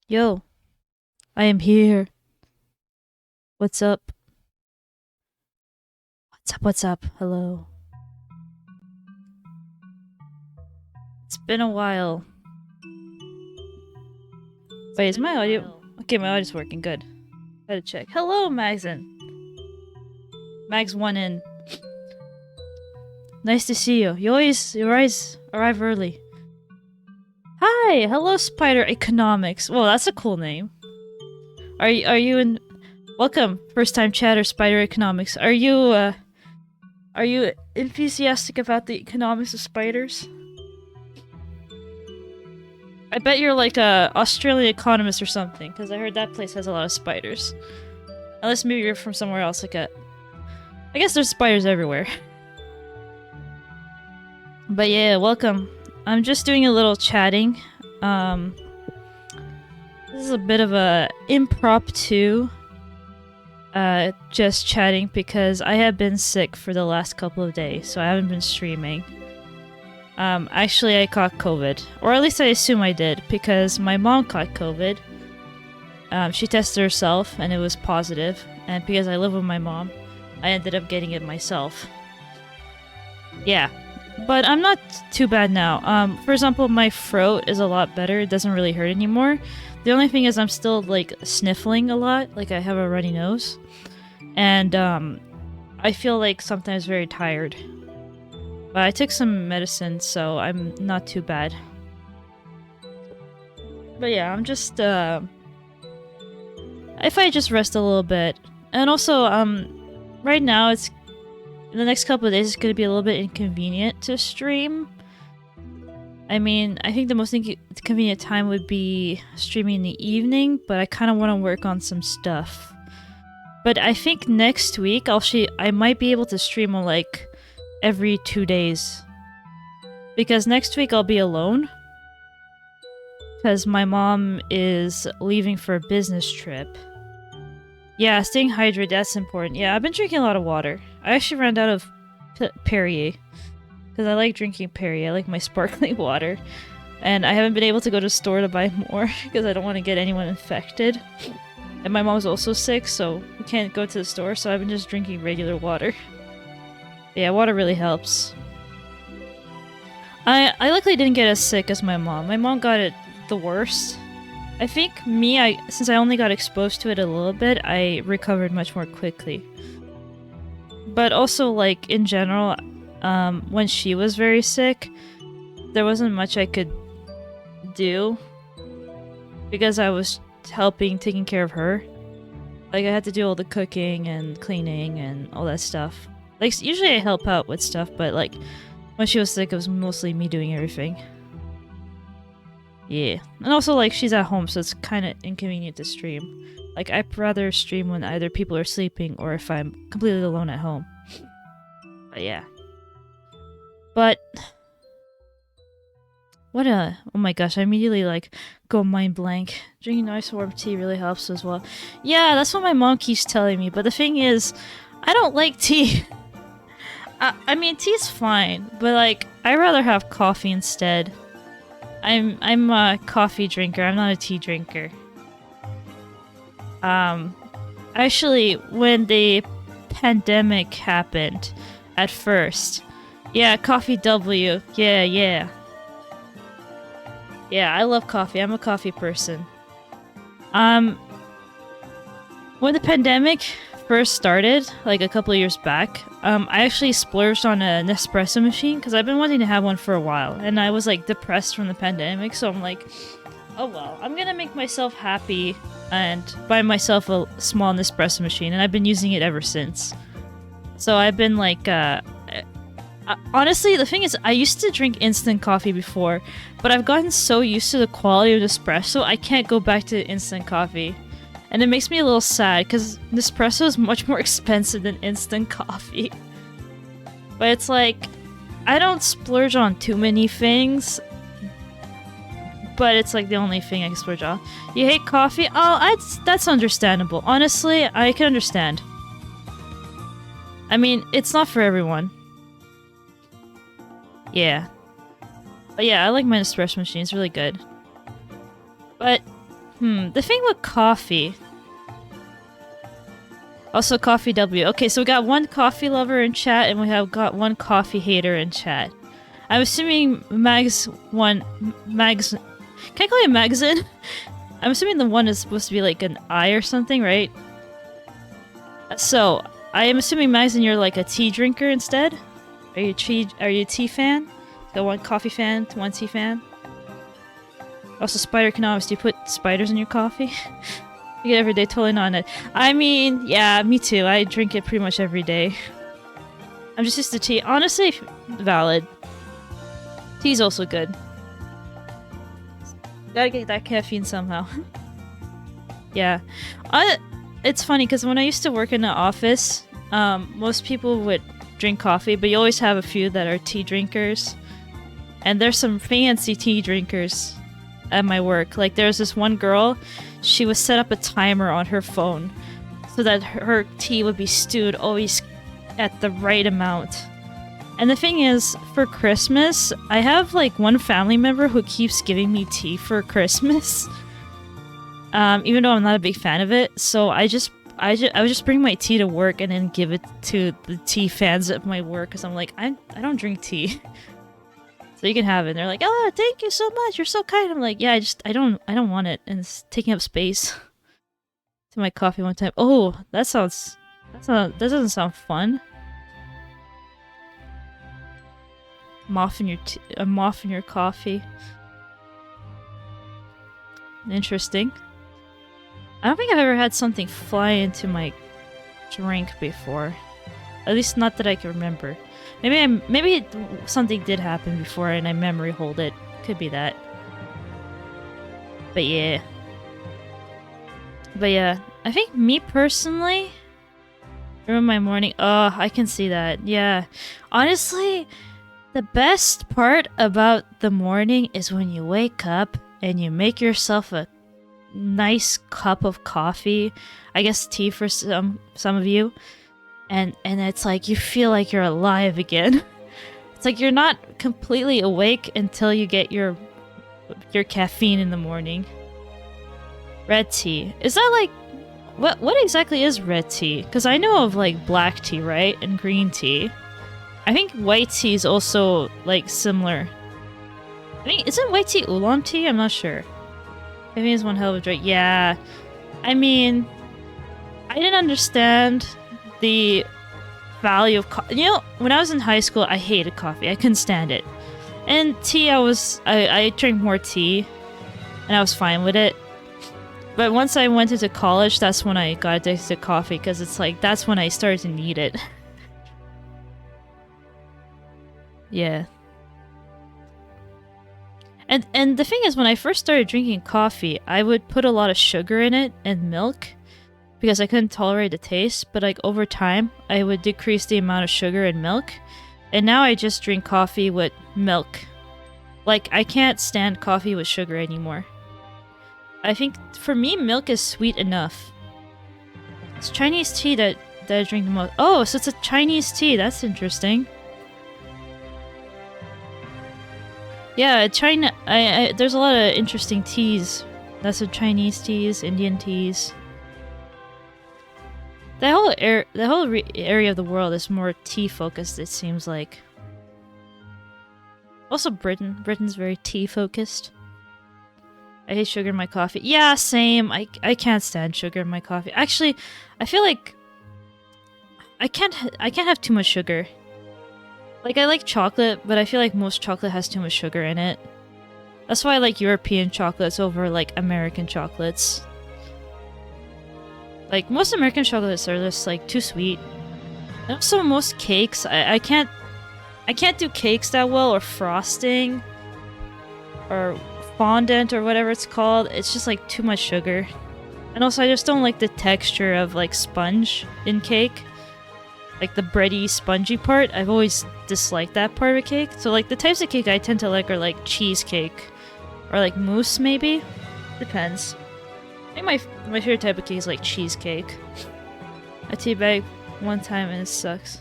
Yo, I am here. What's up? What's up? Hello. It's been a while. Wait, is my audio? Okay, my audio's working. Good. Gotta check. Hello, Magson. Mags 1 in. Nice to see you. You always arrive early. Hi, hello, Spider Economics. Whoa, that's a cool name. Are you in? Welcome, first time chatter, Spider Economics. Are you enthusiastic about the economics of spiders? I bet you're like a Australian economist or something, because I heard that place has a lot of spiders. Unless maybe you're from somewhere else, like I guess there's spiders everywhere. But yeah, welcome. I'm just doing a little chatting. This is a bit of a impromptu, just chatting because I have been sick for the last couple of days, so I haven't been streaming. Actually I caught COVID. Or at least I assume I did, because my mom caught COVID. She tested herself and it was positive, and because I live with my mom, I ended up getting it myself. Yeah. But I'm not too bad now. For example, my throat is a lot better. It doesn't really hurt anymore. The only thing is I'm still, like, sniffling a lot. Like, I have a runny nose. And, I feel, like, sometimes very tired. But I took some medicine, so I'm not too bad. But yeah, I'm just, if I just rest a little bit. And also, right now it's... In the next couple of days, it's going to be a little bit inconvenient to stream. I mean, I think the most convenient time would be streaming in the evening, but I kind of want to work on some stuff. But I think next week, I might be able to stream on, like, every 2 days. Because next week I'll be alone. Because my mom is leaving for a business trip. Yeah, staying hydrated, that's important. Yeah, I've been drinking a lot of water. I actually ran out of Perrier. Because I like drinking Perrier. I like my sparkling water. And I haven't been able to go to the store to buy more because I don't want to get anyone infected. And my mom's also sick, so we can't go to the store, so I've been just drinking regular water. Yeah, water really helps. I luckily didn't get as sick as my mom. My mom got it the worst. I think since I only got exposed to it a little bit, I recovered much more quickly. But also, like, in general, when she was very sick, there wasn't much I could do because I was taking care of her. Like, I had to do all the cooking and cleaning and all that stuff. Like, usually I help out with stuff, but, like, when she was sick, it was mostly me doing everything. Yeah. And also, like, she's at home, so it's kind of inconvenient to stream. Like, I'd rather stream when either people are sleeping or if I'm completely alone at home. But yeah. But... oh my gosh, I immediately, like, go mind blank. Drinking nice warm tea really helps as well. Yeah, that's what my mom keeps telling me, but the thing is, I don't like tea. I mean, tea's fine, but, like, I'd rather have coffee instead. I'm a coffee drinker, I'm not a tea drinker. Actually, when the pandemic happened, at first, yeah, coffee W, yeah. Yeah, I love coffee, I'm a coffee person. When the pandemic first started, like a couple of years back, I actually splurged on an espresso machine because I've been wanting to have one for a while, and I was like depressed from the pandemic, so I'm like, oh well, I'm gonna make myself happy and buy myself a small Nespresso machine, and I've been using it ever since. So I've been like, honestly, the thing is, I used to drink instant coffee before, but I've gotten so used to the quality of Nespresso, I can't go back to instant coffee. And it makes me a little sad, because Nespresso is much more expensive than instant coffee. But it's like, I don't splurge on too many things, but it's like the only thing I can splurge on. You hate coffee? Oh, that's understandable. Honestly, I can understand. I mean, it's not for everyone. Yeah. But yeah, I like my Nespresso machine, it's really good. But The thing with coffee. Also, Coffee W. Okay, so we got one coffee lover in chat, and we have got one coffee hater in chat. I'm assuming Mags. Can I call you Magazine? I'm assuming the one is supposed to be like an I or something, right? So, I am assuming Magazine, you're like a tea drinker instead? Are you a tea fan? Got one coffee fan, one tea fan? Also, Spider Economics, do you put spiders in your coffee? You get it every day, totally not on it. I mean, yeah, me too. I drink it pretty much every day. I'm just used to tea. Honestly, valid. Tea's also good. Gotta get that caffeine somehow. Yeah. It's funny, because when I used to work in the office, most people would drink coffee, but you always have a few that are tea drinkers. And there's some fancy tea drinkers at my work. Like, there's this one girl, she would set up a timer on her phone so that her tea would be stewed always at the right amount. And the thing is, for Christmas, I have like one family member who keeps giving me tea for Christmas. Even though I'm not a big fan of it, so I would just bring my tea to work and then give it to the tea fans at my work, because I'm like, I don't drink tea. So you can have it. And they're like, oh, thank you so much, you're so kind. I'm like, yeah, I don't want it, and it's taking up space. To my coffee one time. Oh, that doesn't sound fun. Moth in your coffee. Interesting. I don't think I've ever had something fly into my drink before. At least not that I can remember. Maybe something did happen before and I memory hold it. Could be that. But yeah. I think me personally, ruin my morning. Oh, I can see that. Yeah. Honestly, the best part about the morning is when you wake up and you make yourself a nice cup of coffee. I guess tea for some of you. And it's like you feel like you're alive again. It's like you're not completely awake until you get your caffeine in the morning. Red tea. Is that like what exactly is red tea? Because I know of like black tea, right? And green tea. I think white tea is also like similar. I mean, isn't white tea oolong tea? I'm not sure. I think it's one hell of a drink. Yeah. I mean, I didn't understand the value of coffee. You know, when I was in high school, I hated coffee. I couldn't stand it. And tea, I drank more tea, and I was fine with it. But once I went into college, that's when I got addicted to coffee, because it's like, that's when I started to need it. Yeah. And the thing is, when I first started drinking coffee, I would put a lot of sugar in it and milk, because I couldn't tolerate the taste. But like over time, I would decrease the amount of sugar and milk, and now I just drink coffee with milk. Like, I can't stand coffee with sugar anymore. I think for me, milk is sweet enough. It's Chinese tea that I drink the most. Oh, so it's a Chinese tea. That's interesting. Yeah, China. There's a lot of interesting teas. That's the Chinese teas, Indian teas. The whole area of the world is more tea focused. It seems like. Also, Britain's very tea focused. I hate sugar in my coffee. Yeah, same. I can't stand sugar in my coffee. Actually, I feel like I can't have too much sugar. Like, I like chocolate, but I feel like most chocolate has too much sugar in it. That's why I like European chocolates over like American chocolates. Like, most American chocolates are just like too sweet. And also most cakes, I can't do cakes that well, or frosting, or fondant, or whatever it's called. It's just like too much sugar. And also I just don't like the texture of like sponge in cake. Like the bready, spongy part. I've always disliked that part of a cake. So like the types of cake I tend to like are like cheesecake, or like mousse maybe. Depends. I think my favorite type of cake is like cheesecake. I teabag one time and it sucks.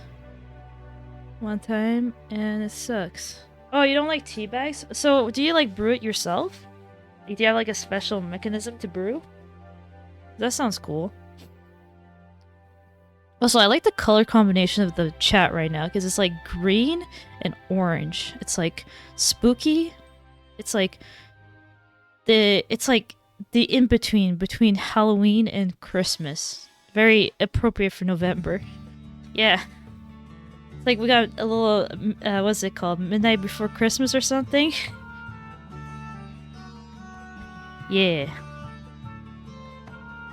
One time and it sucks. Oh, you don't like tea bags? So do you like brew it yourself? Do you have like a special mechanism to brew? That sounds cool. Also, I like the color combination of the chat right now because it's like green and orange. It's like spooky. It's like the in-between between Halloween and Christmas. Very appropriate for November. Yeah. It's like we got a little, what's it called? Midnight Before Christmas or something? Yeah.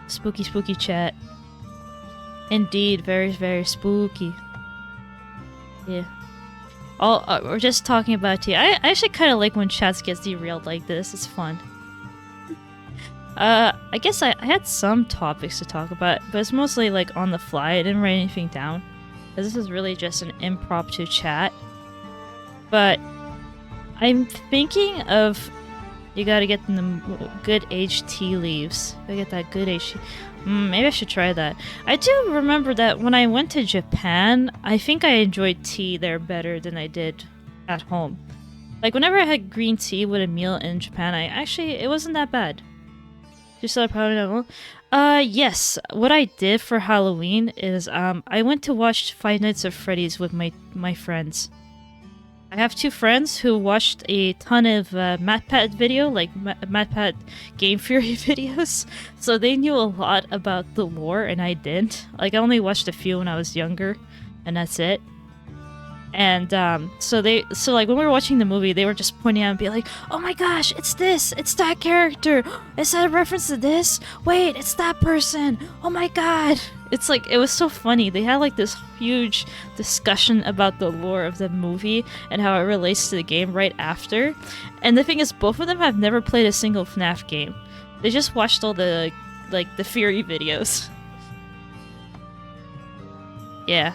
Spooky, spooky chat. Indeed, very, very spooky. Yeah. Oh, we're just talking about tea. I actually kind of like when chats gets derailed like this. It's fun. I guess I had some topics to talk about, but it's mostly like on the fly. I didn't write anything down. Because this is really just an impromptu chat. But I'm thinking of... You gotta get the good aged tea leaves. I get that good aged tea. Maybe I should try that. I do remember that when I went to Japan, I think I enjoyed tea there better than I did at home. Like, whenever I had green tea with a meal in Japan, it wasn't that bad. Just so proud. Yes. What I did for Halloween is, I went to watch Five Nights at Freddy's with my friends. I have two friends who watched a ton of MatPat video, like MatPat Game Fury videos, so they knew a lot about the lore, and I didn't. Like, I only watched a few when I was younger, and that's it. And so like when we were watching the movie, they were just pointing out and be like, "Oh my gosh, it's this, it's that character, is that a reference to this? Wait, it's that person, oh my god." It's like, it was so funny. They had like this huge discussion about the lore of the movie and how it relates to the game right after. And the thing is, both of them have never played a single FNAF game. They just watched all the, like, the Fury videos. Yeah.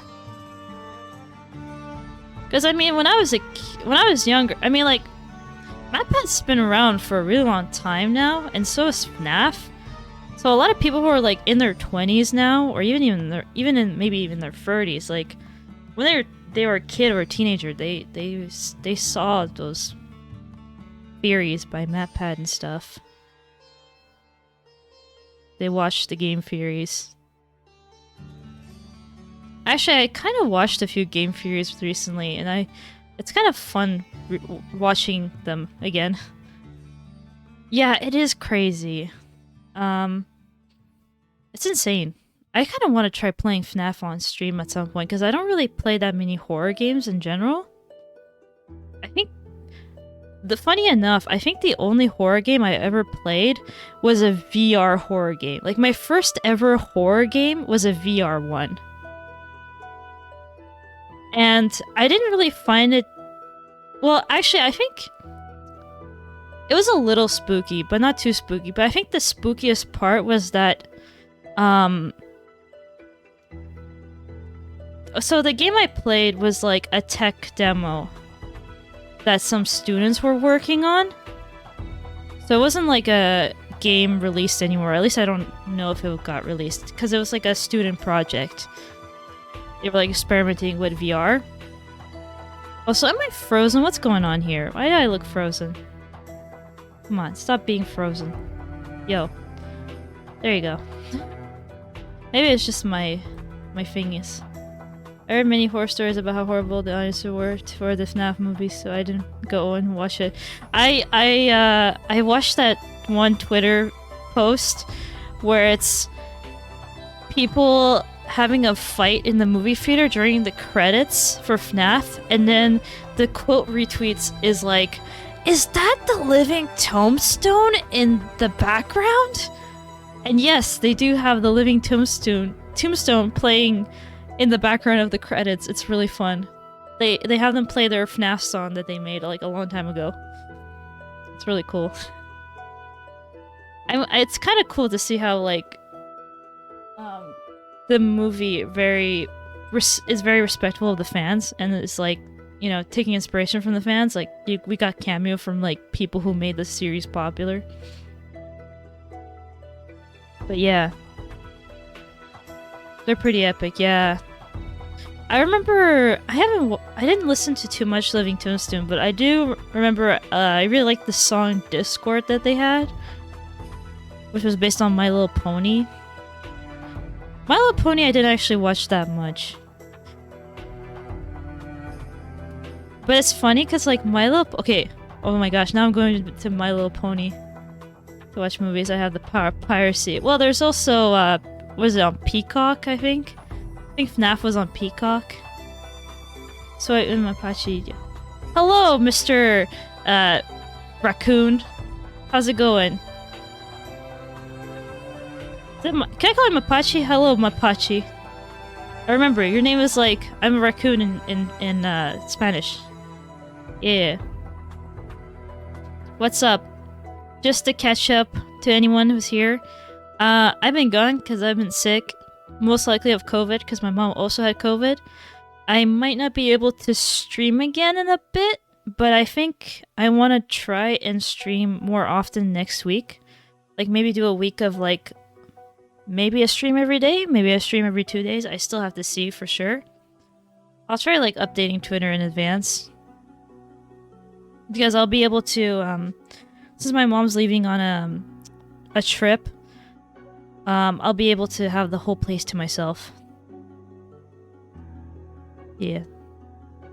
Because, I mean, when I was younger, I mean, like, MatPat's been around for a really long time now, and so is FNAF. So a lot of people who are like in their 20s now, or maybe even their 30s, like when they were a kid or a teenager, they saw those theories by MatPat and stuff. They watched the game theories. Actually, I kind of watched a few game theories recently, and it's kind of fun watching them again. Yeah, it is crazy. It's insane. I kind of want to try playing FNAF on stream at some point, because I don't really play that many horror games in general. I think... Funny enough, I think the only horror game I ever played was a VR horror game. Like, my first ever horror game was a VR one. And I didn't really find it... Well, actually, I think... It was a little spooky, but not too spooky. But I think the spookiest part was that... So the game I played was like a tech demo that some students were working on. So it wasn't like a game released anywhere. At least I don't know if it got released, because it was like a student project. They were like experimenting with VR. Also, am I frozen? What's going on here? Why do I look frozen? Come on, stop being frozen. Yo. There you go. Maybe it's just my thingies. I heard many horror stories about how horrible the audience were for the FNAF movie, so I didn't go and watch it. I watched that one Twitter post where it's people having a fight in the movie theater during the credits for FNAF, and then the quote retweets is like, "Is that the living tombstone in the background?" And yes, they do have the living tombstone playing in the background of the credits. It's really fun. They have them play their FNAF song that they made like a long time ago. It's really cool. It's kind of cool to see how like the movie is very respectful of the fans, and it's like, you know, taking inspiration from the fans. Like we got cameo from like people who made the series popular. But yeah. They're pretty epic, yeah. I remember I didn't listen to too much Living Tombstone, but I do remember I really liked the song Discord that they had, which was based on My Little Pony. My Little Pony I didn't actually watch that much. But it's funny because like okay, oh my gosh, now I'm going to My Little Pony to watch movies. I have the power of piracy. Well, there's also was it on Peacock, I think? I think FNAF was on Peacock. So in Mapache. Hello, Mr. Raccoon. How's it going? Can I call him Mapache? Hello, Mapache. I remember your name is like I'm a raccoon in Spanish. Yeah. What's up? Just to catch up to anyone who's here. I've been gone because I've been sick. Most likely of COVID because my mom also had COVID. I might not be able to stream again in a bit, but I think I want to try and stream more often next week. Like maybe do a week of like maybe a stream every day, maybe a stream every 2 days. I still have to see for sure. I'll try like updating Twitter in advance. Because I'll be able to since my mom's leaving on a trip, I'll be able to have the whole place to myself. Yeah.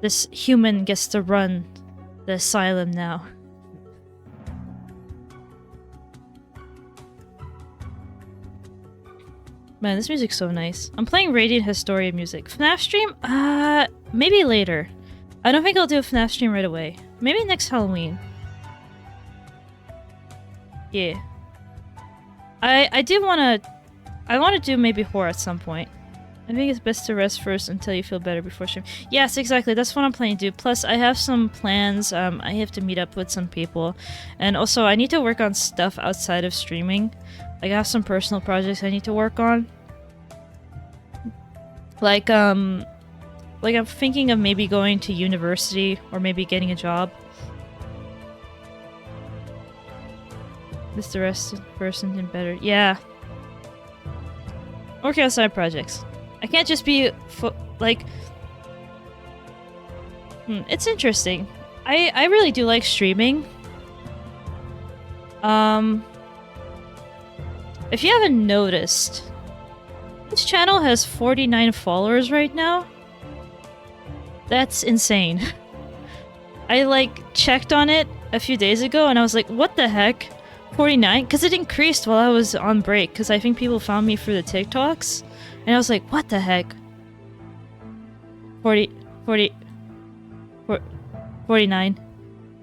This human gets to run the asylum now. Man, this music's so nice. I'm playing Radiant Historia music. FNAF stream? Maybe later. I don't think I'll do a FNAF stream right away. Maybe next Halloween. Yeah. I want to do maybe horror at some point. I think it's best to rest first until you feel better before stream. Yes, exactly. That's what I'm planning to do. Plus, I have some plans. I have to meet up with some people. And also, I need to work on stuff outside of streaming. Like, I have some personal projects I need to work on. Like I'm thinking of maybe going to university or maybe getting a job. Just the rest first and then better. Yeah. Working on side projects. I can't just be like. It's interesting. I really do like streaming. If you haven't noticed, this channel has 49 followers right now. That's insane. I like checked on it a few days ago and I was like, what the heck? 49? Because it increased while I was on break because I think people found me through the TikToks. And I was like, what the heck? 49.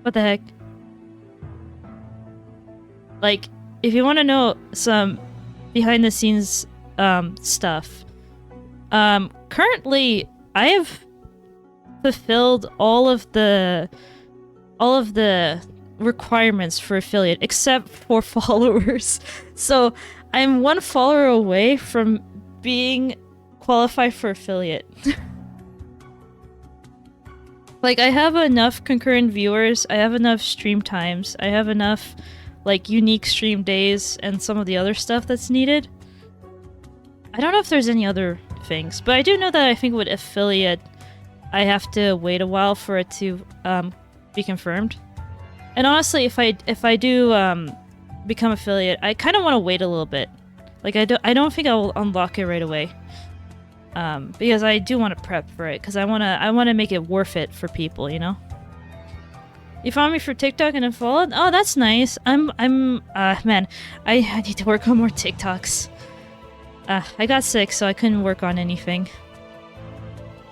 What the heck? Like, if you want to know some behind the scenes stuff, currently I have fulfilled all of the requirements for affiliate except for followers. So I'm 1 follower away from being qualified for affiliate. Like, I have enough concurrent viewers, I have enough stream times, I have enough like unique stream days and some of the other stuff that's needed. I don't know if there's any other things, but I do know that I think with affiliate I have to wait a while for it to be confirmed. And honestly, if I do become affiliate, I kind of want to wait a little bit. Like I don't think I will unlock it right away. Because I do want to prep for it because I want to make it worth it for people, you know? You found me for TikTok and unfollowed? Oh, that's nice. Man, I need to work on more TikToks. I got sick, so I couldn't work on anything.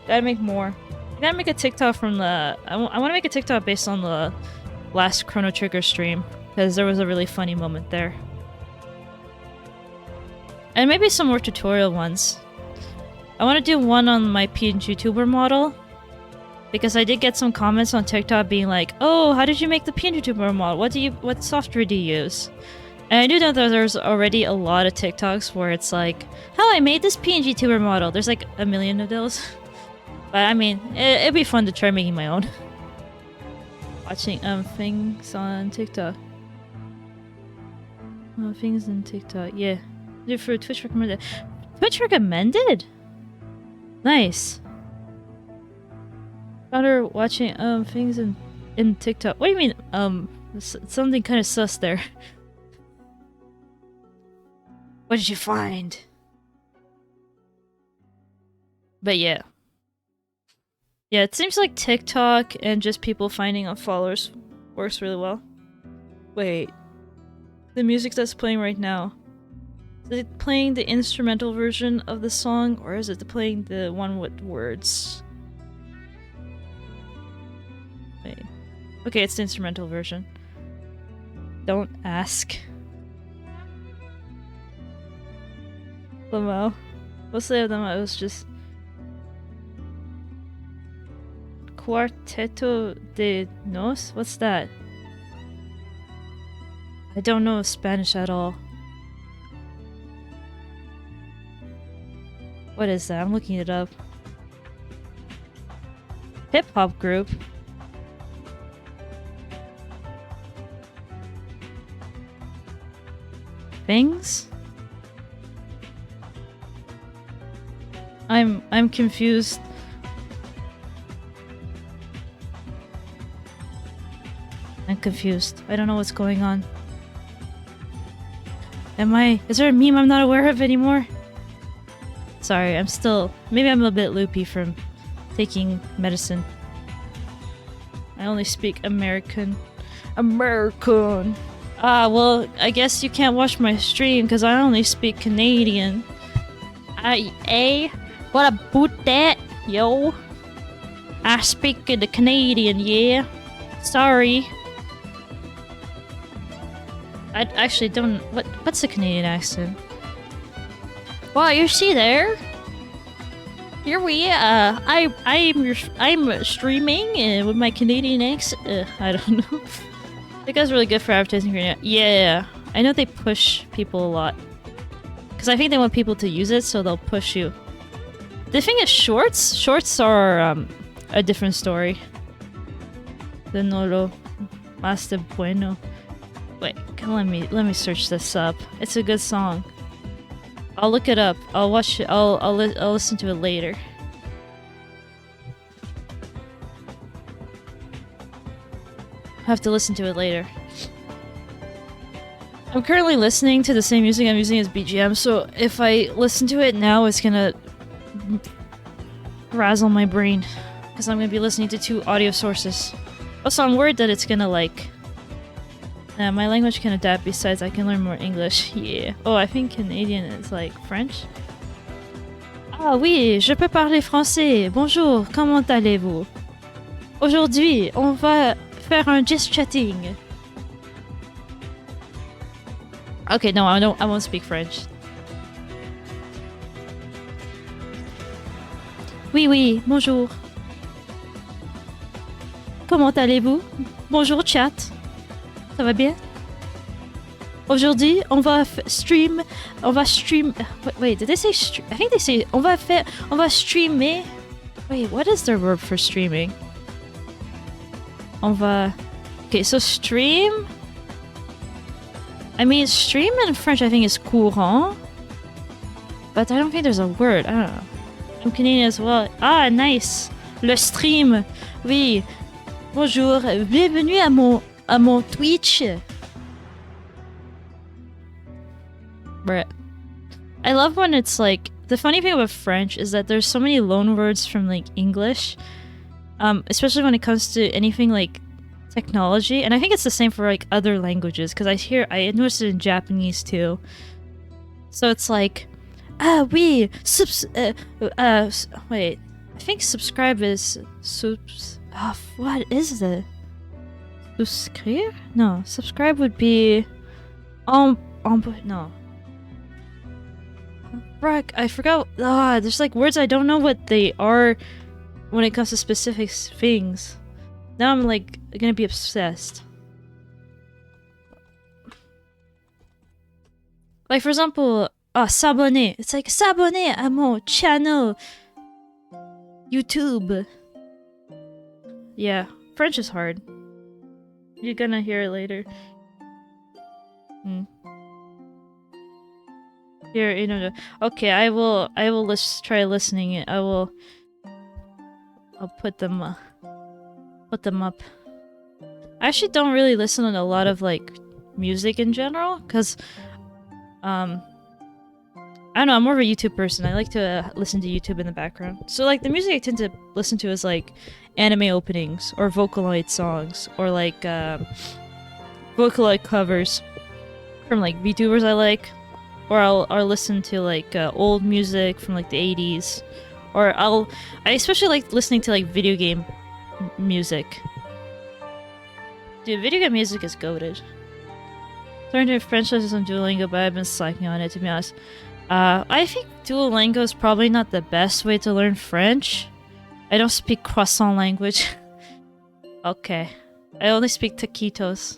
Gotta make more. I gotta make a TikTok from the... I want to make a TikTok based on the last Chrono Trigger stream, because there was a really funny moment there. And maybe some more tutorial ones. I want to do one on my PNG YouTuber model, because I did get some comments on TikTok being like, "Oh, how did you make the PNG YouTuber model? What software do you use?" And I do know that there's already a lot of TikToks where it's like, "How I made this PNG YouTuber model." There's like a million of those. But I mean, it'd be fun to try making my own. Watching things on TikTok. Oh, things on TikTok, yeah. Do for Twitch recommended. Twitch recommended? Nice. Found her watching things in TikTok. What do you mean? Something kind of sus there. What did you find? But yeah. Yeah, it seems like TikTok and just people finding followers works really well. Wait. The music that's playing right now. Is it playing the instrumental version of the song, or is it playing the one with words? Wait. Okay, it's the instrumental version. Don't ask. Lamau. Mostly of them it was just... Cuarteto de Nos? What's that? I don't know Spanish at all. What is that? I'm looking it up. Hip-hop group. Things? I'm confused. I'm confused. I don't know what's going on. Is there a meme I'm not aware of anymore? Sorry, I'm still... Maybe I'm a bit loopy from taking medicine. I only speak American. American! Ah, well, I guess you can't watch my stream because I only speak Canadian. What about that, yo? I speak the Canadian, yeah. Sorry. I actually don't... What's the Canadian accent? Wow, you see there? Here we I'm streaming with my Canadian accent. I don't know. That guy's really good for advertising right now. Yeah, I know they push people a lot. Because I think they want people to use it, so they'll push you. The thing is, shorts? Shorts are a different story. De nolo más de bueno. Wait, let me search this up. It's a good song. I'll look it up. I'll watch it. I'll listen to it later. I have to listen to it later. I'm currently listening to the same music I'm using as BGM, so if I listen to it now, it's gonna razzle my brain. Because I'm gonna be listening to 2 audio sources. Also, I'm worried that it's gonna like... my language can adapt, besides I can learn more English. Yeah. Oh, I think Canadian is like French. Ah oui, je peux parler français. Bonjour, comment allez-vous? Aujourd'hui, on va faire un just chatting. Okay, no, I won't speak French. Oui, oui, bonjour. Comment allez-vous? Bonjour, chat. Ça va bien? Aujourd'hui, on va stream. Wait, did they say stream? I think they say on va streamer. Wait, what is their word for streaming? On va... Okay, so stream... I mean, stream in French I think is courant. But I don't think there's a word. I don't know. I'm Canadian as well. Ah, nice! Le stream! Oui. Bonjour. Bienvenue à mon Twitch. Bruh. I love when it's like... The funny thing about French is that there's so many loan words from like English. Especially when it comes to anything like technology, and I think it's the same for like other languages, because I noticed it in Japanese too. So it's like, ah oui, wait, I think subscribe is what is it? Subscribe? No, subscribe would be no. Bruh, I forgot. There's like words I don't know what they are when it comes to specific things. Now I'm like gonna be obsessed. Like for example, s'abonner. It's like s'abonner à mon channel YouTube. Yeah, French is hard. You're gonna hear it later. Here, you know. Okay, I will try listening it. I'll put them put them up. I actually don't really listen to a lot of like music in general, because I don't know, I'm more of a YouTube person. I like to listen to YouTube in the background. So like the music I tend to listen to is like anime openings or Vocaloid songs or like Vocaloid covers from like VTubers I like, or I'll listen to like old music from like the 80s, or I especially like listening to like video game music. Dude, video game music is goated. Learned to French lessons on Duolingo, but I've been slacking on it, to be honest. I think Duolingo is probably not the best way to learn French. I don't speak croissant language. Okay. I only speak taquitos.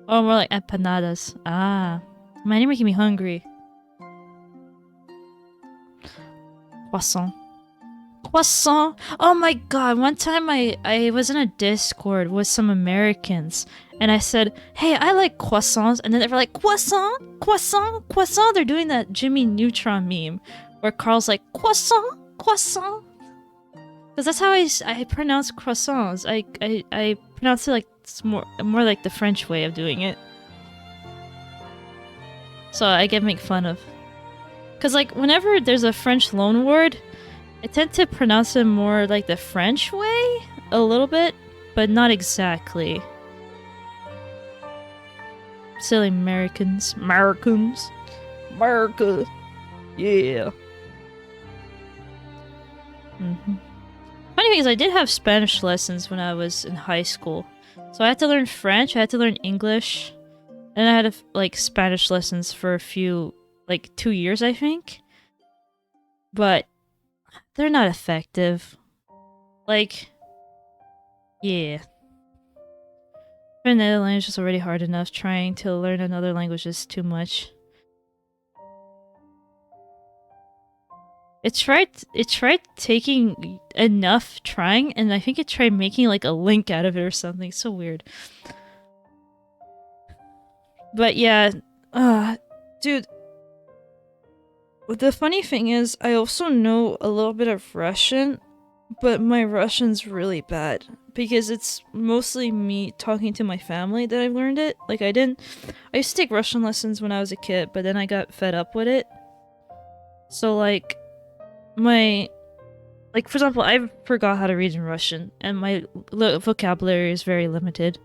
Or more like empanadas. Ah. Man, you're making me hungry. Croissant. Croissant! Oh my god, one time I was in a Discord with some Americans, and I said, hey, I like croissants, and then they were like, croissant? Croissant? Croissant? They're doing that Jimmy Neutron meme, where Carl's like, croissant? Croissant? Because that's how I pronounce croissants. I pronounce it like, it's more like the French way of doing it. So I get make fun of. Because like, whenever there's a French loanword, I tend to pronounce it more like the French way, a little bit, but not exactly. Silly Americans. Americans. America. Yeah. Funny thing is, I did have Spanish lessons when I was in high school. So I had to learn French, I had to learn English, and I had like Spanish lessons for a few, like 2 years, I think. But they're not effective. Like, yeah. Another language is already hard enough. Trying to learn another language is too much. It tried taking enough trying, and I think it tried making like a link out of it or something. So weird. But yeah, dude. The funny thing is, I also know a little bit of Russian, but my Russian's really bad because it's mostly me talking to my family that I've learned it. Like I used to take Russian lessons when I was a kid, but then I got fed up with it. So like, for example, I forgot how to read in Russian, and my vocabulary is very limited.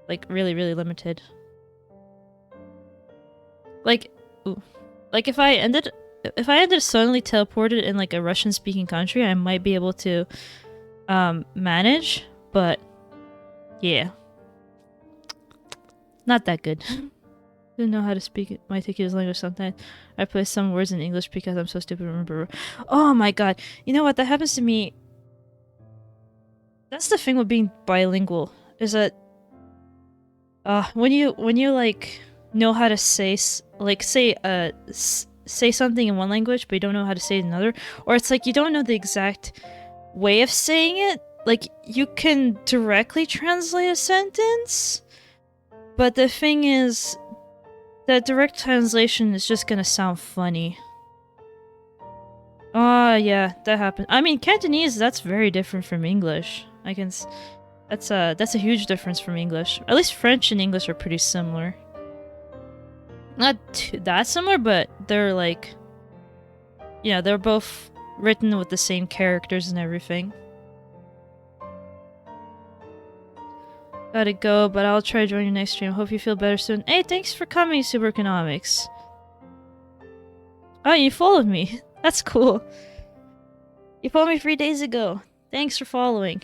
Like really, really limited. Like, ooh. Like if I ended suddenly teleported in like a Russian-speaking country, I might be able to manage, but yeah. Not that good. Didn't know how to speak it. Might take his language sometimes. I put some words in English because I'm so stupid to remember. Oh my god. You know what? That happens to me. That's the thing with being bilingual. Is that when you like know how to say something in one language but you don't know how to say it in another, or it's like you don't know the exact way of saying it. Like you can directly translate a sentence, but the thing is that direct translation is just gonna sound funny. Yeah, that happened. I mean, Cantonese, that's very different from English. That's a huge difference from English. At least French and English are pretty similar. Not that similar, but they're like, yeah, they're both written with the same characters and everything. Gotta go, but I'll try to join your next stream. Hope you feel better soon. Hey, thanks for coming, Super Economics. Oh, you followed me. That's cool. You followed me 3 days ago. Thanks for following.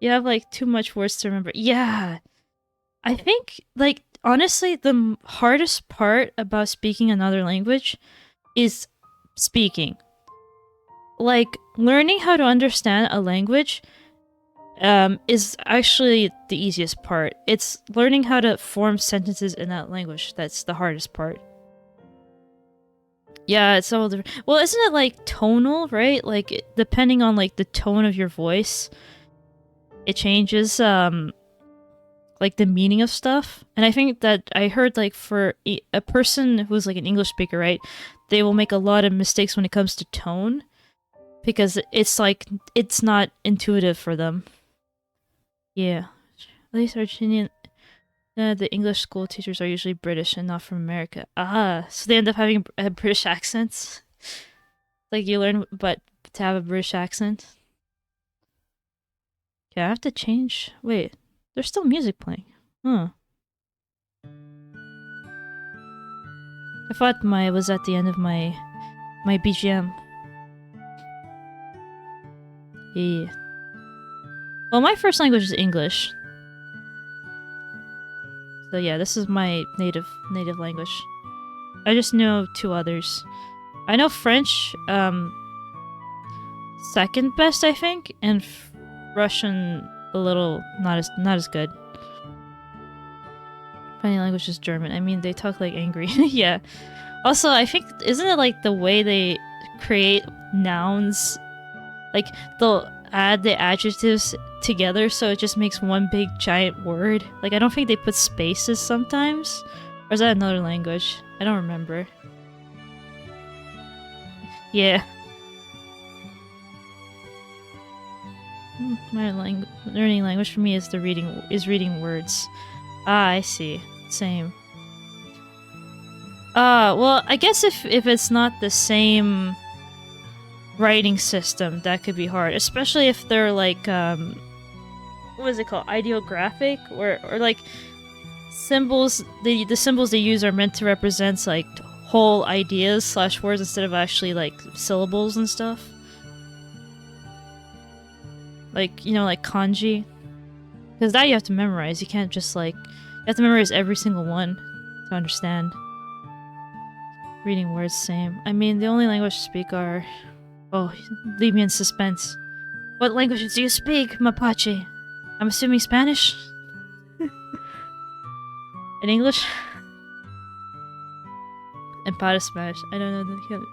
You have like too much words to remember. Yeah. I think, like, honestly, the hardest part about speaking another language is speaking. Like, learning how to understand a language is actually the easiest part. It's learning how to form sentences in that language that's the hardest part. Yeah, it's all different. Well, isn't it like tonal, right? Like, depending on like the tone of your voice, it changes like the meaning of stuff. And I think that I heard like for a person who's like an English speaker, right, they will make a lot of mistakes when it comes to tone. because it's like it's not intuitive for them. Yeah, at least Argentinian. The English school teachers are usually British and not from America. Ah, so they end up having British accents. Like you learn, but to have a British accent. Yeah, I have to change. Wait, there's still music playing. Huh. I thought it was at the end of my BGM. Yeah. Well, my first language is English. So yeah, this is my native language. I just know 2 others. I know French, second best, I think, and Russian a little not as good. Funny language is German. I mean, they talk like angry. Yeah. Also, I think isn't it like the way they create nouns? Like they'll add the adjectives together so it just makes one big giant word. Like I don't think they put spaces sometimes. Or is that another language? I don't remember. Yeah. My learning language for me is reading words. Ah, I see. Same. Well, I guess if it's not the same writing system, that could be hard. Especially if they're like, what is it called? Ideographic? Or like symbols, the symbols they use are meant to represent like whole ideas / words instead of actually like syllables and stuff. Like, you know, like kanji. Because that you have to memorize. You can't just like... You have to memorize every single one to understand. Reading words, same. I mean, the only language to speak are... Oh, leave me in suspense. What languages do you speak, Mapache? I'm assuming Spanish? In English? And para Spanish. I don't know the...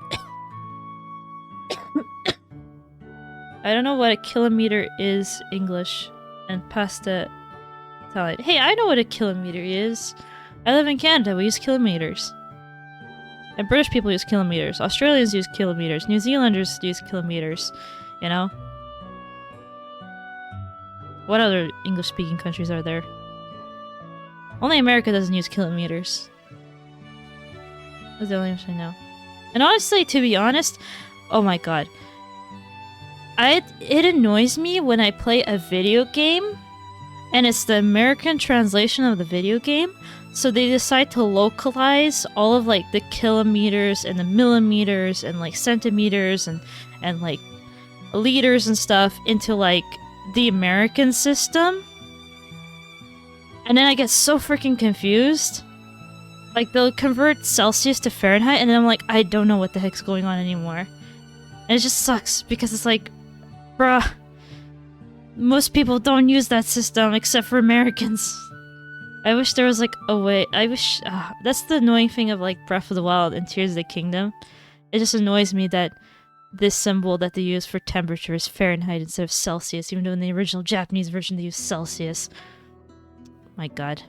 I don't know what a kilometer is English, and pasta Italian. Hey, I know what a kilometer is. I live in Canada, we use kilometers. And British people use kilometers. Australians use kilometers. New Zealanders use kilometers. You know? What other English-speaking countries are there? Only America doesn't use kilometers. That's the only thing I know. And honestly, to be honest, oh my god. It annoys me when I play a video game and it's the American translation of the video game, so they decide to localize all of like the kilometers and the millimeters and like centimeters and like liters and stuff into like the American system. And then I get so freaking confused. Like they'll convert Celsius to Fahrenheit and then I'm like, I don't know what the heck's going on anymore. And it just sucks because it's like, bruh, most people don't use that system except for Americans. I wish there was like a way. I wish that's the annoying thing of like Breath of the Wild and Tears of the Kingdom. It just annoys me that this symbol that they use for temperature is Fahrenheit instead of Celsius, even though in the original Japanese version they use Celsius. My god.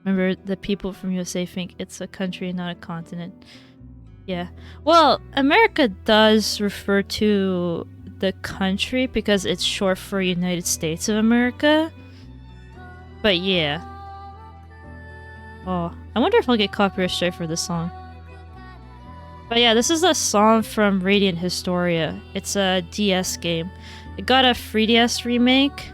Remember, the people from USA think it's a country and not a continent. Yeah. Well, America does refer to the country because it's short for United States of America. But yeah. Oh, I wonder if I'll get copyright strike for this song. But yeah, this is a song from Radiant Historia. It's a DS game. It got a 3DS remake.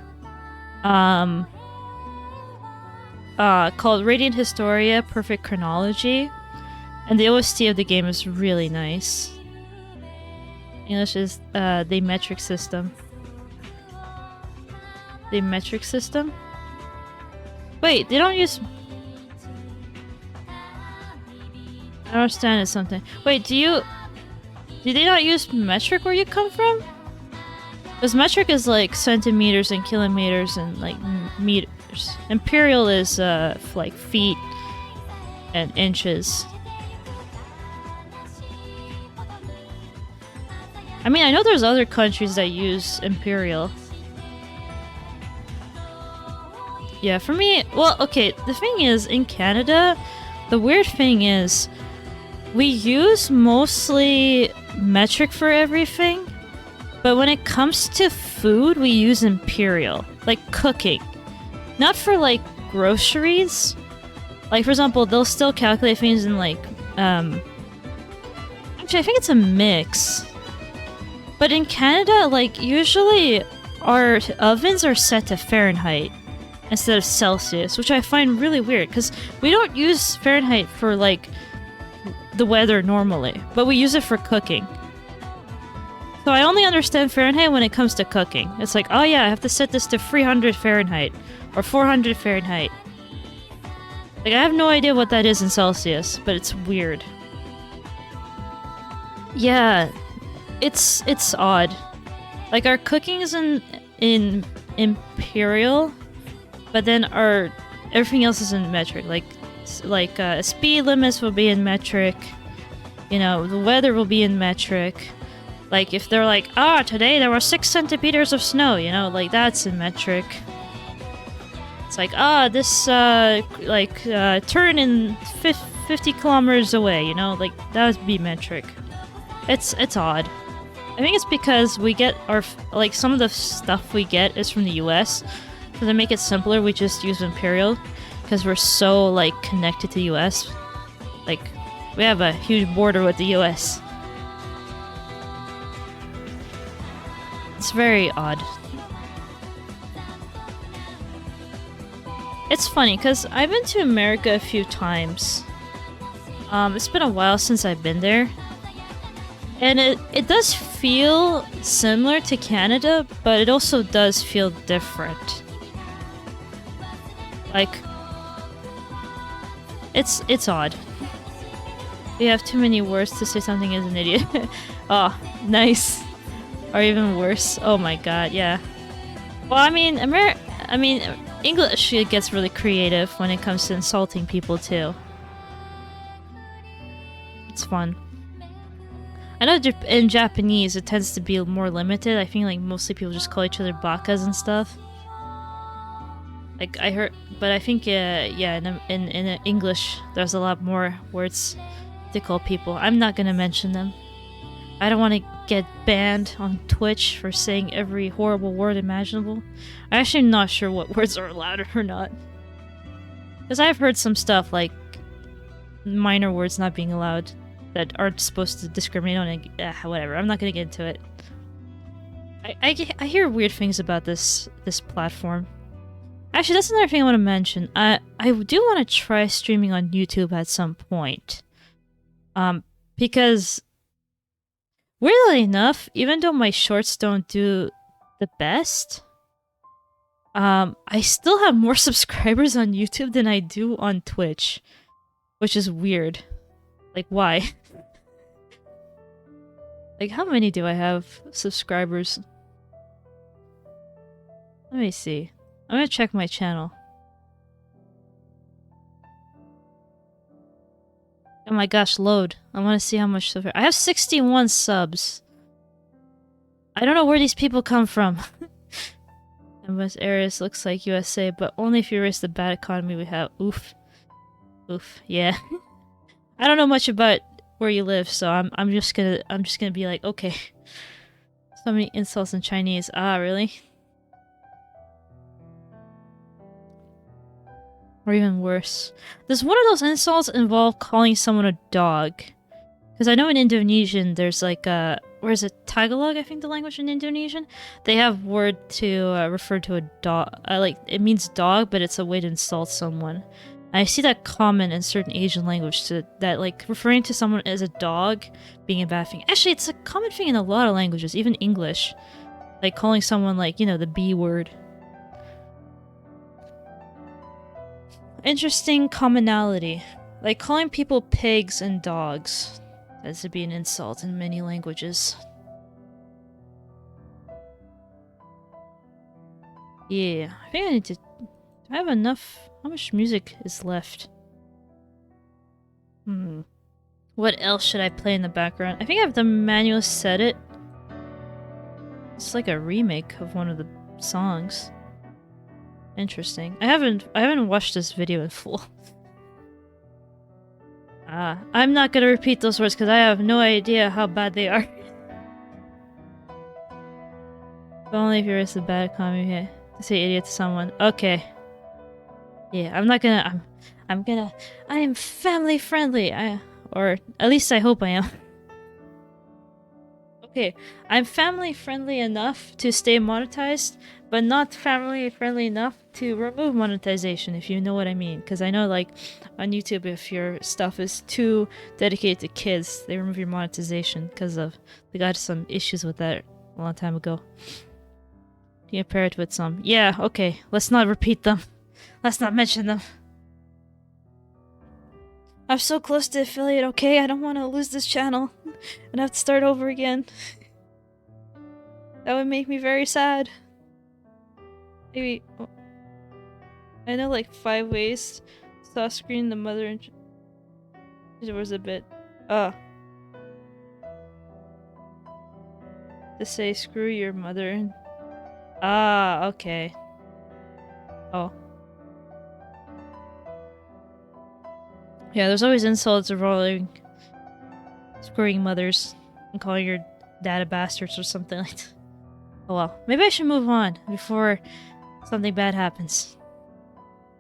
Called Radiant Historia Perfect Chronology. And the OST of the game is really nice. English is the metric system. The metric system? Wait, they don't use... I don't understand it something. Wait, do they not use metric where you come from? Because metric is like centimeters and kilometers and like meters. Imperial is like feet and inches. I mean, I know there's other countries that use imperial. Yeah, for me, well, okay, the thing is, in Canada, the weird thing is, We use mostly metric for everything, but when it comes to food, we use imperial, like cooking. Not for like groceries. Like for example, they'll still calculate things in like, actually I think it's a mix. But in Canada, like usually our ovens are set to Fahrenheit instead of Celsius, which I find really weird because we don't use Fahrenheit for like the weather normally, but we use it for cooking. So I only understand Fahrenheit when it comes to cooking. It's like, oh yeah, I have to set this to 300 Fahrenheit or 400 Fahrenheit. Like I have no idea what that is in Celsius, but it's weird. Yeah, it's odd. Like our cooking is in imperial, but then everything else is in metric. Like speed limits will be in metric. You know, the weather will be in metric. Like if they're like, today there were 6 centimeters of snow, you know, like that's in metric. It's like, this turn in 50 kilometers away, you know, like that would be metric. It's odd. I think it's because we get like some of the stuff we get is from the US. So to make it simpler, we just use imperial because we're so like connected to the US. Like we have a huge border with the US. It's very odd. It's funny because I've been to America a few times. It's been a while since I've been there. And it does feel similar to Canada, but it also does feel different. Like, it's odd. We have too many words to say something is an idiot. Oh, nice. Or even worse. Oh my god, yeah. Well, I mean, English gets really creative when it comes to insulting people too. It's fun. I know in Japanese it tends to be more limited. I think like mostly people just call each other bakas and stuff. Like I heard, but I think in English there's a lot more words to call people. I'm not gonna mention them. I don't want to get banned on Twitch for saying every horrible word imaginable. I'm actually not sure what words are allowed or not. Because I've heard some stuff like minor words not being allowed that aren't supposed to discriminate on whatever. I'm not gonna get into it. I hear weird things about this platform. Actually, that's another thing I want to mention. I do want to try streaming on YouTube at some point. Because weirdly enough, even though my shorts don't do the best, I still have more subscribers on YouTube than I do on Twitch, which is weird. Like, why? Like, how many do I have subscribers? Let me see. I'm gonna check my channel. Oh my gosh, load. I want to see how much I have 61 subs. I don't know where these people come from. MS areas looks like USA, but only if you erase the bad economy we have. Oof. Oof. Yeah. I don't know much about where you live, so I'm just gonna be like, okay. So many insults in Chinese. Ah, really? Or even worse. Does one of those insults involve calling someone a dog? Because I know in Indonesian there's like a... Where is it? Tagalog, I think the language in Indonesian? They have word to refer to a dog. Like, it means dog, but it's a way to insult someone. And I see that common in certain Asian language, that like referring to someone as a dog being a bad thing. Actually, it's a common thing in a lot of languages, even English. Like calling someone like, you know, the B word. Interesting commonality. Like calling people pigs and dogs tends to be an insult in many languages. Yeah, I think I need to... Do I have enough? How much music is left? What else should I play in the background? I think I have to manually set it. It's like a remake of one of the songs. Interesting. I haven't watched this video in full. I'm not gonna repeat those words because I have no idea how bad they are. If only if you're a bad comment here to say idiot to someone. Okay. Yeah, I'm not gonna. I am family friendly. Or at least I hope I am. Okay, I'm family friendly enough to stay monetized, but not family friendly enough to remove monetization, if you know what I mean. Because I know, like, on YouTube, if your stuff is too dedicated to kids, they remove your monetization because of they got some issues with that a long time ago. You compare it with some. Yeah, okay, let's not repeat them. Let's not mention them. I'm so close to affiliate, okay? I don't want to lose this channel and have to start over again. That would make me very sad. Maybe... Oh. I know like 5 ways. Saw screen the mother and... It was a bit... To say screw your mother and... okay. Oh. Yeah, there's always insults involving screwing mothers and calling your dad a bastard or something like that. Oh well, maybe I should move on before something bad happens.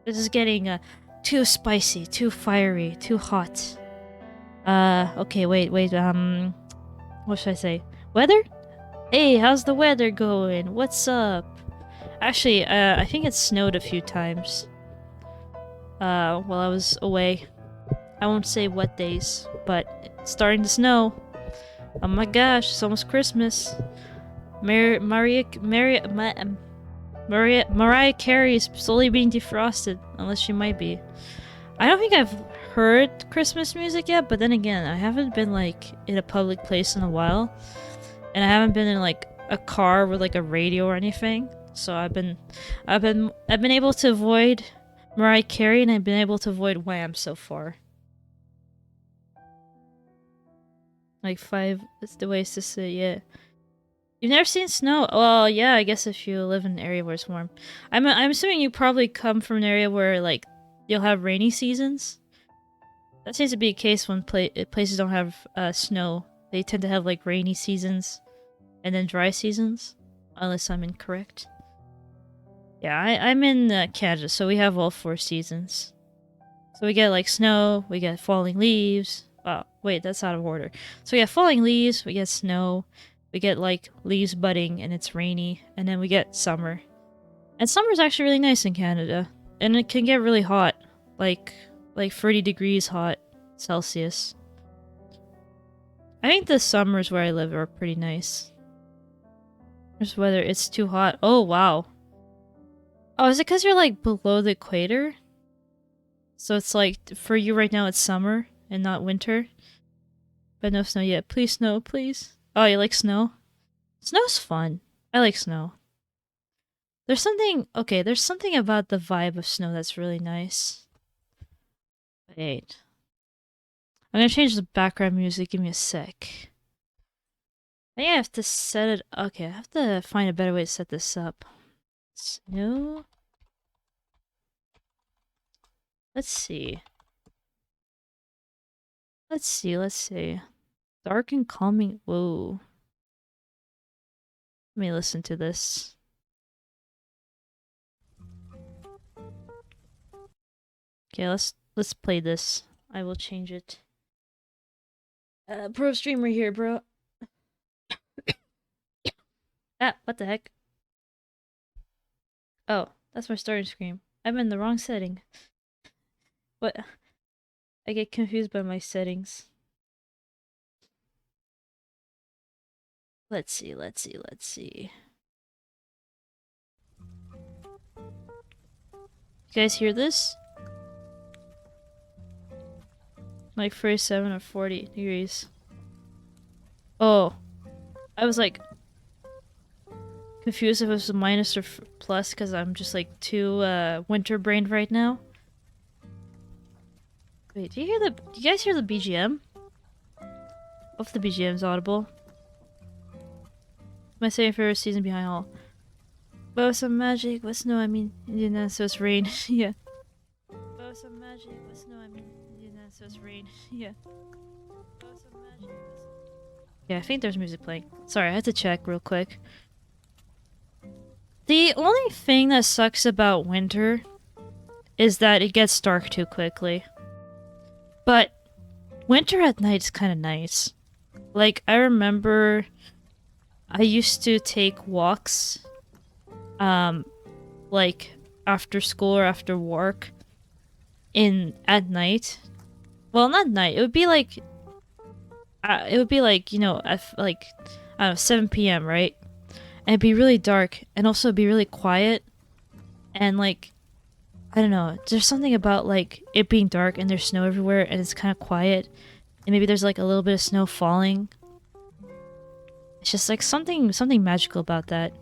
This is getting too spicy, too fiery, too hot. Okay, wait, what should I say? Weather? Hey, how's the weather going? What's up? Actually, I think it snowed a few times. While I was away. I won't say what days, but it's starting to snow. Oh my gosh, it's almost Christmas. Mariah Carey is slowly being defrosted, unless she might be. I don't think I've heard Christmas music yet, but then again, I haven't been like in a public place in a while, and I haven't been in like a car with like a radio or anything. So I've been able to avoid Mariah Carey, and I've been able to avoid Wham so far. Like 5 is the ways to say, yeah. You've never seen snow? Well, yeah, I guess if you live in an area where it's warm. I'm assuming you probably come from an area where, like, you'll have rainy seasons. That seems to be a case when places don't have snow. They tend to have, like, rainy seasons and then dry seasons. Unless I'm incorrect. Yeah, I'm in Canada, so we have all 4 seasons. So we get, like, snow, we get falling leaves. Oh, wait, that's out of order. So we get falling leaves, we get snow, we get like leaves budding and it's rainy, and then we get summer. And summer's actually really nice in Canada. And it can get really hot. Like 30 degrees hot Celsius. I think the summers where I live are pretty nice. Just whether it's too hot. Oh, wow. Oh, is it because you're like below the equator? So it's like, for you right now it's summer and not winter. But no snow yet. Please snow, please. Oh, you like snow? Snow's fun. I like snow. There's something about the vibe of snow that's really nice. Wait. I'm gonna change the background music. Give me a sec. I think I have to set it... Okay, I have to find a better way to set this up. Snow? Let's see. Let's see. Dark and calming. Whoa. Let me listen to this. Okay, let's play this. I will change it. Pro streamer here, bro. What the heck? Oh, that's my starting screen. I'm in the wrong setting. What? I get confused by my settings. Let's see. You guys hear this? Like 37 or 40 degrees. Oh. I was like confused if it was a minus or plus because I'm just like too winter brained right now. Wait, do you guys hear the BGM? Hope the BGM's audible. My second favorite season behind all. But with some magic, with snow, I mean, Indian, so it's rain. Yeah. But with some magic, with snow, I mean, Indian, so says rain. Yeah. Yeah, I think there's music playing. Sorry, I had to check real quick. The only thing that sucks about winter is that it gets dark too quickly. But winter at night is kind of nice. Like, I remember I used to take walks, like after school or after work at night. Well, not night. It would be like, you know, at like, I don't know, 7 p.m., right? And it'd be really dark, and also it'd be really quiet, and like, I don't know, there's something about like it being dark and there's snow everywhere and it's kind of quiet, and maybe there's like a little bit of snow falling. It's just like something magical about that.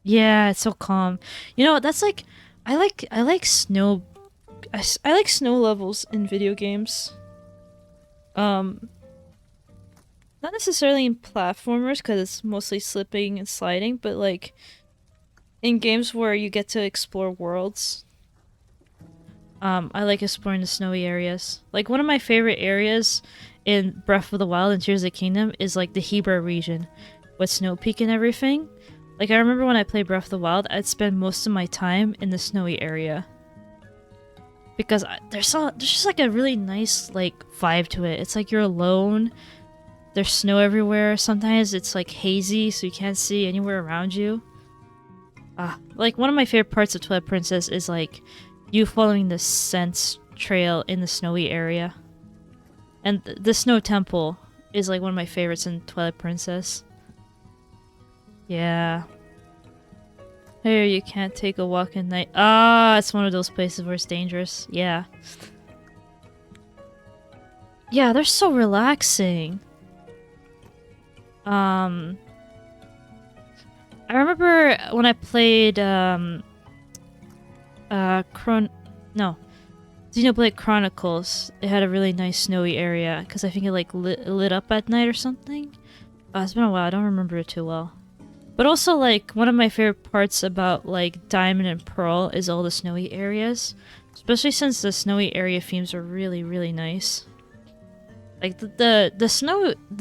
Yeah, it's so calm. You know, that's like, I like snow. I like snow levels in video games. Not necessarily in platformers because it's mostly slipping and sliding, but like in games where you get to explore worlds. I like exploring the snowy areas. Like one of my favorite areas in Breath of the Wild and Tears of the Kingdom is like the Hebra region with Snow Peak and everything. Like I remember when I played Breath of the Wild, I'd spend most of my time in the snowy area. Because there's just like a really nice like vibe to it. It's like you're alone. There's snow everywhere. Sometimes it's like hazy, so you can't see anywhere around you. Like one of my favorite parts of Twilight Princess is like you following the scent trail in the snowy area. And the Snow Temple is like one of my favorites in Twilight Princess. Yeah. Here, you can't take a walk at night. It's one of those places where it's dangerous. Yeah. Yeah, they're so relaxing. I remember when I played, Xenoblade Chronicles, it had a really nice snowy area, because I think it like lit up at night or something. It's been a while, I don't remember it too well. But also, like, one of my favorite parts about, like, Diamond and Pearl is all the snowy areas. Especially since the snowy area themes are really, really nice. Like, the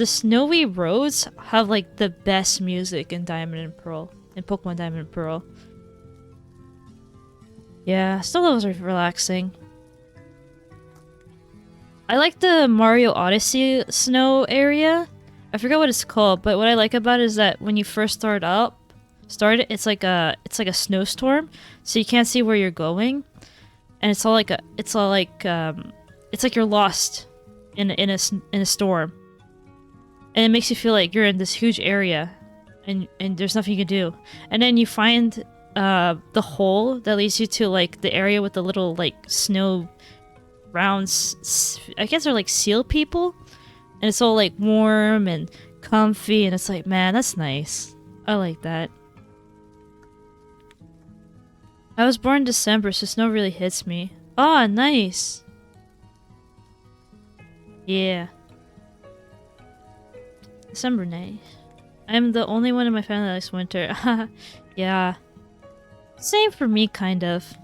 snowy roads have, like, the best music in Diamond and Pearl. In Pokemon Diamond and Pearl. Yeah, snow levels are relaxing. I like the Mario Odyssey snow area. I forgot what it's called, but what I like about it is that when you first start it, it's like a snowstorm, so you can't see where you're going, and it's like you're lost in a storm, and it makes you feel like you're in this huge area, and there's nothing you can do, and then you find the hole that leads you to like the area with the little like snow rounds. I guess they're like seal people. And it's all like warm and comfy, and it's like, man, that's nice. I like that. I was born in December, so snow really hits me. Oh, nice. Yeah. December night. I'm the only one in my family that likes winter. Yeah. Same for me, kind of.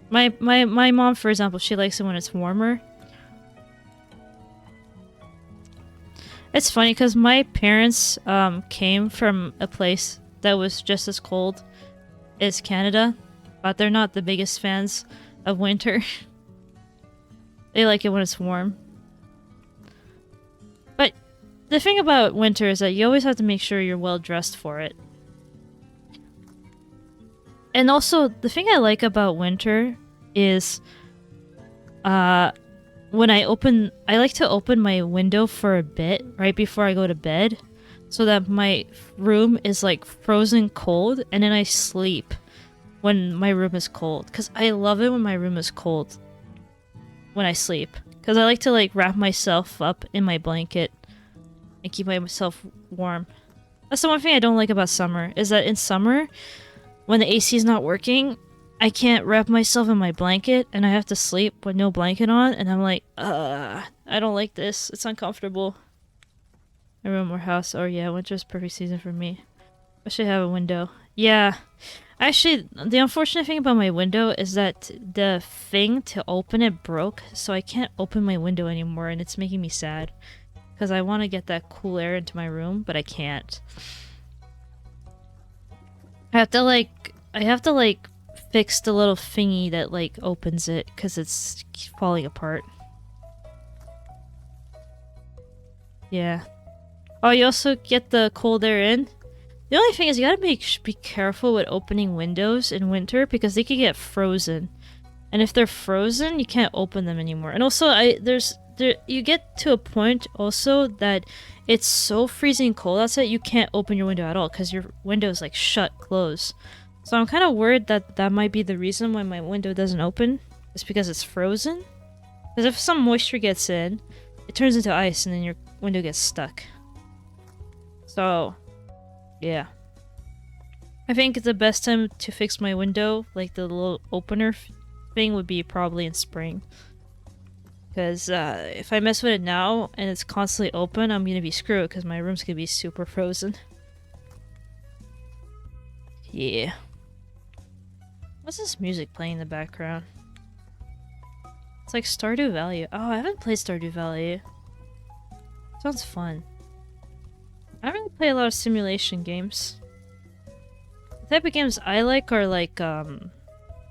My mom, for example, she likes it when it's warmer. It's funny because my parents came from a place that was just as cold as Canada, but they're not the biggest fans of winter. They like it when it's warm. But the thing about winter is that you always have to make sure you're well dressed for it. And also, the thing I like about winter is when I like to open my window for a bit right before I go to bed so that my room is like frozen cold, and then I sleep when my room is cold, because I love it when my room is cold when I sleep, because I like to like wrap myself up in my blanket and keep myself warm. That's the one thing I don't like about summer, is that in summer when the AC is not working, I can't wrap myself in my blanket, and I have to sleep with no blanket on, and I'm like, I don't like this. It's uncomfortable. A room or house. Oh yeah, winter's perfect season for me. I should have a window. Yeah. Actually, the unfortunate thing about my window is that the thing to open it broke, so I can't open my window anymore, and it's making me sad. Because I want to get that cool air into my room, but I can't. I have to like fix the little thingy that like opens it, because it's falling apart. Yeah. Oh, you also get the cold air in? The only thing is you gotta be careful with opening windows in winter because they can get frozen. And if they're frozen, you can't open them anymore. And also, you get to a point also that it's so freezing cold outside you can't open your window at all because your window is like shut closed. So I'm kind of worried that that might be the reason why my window doesn't open. It's because it's frozen. Because if some moisture gets in, it turns into ice and then your window gets stuck. So, yeah. I think the best time to fix my window, like the little opener thing, would be probably in spring. Because if I mess with it now and it's constantly open, I'm gonna be screwed because my room's gonna be super frozen. Yeah. What's this music playing in the background? It's like Stardew Valley. Oh, I haven't played Stardew Valley. Sounds fun. I don't really play a lot of simulation games. The type of games I like are like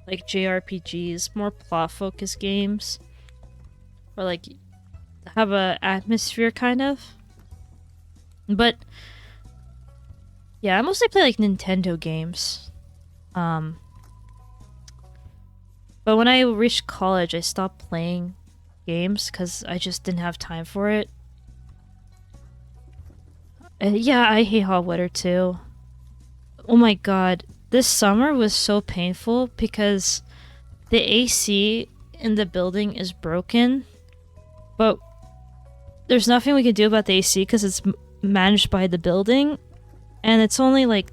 JRPGs, more plot-focused games. Or like have a atmosphere kind of. But yeah, I mostly play like Nintendo games. But when I reached college, I stopped playing games because I just didn't have time for it. Yeah, I hate hot weather too. Oh my god, this summer was so painful because the AC in the building is broken, but there's nothing we can do about the AC because it's managed by the building, and it's only like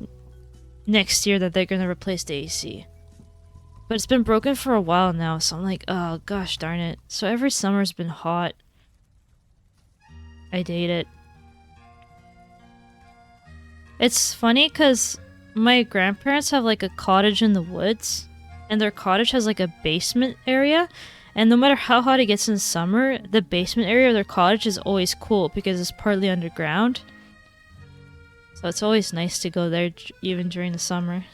next year that they're gonna replace the AC. But it's been broken for a while now, so I'm like, oh gosh darn it. So every summer's been hot. I date it. It's funny because my grandparents have like a cottage in the woods, and their cottage has like a basement area, and no matter how hot it gets in summer, the basement area of their cottage is always cool because it's partly underground. So it's always nice to go there even during the summer.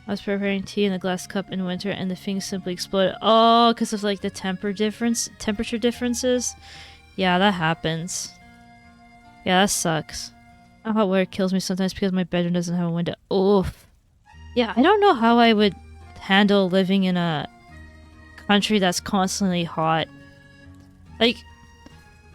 I was preparing tea in a glass cup in winter and the thing simply exploded. Oh, because of like the temperature differences? Yeah, that happens. Yeah, that sucks. Hot weather kills me sometimes because my bedroom doesn't have a window. Oof. Yeah, I don't know how I would handle living in a country that's constantly hot. Like,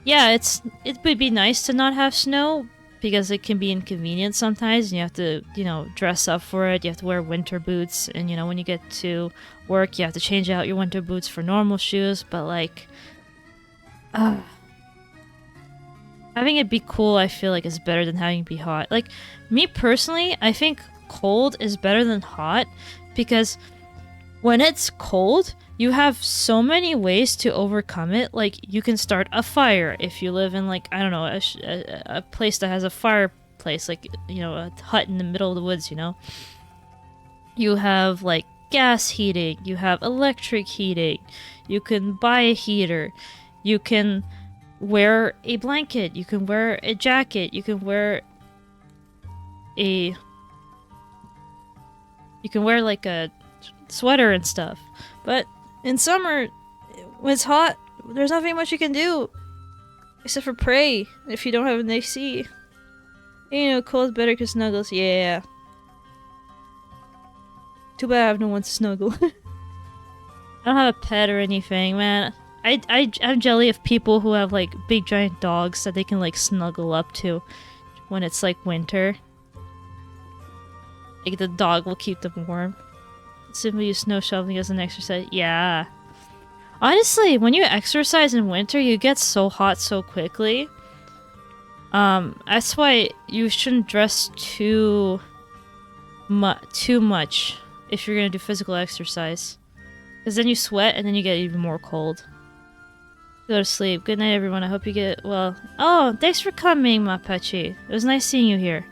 yeah, it would be nice to not have snow because it can be inconvenient sometimes and you have to, you know, dress up for it. You have to wear winter boots and, you know, when you get to work, you have to change out your winter boots for normal shoes, but like, having it be cool, I feel like, is better than having it be hot. Like, me personally, I think cold is better than hot because when it's cold, you have so many ways to overcome it. Like, you can start a fire if you live in, like, I don't know, a place that has a fireplace, like, you know, a hut in the middle of the woods, you know? You have, like, gas heating. You have electric heating. You can buy a heater. You can wear a blanket, you can wear a jacket, you can wear like a sweater and stuff. But in summer, when it's hot, there's nothing much you can do except for pray if you don't have an AC. You know, cold's better because snuggles. Yeah. Too bad I have no one to snuggle. I don't have a pet or anything, man. I'm jelly of people who have like big giant dogs that they can like snuggle up to when it's like winter. Like the dog will keep them warm. Simply use snow shoveling as an exercise. Yeah. Honestly, when you exercise in winter, you get so hot so quickly. That's why you shouldn't dress too much if you're gonna do physical exercise. Because then you sweat and then you get even more cold. Go to sleep. Good night, everyone. I hope you get well. Oh, thanks for coming, Mapachi. It was nice seeing you here.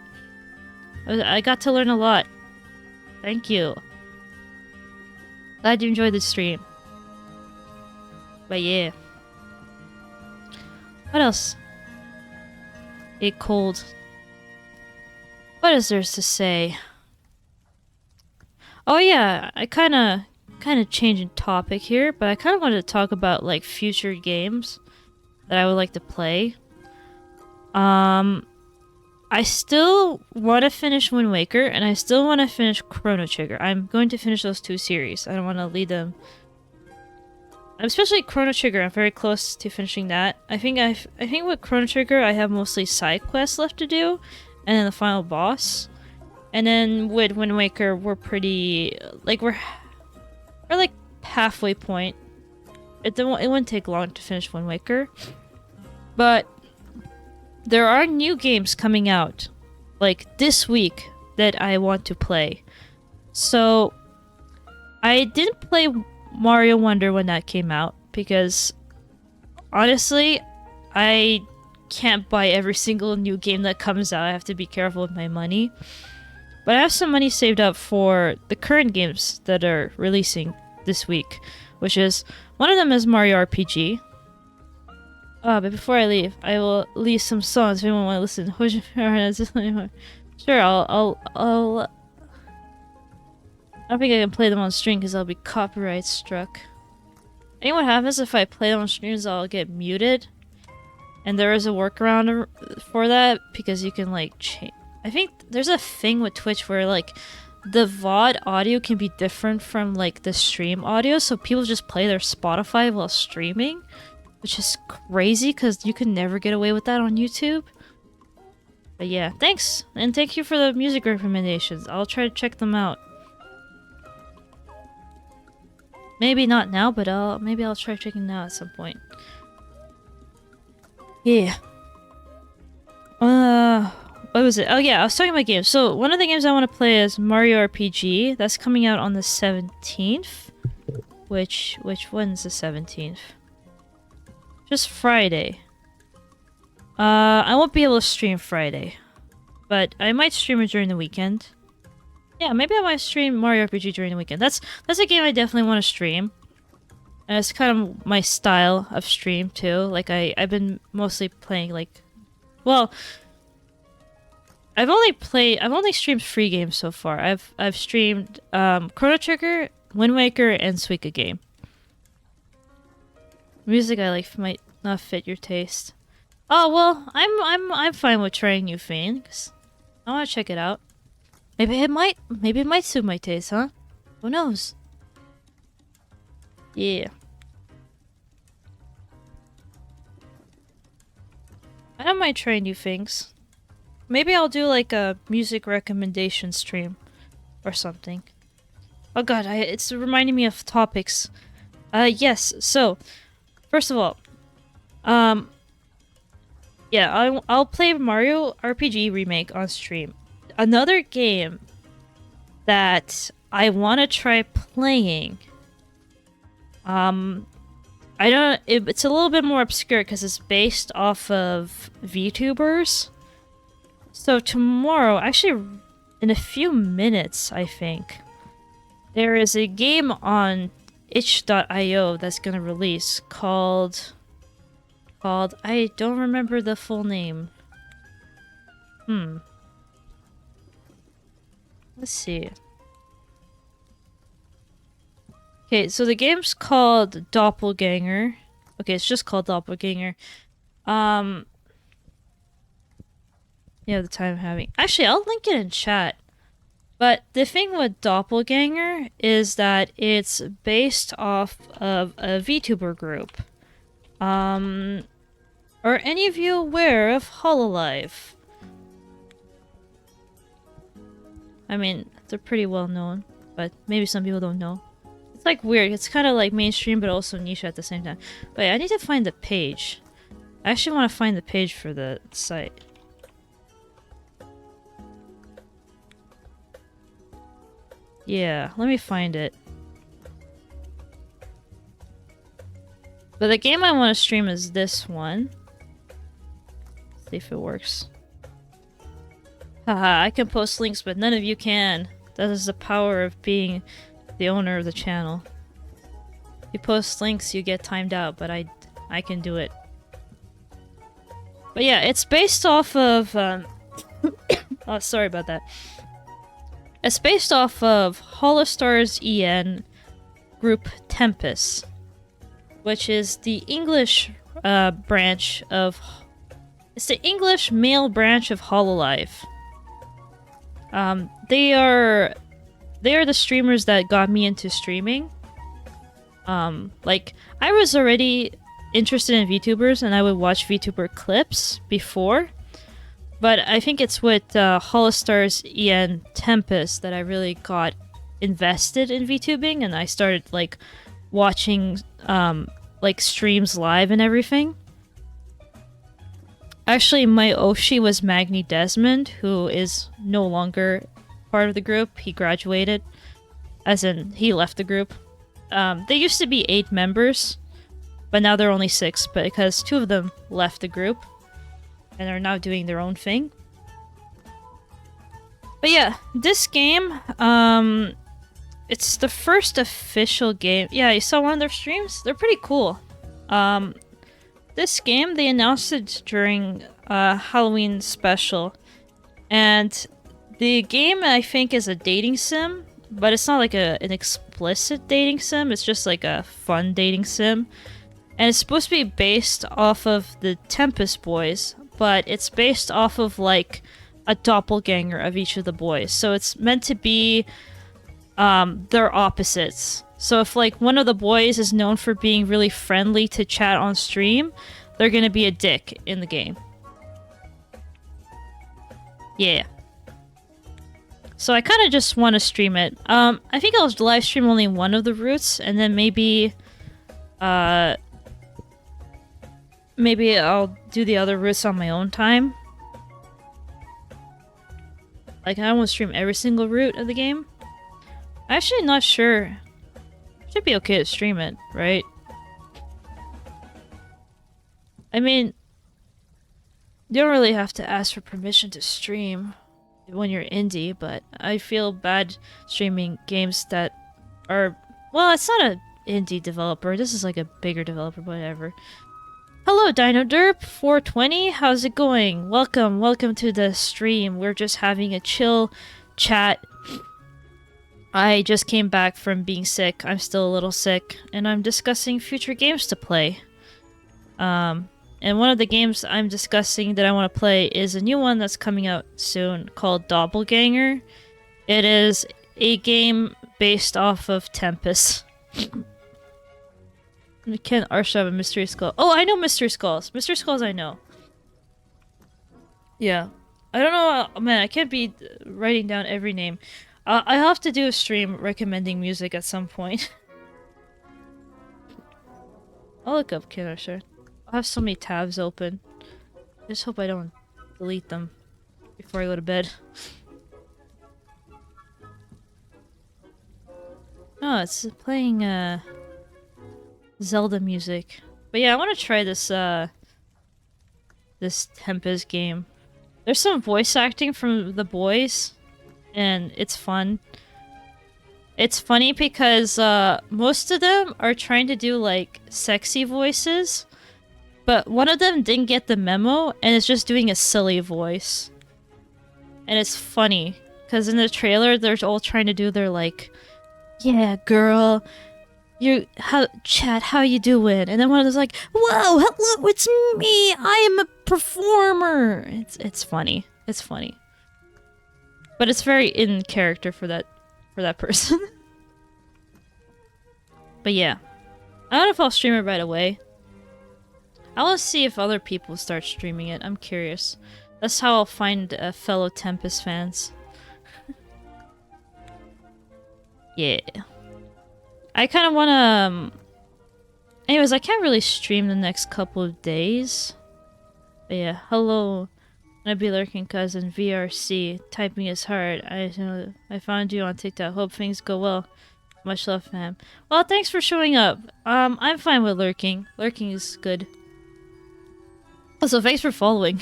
I got to learn a lot. Thank you. Glad you enjoyed the stream. But yeah. What else? It cold. What is there to say? Oh yeah, I kind of changing topic here, but I kind of wanted to talk about like future games that I would like to play. I still want to finish Wind Waker, and I still want to finish Chrono Trigger. I'm going to finish those two series. I don't want to lead them. Especially Chrono Trigger, I'm very close to finishing that. I think with Chrono Trigger, I have mostly side quests left to do, and then the final boss. And then with Wind Waker, we're pretty like we're like halfway point. It wouldn't take long to finish Wind Waker, but there are new games coming out like this week that I want to play. So I didn't play Mario Wonder when that came out because honestly, I can't buy every single new game that comes out. I have to be careful with my money. But I have some money saved up for the current games that are releasing this week, which is one of them is Mario RPG. But before I leave, I will leave some songs if anyone want to listen. Sure, I'll I don't think I can play them on stream because I'll be copyright struck. And what happens if I play them on streams, I'll get muted. And there is a workaround for that because you can like change. I think there's a thing with Twitch where like the VOD audio can be different from like the stream audio, so people just play their Spotify while streaming, which is crazy because you can never get away with that on YouTube. But yeah, thanks, and thank you for the music recommendations. I'll try to check them out. Maybe not now, but maybe I'll try checking them out at some point. Yeah. What was it? Oh yeah, I was talking about games. So one of the games I want to play is Mario RPG. That's coming out on the 17th. Which one's the 17th? Just Friday. I won't be able to stream Friday, but I might stream it during the weekend. Yeah, maybe I might stream Mario RPG during the weekend. That's a game I definitely want to stream. And it's kind of my style of stream too. Like I've been mostly playing like, well, I've only streamed free games so far. I've streamed Chrono Trigger, Wind Waker, and Suika Game. Music I like might not fit your taste. Oh well, I'm fine with trying new things. I want to check it out. Maybe it might suit my taste, huh? Who knows? Yeah. I don't mind trying new things. Maybe I'll do like a music recommendation stream or something. Oh god, it's reminding me of topics. Yes, so first of all, yeah, I'll play Mario RPG Remake on stream. Another game that I want to try playing. It's a little bit more obscure because it's based off of VTubers. So tomorrow, actually in a few minutes, I think, there is a game on itch.io that's gonna release called I don't remember the full name. Let's see. Okay, so the game's called Doppelganger. Okay, it's just called Doppelganger. Yeah, the time I'm having. Actually, I'll link it in chat. But the thing with Doppelganger is that it's based off of a VTuber group. Are any of you aware of Hololive? I mean, they're pretty well known, but maybe some people don't know. It's like weird. It's kind of like mainstream, but also niche at the same time. Wait, I need to find the page. I actually want to find the page for the site. Yeah, let me find it. But the game I want to stream is this one. See if it works. Haha, I can post links, but none of you can. That is the power of being the owner of the channel. You post links, you get timed out, but I can do it. But yeah, it's based off of, oh, sorry about that. It's based off of Hollistar's EN group Tempest, which is the English branch of... It's the English male branch of Hololive. They are the streamers that got me into streaming. Like, I was already interested in VTubers and I would watch VTuber clips before. But I think it's with Hollistar's EN Tempest that I really got invested in VTubing, and I started like watching like streams live and everything. Actually, my Oshi was Magni Desmond, who is no longer part of the group. He graduated, as in he left the group. They used to be 8 members, but now they're only 6, but because 2 of them left the group and are now doing their own thing. But yeah, this game, it's the first official game. Yeah, you saw one of their streams? They're pretty cool. This game, they announced it during a Halloween special. And the game, I think, is a dating sim, but it's not like an explicit dating sim. It's just like a fun dating sim. And it's supposed to be based off of the Tempest boys, but it's based off of like a doppelganger of each of the boys. So it's meant to be their opposites. So if like one of the boys is known for being really friendly to chat on stream, they're gonna be a dick in the game. Yeah. So I kind of just want to stream it. I think I'll live stream only one of the routes, and then maybe maybe I'll do the other routes on my own time. Like, I don't want to stream every single route of the game. I'm actually not sure. Should be okay to stream it, right? I mean, you don't really have to ask for permission to stream when you're indie, but I feel bad streaming games that are... Well, it's not an indie developer. This is like a bigger developer, whatever. Hello, Dino Derp 420. How's it going? Welcome to the stream. We're just having a chill chat. I just came back from being sick. I'm still a little sick, and I'm discussing future games to play. And one of the games I'm discussing that I want to play is a new one that's coming out soon called Doppelganger. It is a game based off of Tempest. Can Arsha have a Mystery Skull? Oh, I know Mystery Skulls. Mystery Skulls I know. Yeah. I don't know, man, I can't be writing down every name. I have to do a stream recommending music at some point. I'll look up Ken Arsha. I have so many tabs open. I just hope I don't delete them before I go to bed. Oh, it's playing Zelda music. But yeah, I want to try this this Tempest game. There's some voice acting from the boys, and it's fun. It's funny because most of them are trying to do like sexy voices, but one of them didn't get the memo and is just doing a silly voice. And it's funny because in the trailer they're all trying to do their like, yeah, girl, how you doing? And then one of them's like, whoa, hello, it's me, I am a performer. It's funny. It's funny. But it's very in character for that person. But yeah. I don't know if I'll stream it right away. I want to see if other people start streaming it. I'm curious. That's how I'll find fellow Tempest fans. Yeah. I kind of want to... Anyways, I can't really stream the next couple of days. But yeah, hello. I'd be lurking cousin VRC. Typing is hard. I found you on TikTok. Hope things go well. Much love, fam. Well, thanks for showing up. I'm fine with lurking. Lurking is good. Also, thanks for following.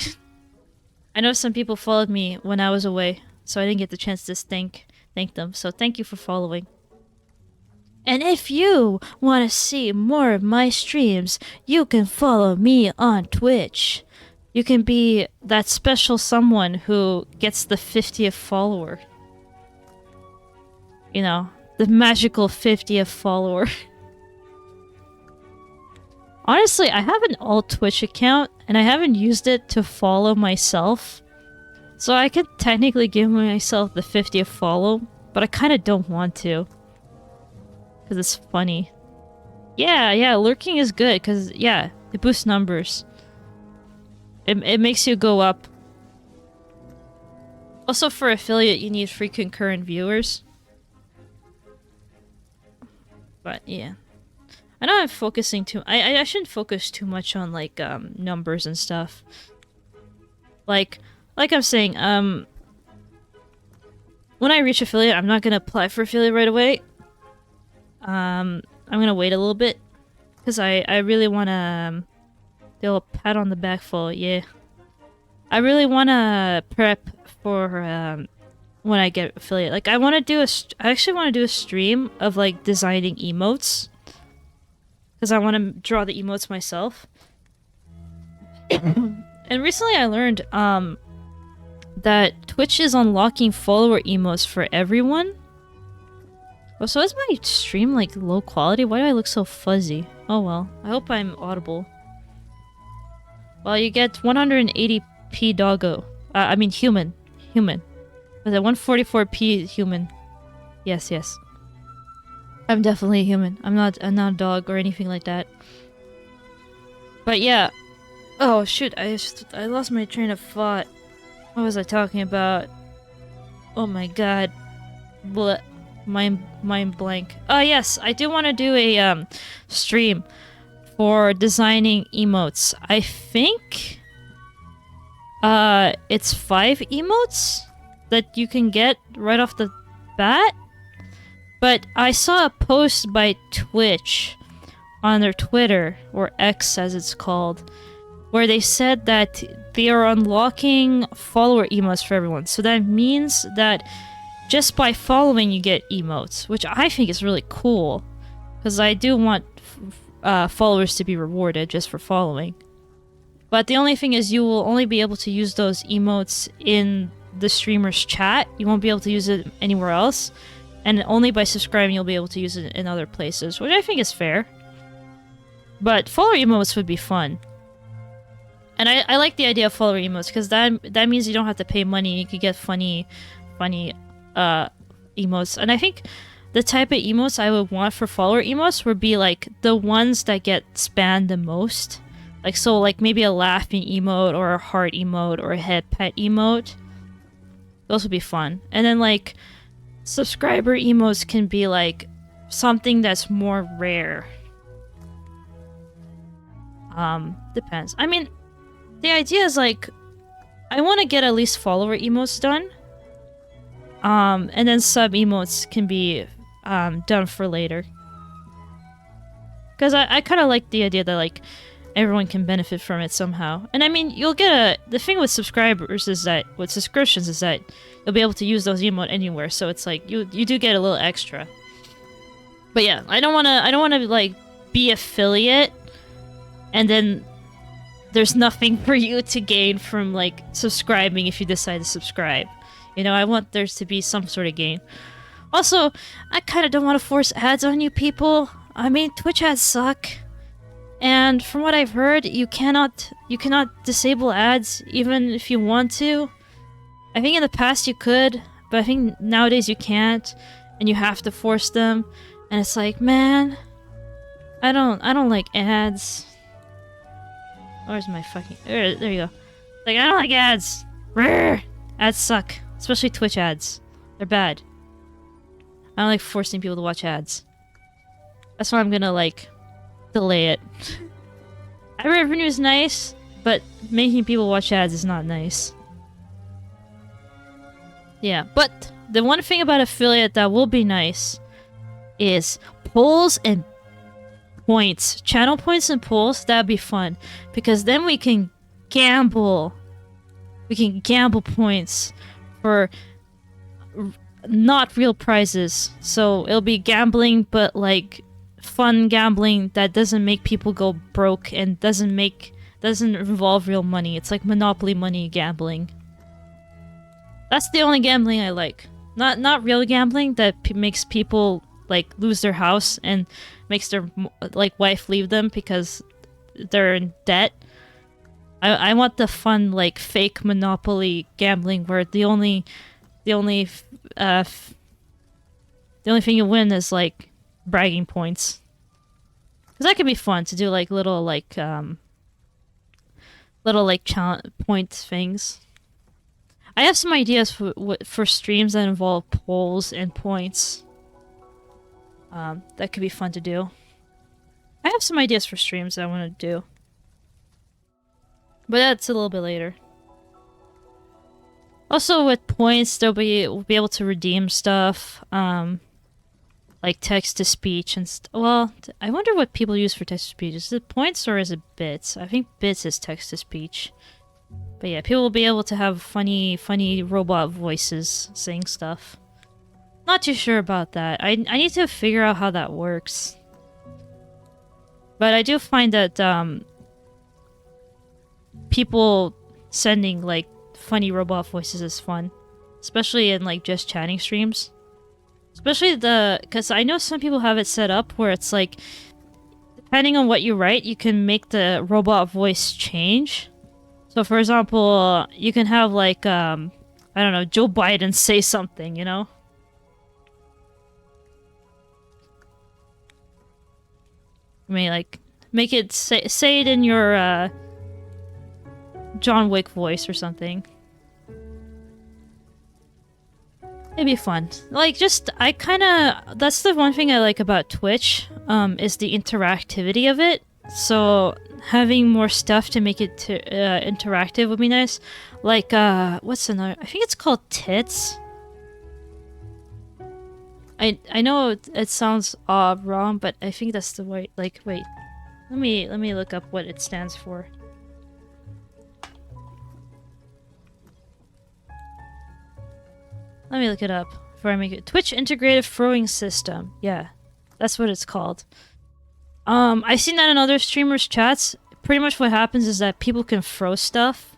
I know some people followed me when I was away, so I didn't get the chance to thank them. So thank you for following. And if you want to see more of my streams, you can follow me on Twitch. You can be that special someone who gets the 50th follower. You know, the magical 50th follower. Honestly, I have an alt Twitch account, and I haven't used it to follow myself. So I could technically give myself the 50th follow, but I kind of don't want to. Because it's funny. Yeah, lurking is good, because, yeah, it boosts numbers. It makes you go up. Also, for affiliate, you need free concurrent viewers. But, yeah. I know I'm focusing too... I shouldn't focus too much on, like, numbers and stuff. Like I'm saying, when I reach affiliate, I'm not gonna apply for affiliate right away. I'm gonna wait a little bit. Because I really wanna... do a pat on the back full, yeah. I really wanna prep for, when I get affiliate. Like, I actually wanna do a stream of, like, designing emotes. Because I want to draw the emotes myself. And recently I learned that Twitch is unlocking follower emotes for everyone. Oh, so is my stream like low quality? Why do I look so fuzzy? Oh well, I hope I'm audible. Well, you get 180p doggo. I mean human. Human. Was it 144p human? Yes. I'm definitely a human. I'm not a dog or anything like that. But yeah. Oh shoot, I lost my train of thought. What was I talking about? Oh my god. Bleh. Mind blank. Oh yes, I do want to do a stream for designing emotes. I think it's 5 emotes that you can get right off the bat. But I saw a post by Twitch on their Twitter, or X as it's called, where they said that they are unlocking follower emotes for everyone. So that means that just by following you get emotes, which I think is really cool. Because I do want followers to be rewarded just for following. But the only thing is you will only be able to use those emotes in the streamer's chat. You won't be able to use it anywhere else. And only by subscribing you'll be able to use it in other places, which I think is fair. But follower emotes would be fun. And I like the idea of follower emotes, because that means you don't have to pay money. You could get funny emotes. And I think the type of emotes I would want for follower emotes would be like the ones that get spammed the most. Like, so like maybe a laughing emote or a heart emote or a head pet emote. Those would be fun. And then like subscriber emotes can be like something that's more rare. Depends. I mean, the idea is like I want to get at least follower emotes done. And then sub emotes can be done for later. Because I kind of like the idea that like everyone can benefit from it somehow. And I mean, you'll get the thing with subscribers is that, with subscriptions is that you'll be able to use those emote anywhere. So it's like, you do get a little extra. But yeah, I don't want to like be affiliate and then there's nothing for you to gain from like subscribing if you decide to subscribe. You know, I want there to be some sort of gain. Also, I kind of don't want to force ads on you people. I mean, Twitch ads suck. And from what I've heard, you cannot disable ads even if you want to. I think in the past you could, but I think nowadays you can't, and you have to force them. And it's like, man, I don't like ads. Where's my fucking... There you go. Like, I don't like ads. Rrr. Ads suck. Especially Twitch ads. They're bad. I don't like forcing people to watch ads. That's why I'm gonna, like, delay it. Ad revenue is nice, but making people watch ads is not nice. Yeah, but the one thing about affiliate that will be nice is polls and points. Channel points and polls, that'd be fun. Because then we can gamble. We can gamble points for not real prizes. So it'll be gambling, but like fun gambling that doesn't make people go broke and doesn't involve real money. It's like Monopoly money gambling. That's the only gambling I like. Not real gambling that makes people like lose their house and makes their like wife leave them because they're in debt. I want the fun like fake Monopoly gambling where the only thing you win is like bragging points. Cause that could be fun to do like little challenge point things. I have some ideas for streams that involve polls and points. That could be fun to do. I have some ideas for streams that I want to do. But that's a little bit later. Also with points, we'll be able to redeem stuff. Like text-to-speech and well, I wonder what people use for text-to-speech. Is it points or is it bits? I think bits is text-to-speech. But yeah, people will be able to have funny robot voices saying stuff. Not too sure about that. I need to figure out how that works. But I do find that people sending like funny robot voices is fun. Especially in like just chatting streams. Especially because I know some people have it set up where it's like, depending on what you write, you can make the robot voice change. So for example, you can have like, I don't know, Joe Biden say something, you know? I mean, like, make it say it in your, John Wick voice or something. It'd be fun. Like, just, that's the one thing I like about Twitch, is the interactivity of it. So, having more stuff to make it interactive would be nice. Like, what's another? I think it's called Tits. I know it sounds wrong, but I think that's the way. Like, wait, let me look up what it stands for. Let me look it up before I make it. Twitch Integrated Throwing System. Yeah, that's what it's called. I've seen that in other streamers' chats. Pretty much what happens is that people can throw stuff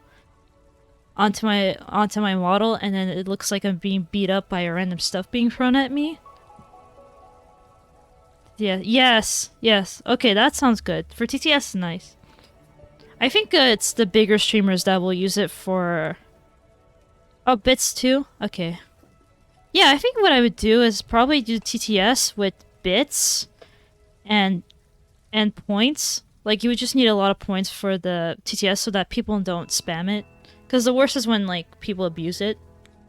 onto my model, and then it looks like I'm being beat up by random stuff being thrown at me. Yeah. Yes. Okay, that sounds good. For TTS, nice. I think it's the bigger streamers that will use it for. Oh, bits too. Okay. Yeah, I think what I would do is probably do TTS with bits and points. Like, you would just need a lot of points for the TTS so that people don't spam it. Because the worst is when, like, people abuse it.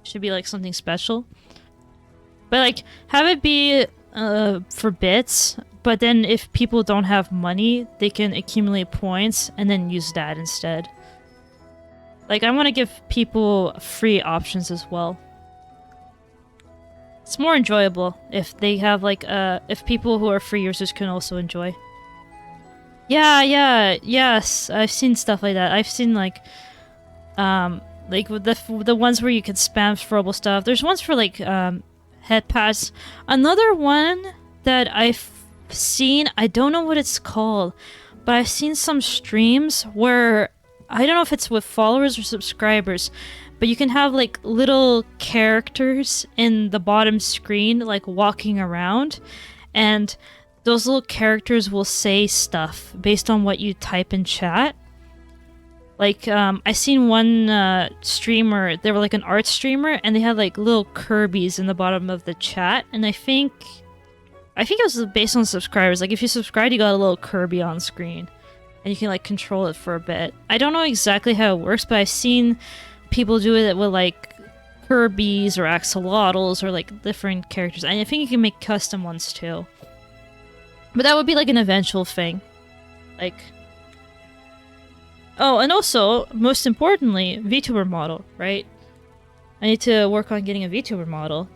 Should be, like, something special. But, like, have it be for bits, but then if people don't have money, they can accumulate points and then use that instead. Like, I want to give people free options as well. It's more enjoyable if they have, like, if people who are free users can also enjoy. Yes, I've seen stuff like that. I've seen, like with the ones where you can spam throwable stuff. There's ones for, like, head pads. Another one that I've seen, I don't know what it's called, but I've seen some streams where, I don't know if it's with followers or subscribers, but you can have, like, little characters in the bottom screen, like, walking around, and those little characters will say stuff based on what you type in chat. Like, I seen one streamer, they were like an art streamer, and they had like little Kirby's in the bottom of the chat, and I think it was based on subscribers. Like, if you subscribed, you got a little Kirby on screen, and you can like control it for a bit. I don't know exactly how it works, but I've seen people do it with like Kirby's or axolotls or like different characters, and I think you can make custom ones too. But that would be like an eventual thing. Like, oh, and also, most importantly, VTuber model, right? I need to work on getting a VTuber model.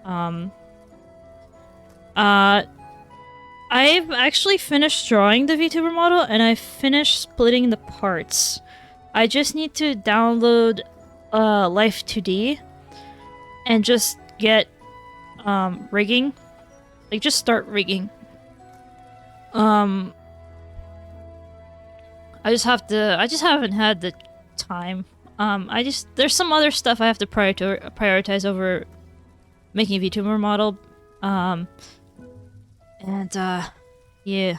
I've actually finished drawing the VTuber model, and I finished splitting the parts. I just need to download Life 2D and just get rigging. Like just start rigging. I just haven't had the time. There's some other stuff I have to prioritize over making a VTuber model. Yeah.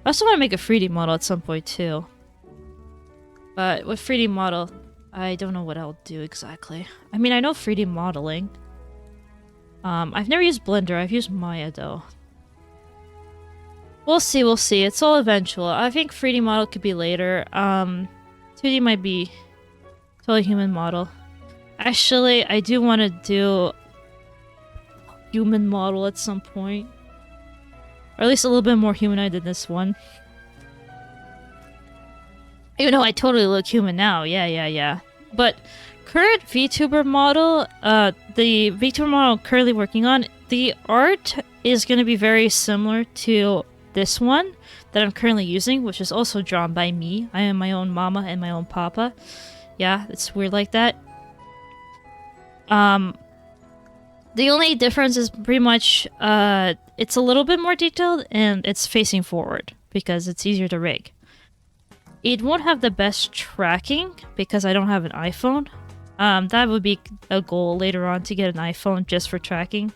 I also want to make a 3D model at some point too. But with 3D model, I don't know what I'll do exactly. I mean, I know 3D modeling. I've never used Blender, I've used Maya though. We'll see, we'll see. It's all eventual. I think 3D model could be later. 2D might be totally human model. Actually, I do want to do human model at some point. Or at least a little bit more humanoid than this one. Even though I totally look human now. Yeah. But current VTuber model, the VTuber model I'm currently working on, the art is going to be very similar to this one that I'm currently using, which is also drawn by me. I am my own mama and my own papa. Yeah, it's weird like that. The only difference is pretty much, it's a little bit more detailed and it's facing forward because it's easier to rig. It won't have the best tracking because I don't have an iPhone. That would be a goal later on to get an iPhone just for tracking.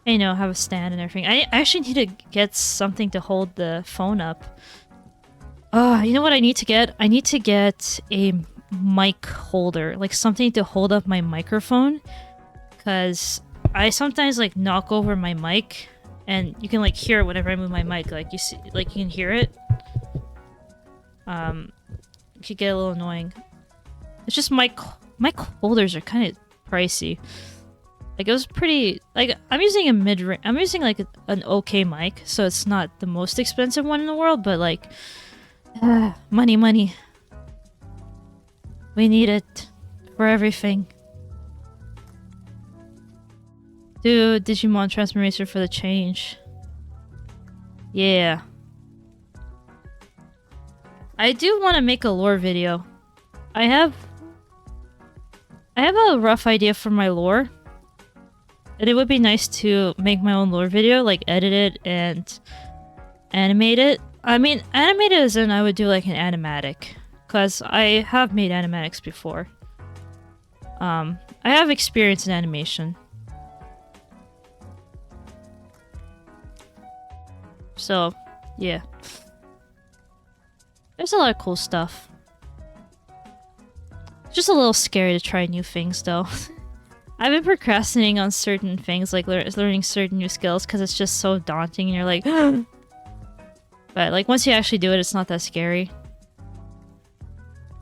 And, you know, have a stand and everything. I actually need to get something to hold the phone up. You know what I need to get? I need to get a mic holder. Like something to hold up my microphone. Because I sometimes like knock over my mic. And you can like hear it whenever I move my mic. Like you see, like you can hear it. It could get a little annoying. It's just mic holders are kind of pricey. Like it was pretty, like I'm using a mid-range, I'm using like an okay mic, so it's not the most expensive one in the world, but like, money. We need it for everything. Do Digimon Transformation for the change. Yeah. I do want to make a lore video. I have a rough idea for my lore. And it would be nice to make my own lore video, like edit it and animate it. I mean, animate it as in I would do like an animatic. Because I have made animatics before. I have experience in animation. So, yeah. There's a lot of cool stuff. Just a little scary to try new things though. I've been procrastinating on certain things, like learning certain new skills, because it's just so daunting and you're like, but like once you actually do it, it's not that scary.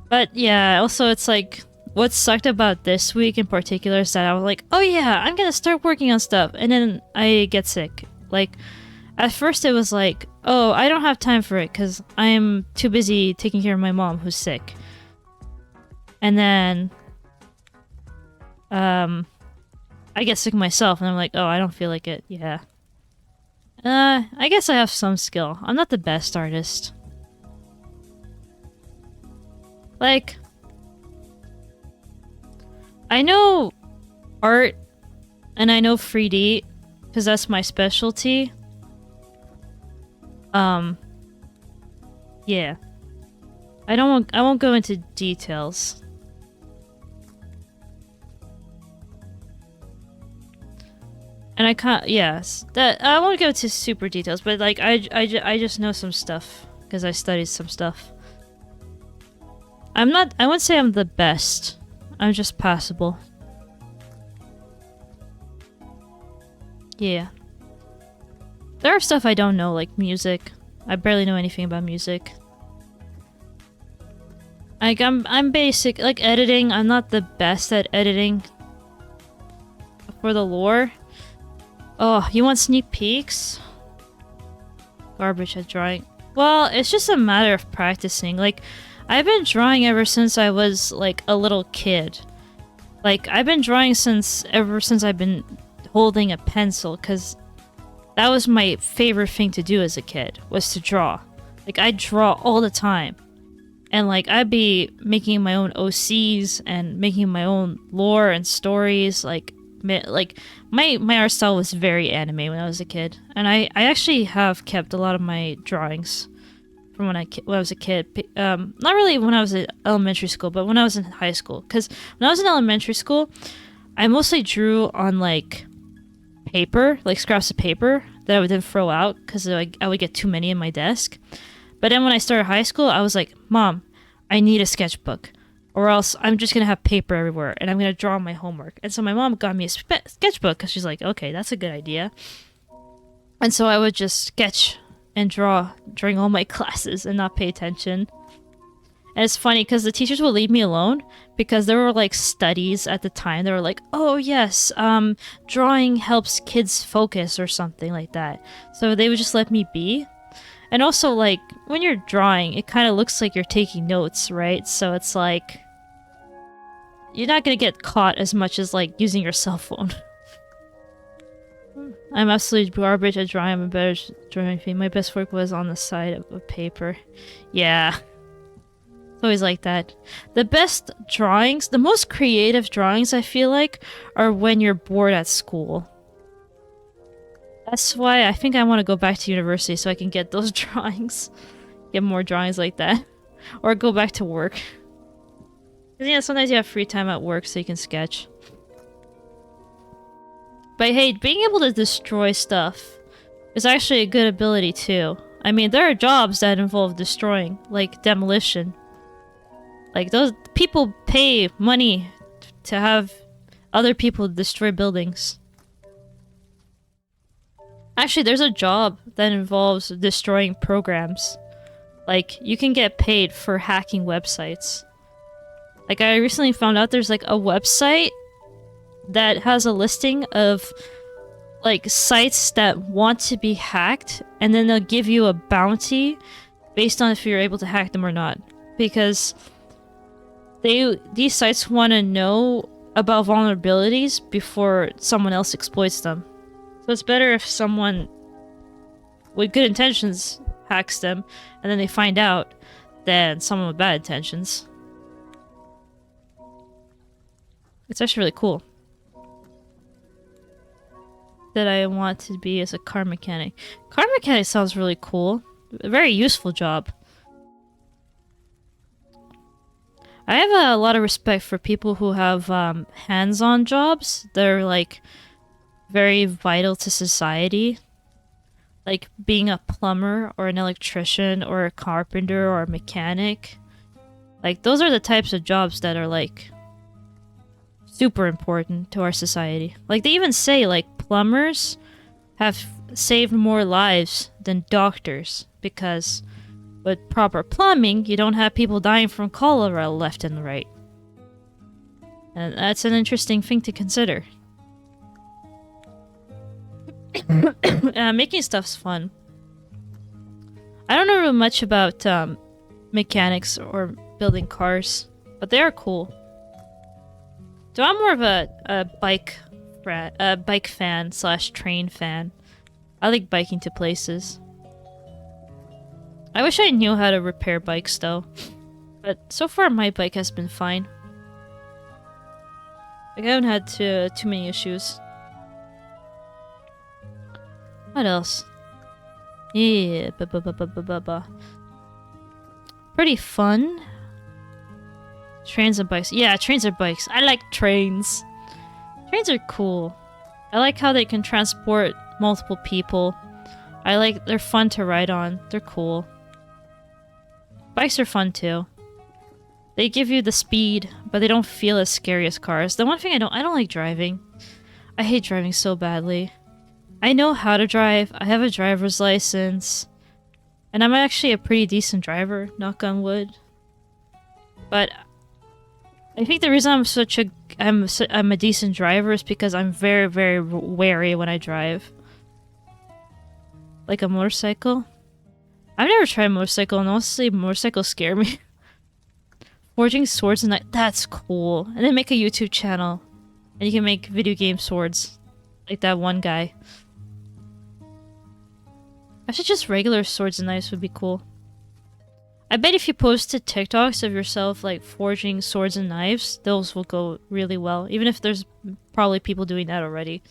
But yeah, also it's like, what sucked about this week in particular is that I was like, oh yeah, I'm gonna start working on stuff, and then I get sick. Like, at first it was like, oh, I don't have time for it because I'm too busy taking care of my mom who's sick. And then I get sick myself and I'm like, oh, I don't feel like it. Yeah. I guess I have some skill. I'm not the best artist. Like, I know art and I know 3D because that's my specialty. Yeah. I won't go into details. And I can't, yes. That I won't go into super details, but like I just know some stuff because I studied some stuff. I wouldn't say I'm the best. I'm just passable. Yeah. There are stuff I don't know, like music. I barely know anything about music. Like I'm basic, like editing. I'm not the best at editing. For the lore. Oh, you want sneak peeks? Garbage at drawing. Well, it's just a matter of practicing. Like, I've been drawing ever since I was like a little kid. Like, I've been drawing ever since I've been holding a pencil, because that was my favorite thing to do as a kid, was to draw. Like, I draw all the time. And, like, I'd be making my own OCs and making my own lore and stories. Like my art style was very anime when I was a kid. And I actually have kept a lot of my drawings from when I was a kid. Not really when I was in elementary school, but when I was in high school. Because when I was in elementary school, I mostly drew on, like, paper, like scraps of paper that I would then throw out because I would get too many in my desk. But then when I started high school, I was like, Mom, I need a sketchbook, or else I'm just gonna have paper everywhere and I'm gonna draw my homework. And so my mom got me a sketchbook because she's like, okay, that's a good idea. And so I would just sketch and draw during all my classes and not pay attention. And it's funny because the teachers would leave me alone because there were, like, studies at the time. They were like, oh yes, drawing helps kids focus or something like that. So they would just let me be. And also, like, when you're drawing, it kind of looks like you're taking notes, right? So it's like, you're not gonna get caught as much as, like, using your cell phone. I'm absolutely garbage at drawing. I'm a better drawing thing. My best work was on the side of a paper. Yeah. It's always like that. The best drawings, the most creative drawings, I feel like, are when you're bored at school. That's why I think I want to go back to university so I can get those drawings. Get more drawings like that. Or go back to work. Because, yeah, sometimes you have free time at work so you can sketch. But hey, being able to destroy stuff is actually a good ability too. I mean, there are jobs that involve destroying, like demolition. Like, those people pay money to have other people destroy buildings. Actually, there's a job that involves destroying programs. Like, you can get paid for hacking websites. Like, I recently found out there's, like, a website that has a listing of, like, sites that want to be hacked, and then they'll give you a bounty based on if you're able to hack them or not. Because these sites want to know about vulnerabilities before someone else exploits them. So it's better if someone with good intentions hacks them, and then they find out, than someone with bad intentions. It's actually really cool. That I want to be as a car mechanic. Car mechanic sounds really cool. A very useful job. I have a lot of respect for people who have hands-on jobs that are, like, very vital to society. Like being a plumber or an electrician or a carpenter or a mechanic. Like, those are the types of jobs that are, like, super important to our society. Like, they even say, like, plumbers have saved more lives than doctors because with proper plumbing, you don't have people dying from cholera left and right. And that's an interesting thing to consider. Making stuff's fun. I don't know really much about mechanics or building cars, but they are cool. So I'm more of a bike fan / train fan. I like biking to places. I wish I knew how to repair bikes though, but so far my bike has been fine. Like, I haven't had too many issues. What else? Yeah, pretty fun. Trains and bikes. Yeah, trains and bikes. I like trains. Trains are cool. I like how they can transport multiple people. They're fun to ride on. They're cool. Bikes are fun too. They give you the speed, but they don't feel as scary as cars. The one thing I don't like driving. I hate driving so badly. I know how to drive. I have a driver's license. And I'm actually a pretty decent driver, knock on wood. But I think the reason I'm a decent driver is because I'm very, very wary when I drive. Like a motorcycle. I've never tried a motorcycle, and honestly, motorcycles scare me. Forging swords and that's cool. And then make a YouTube channel. And you can make video game swords. Like that one guy. Actually, just regular swords and knives would be cool. I bet if you posted TikToks of yourself like forging swords and knives, those will go really well. Even if there's probably people doing that already.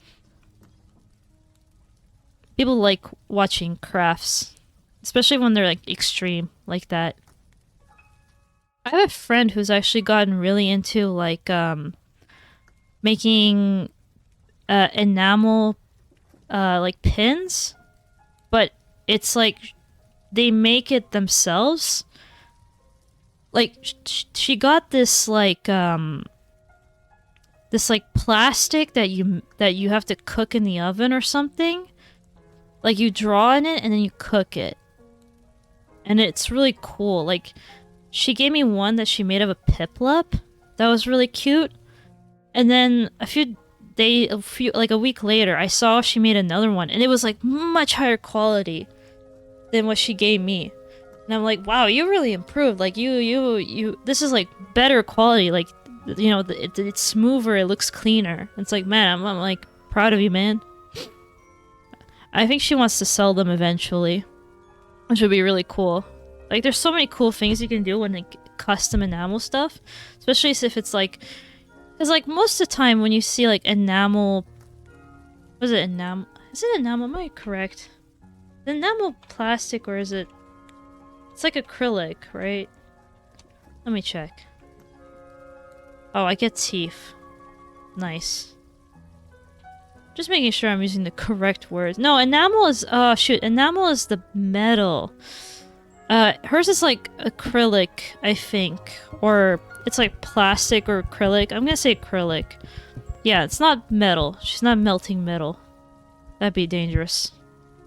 People like watching crafts. Especially when they're like extreme like that. I have a friend who's actually gotten really into like making enamel like pins, but it's like they make it themselves. Like she got this like plastic that you have to cook in the oven or something. Like you draw in it and then you cook it. And it's really cool. Like she gave me one that she made of a piplup. That was really cute. And then like a week later, I saw she made another one, and it was like much higher quality than what she gave me. And I'm like, wow, you really improved. Like you, this is like better quality. Like, you know, it's smoother. It looks cleaner. It's like, man, I'm like proud of you, man. I think she wants to sell them eventually, which would be really cool. Like, there's so many cool things you can do when like custom enamel stuff, especially if it's like. Because, like, most of the time when you see, like, enamel... Was it enamel? Is it enamel? Am I correct? Is enamel plastic or is it... It's like acrylic, right? Let me check. Oh, I get teeth. Nice. Just making sure I'm using the correct words. No, enamel is... Oh, shoot. Enamel is the metal. Hers is, like, acrylic, I think. Or... It's like plastic or acrylic. I'm gonna say acrylic. Yeah, it's not metal. She's not melting metal. That'd be dangerous.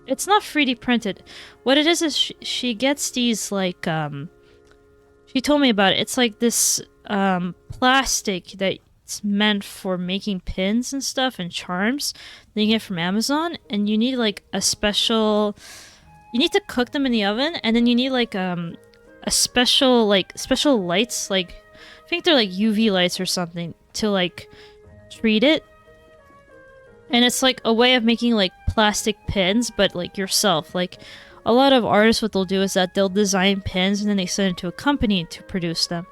It's not 3D printed. What it is she gets these like she told me about it. It's like this plastic that's meant for making pins and stuff and charms that you get from Amazon, and you need like a special. You need to cook them in the oven, and then you need like a special lights like. I think they're like UV lights or something to like treat it. And it's like a way of making like plastic pins, but like yourself. Like a lot of artists, what they'll do is that they'll design pins and then they send it to a company to produce them.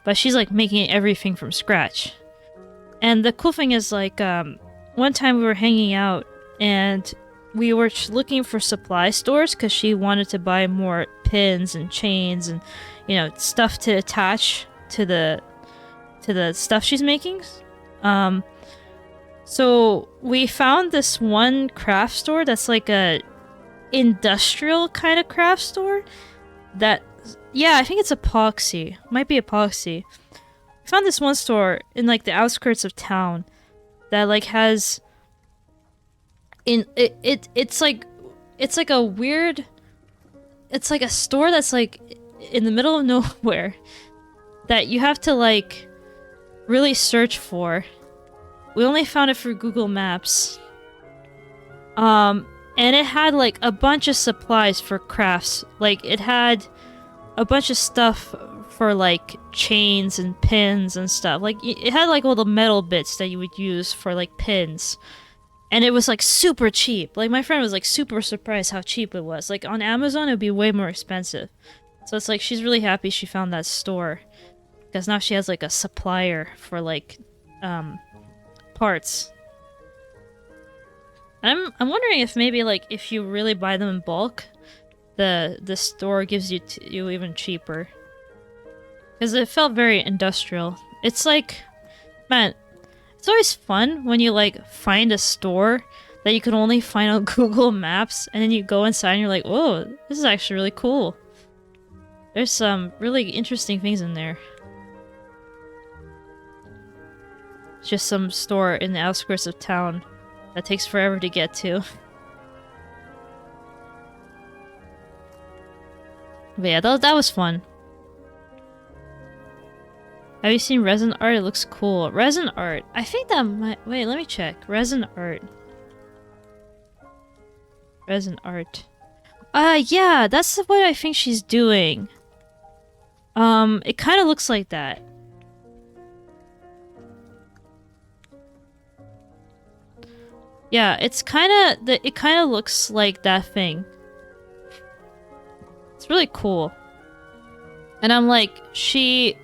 But she's like making everything from scratch. And the cool thing is like one time we were hanging out and we were looking for supply stores because she wanted to buy more pins and chains and, you know, stuff to attach to the stuff she's making. So we found this one craft store that's like a industrial kind of craft store that, yeah, I think it's epoxy. Might be epoxy. We found this one store in like the outskirts of town that like has it's like a weird, it's like a store that's like in the middle of nowhere that you have to like really search for. We only found it through Google Maps. And it had like a bunch of supplies for crafts. Like it had a bunch of stuff for like chains and pins and stuff. Like it had like all the metal bits that you would use for like pins. And it was like super cheap. Like my friend was like super surprised how cheap it was. Like on Amazon it would be way more expensive. So it's like she's really happy she found that store. Because now she has like a supplier for like parts. I'm wondering if maybe like if you really buy them in bulk, the store gives you even cheaper. Because it felt very industrial. It's like, man, it's always fun when you like find a store that you can only find on Google Maps, and then you go inside and you're like, whoa, this is actually really cool. There's some really interesting things in there. It's just some store in the outskirts of town that takes forever to get to. But yeah, that was fun. Have you seen resin art? It looks cool. Resin art. I think that might... Wait, let me check. Resin art. Resin art. Yeah, that's what I think she's doing. It kind of looks like that. Yeah, it's kind of... It kind of looks like that thing. It's really cool. And I'm like, she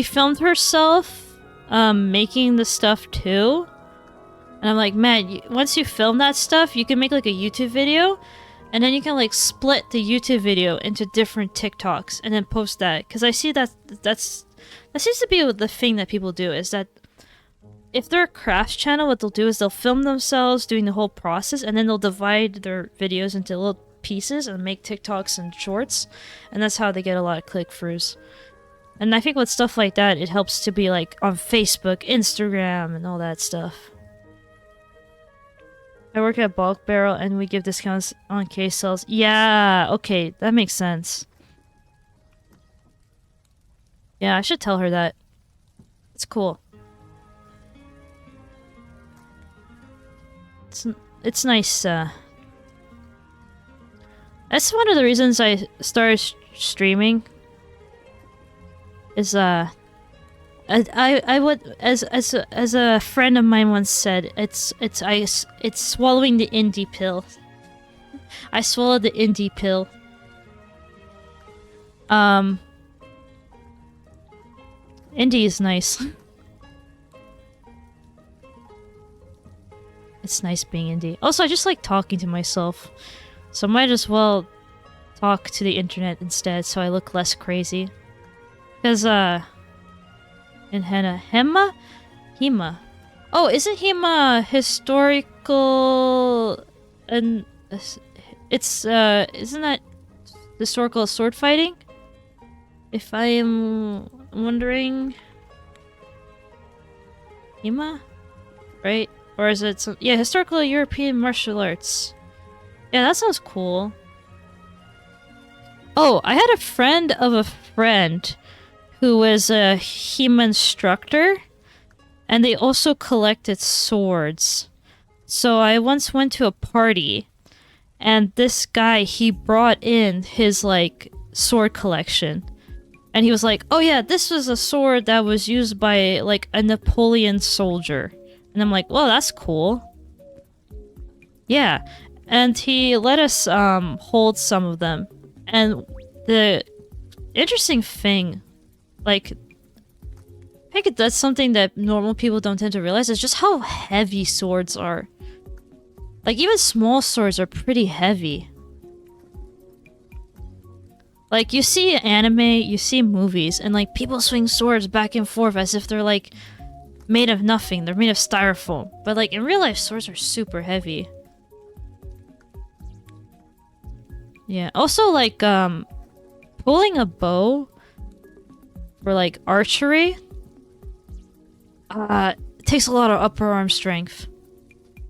filmed herself making the stuff too. And I'm like, man, once you film that stuff, you can make like a YouTube video, and then you can like split the YouTube video into different TikToks and then post that. Because I see that that seems to be the thing that people do, is that if they're a crafts channel, what they'll do is they'll film themselves doing the whole process, and then they'll divide their videos into little pieces and make TikToks and shorts, and that's how they get a lot of click-throughs. And I think with stuff like that, it helps to be like on Facebook, Instagram, and all that stuff. I work at Bulk Barrel and we give discounts on case sales. Yeah, okay, that makes sense. Yeah, I should tell her that. It's cool. It's nice, That's one of the reasons I started streaming. Is, I would, as a friend of mine once said, it's swallowing the indie pill. I swallowed the indie pill. Indie is nice. It's nice being indie. Also, I just like talking to myself, so I might as well talk to the internet instead, so I look less crazy. Because, in Hema? Oh, isn't Hema historical... and it's, isn't that historical sword fighting? If I am wondering... Hema? Right? Or is it some... yeah, historical European martial arts. Yeah, that sounds cool. Oh, I had a friend of a friend who was a HEMA instructor, and they also collected swords. So I once went to a party, and this guy, he brought in his, like, sword collection. And he was like, oh yeah, this was a sword that was used by, like, a Napoleon soldier. And I'm like, well, that's cool. Yeah. And he let us hold some of them. And the interesting thing, like, I think that's something that normal people don't tend to realize, is just how heavy swords are. Like, even small swords are pretty heavy. Like, you see anime, you see movies, and, like, people swing swords back and forth as if they're, like, made of nothing. They're made of styrofoam. But, like, in real life, swords are super heavy. Yeah. Also, like, pulling a bow for, like, archery, it takes a lot of upper arm strength.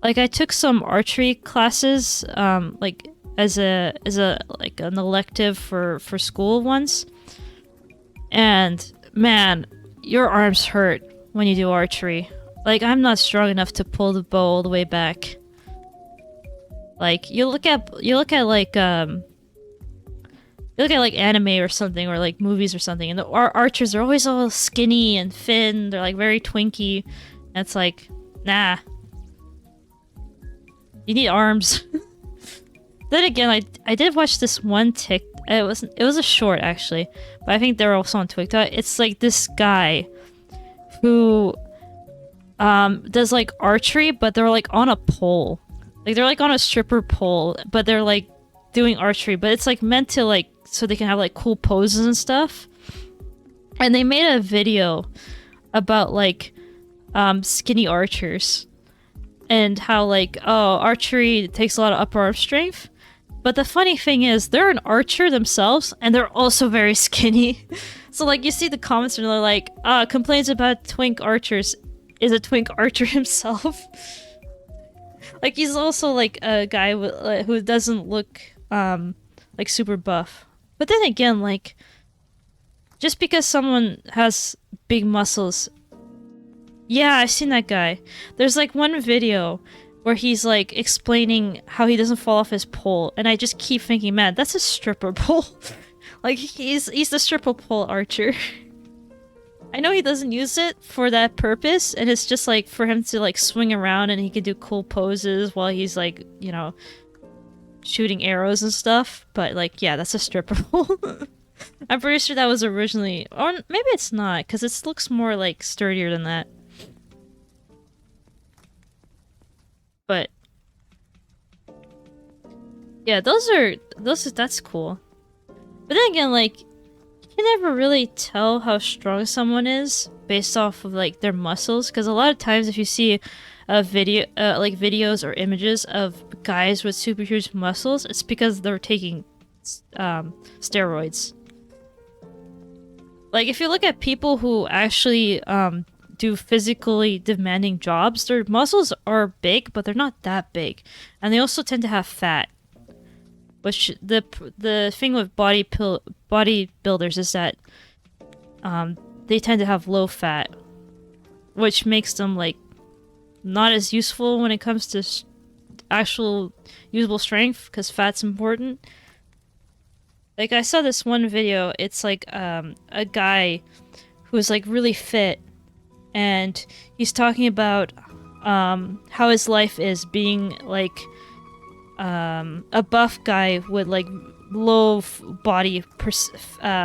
Like, I took some archery classes, like, as an elective for school once. And, man, your arms hurt when you do archery. Like, I'm not strong enough to pull the bow all the way back. Like, you look at like anime or something, or like movies or something, and the archers are always all skinny and thin. They're like very twinky. And it's like, nah. You need arms. Then again, I did watch this one it was a short actually, but I think they're also on TikTok. It's like this guy who does like archery, but they're like on a pole. Like, they're like on a stripper pole, but they're like doing archery, but it's like meant to, like, so they can have like cool poses and stuff. And they made a video about like skinny archers and how, like, oh, archery takes a lot of upper arm strength. But the funny thing is, they're an archer themselves, and they're also very skinny. So, like, you see the comments and they're like, complains about twink archers. Is a twink archer himself. Like, he's also like a guy who doesn't look like super buff. But then again, like, just because someone has big muscles... Yeah, I've seen that guy. There's like one video where he's like explaining how he doesn't fall off his pole, and I just keep thinking, man, that's a stripper pole. Like, he's the stripper pole archer. I know he doesn't use it for that purpose, and it's just like for him to like swing around and he can do cool poses while he's like, you know, shooting arrows and stuff. But like, yeah, that's a stripper pole. I'm pretty sure that was originally, or maybe it's not, because it looks more like sturdier than that. But yeah, that's cool. But then again, like, you can never really tell how strong someone is based off of like their muscles, because a lot of times if you see a video, like videos or images of guys with super huge muscles, it's because they're taking steroids. Like, if you look at people who actually do physically demanding jobs, their muscles are big, but they're not that big, and they also tend to have fat. Which the thing with bodybuilders is that they tend to have low fat, which makes them like not as useful when it comes to actual usable strength, because fat's important. Like, I saw this one video, it's like a guy who's like really fit, and he's talking about how his life is being like a buff guy with like low body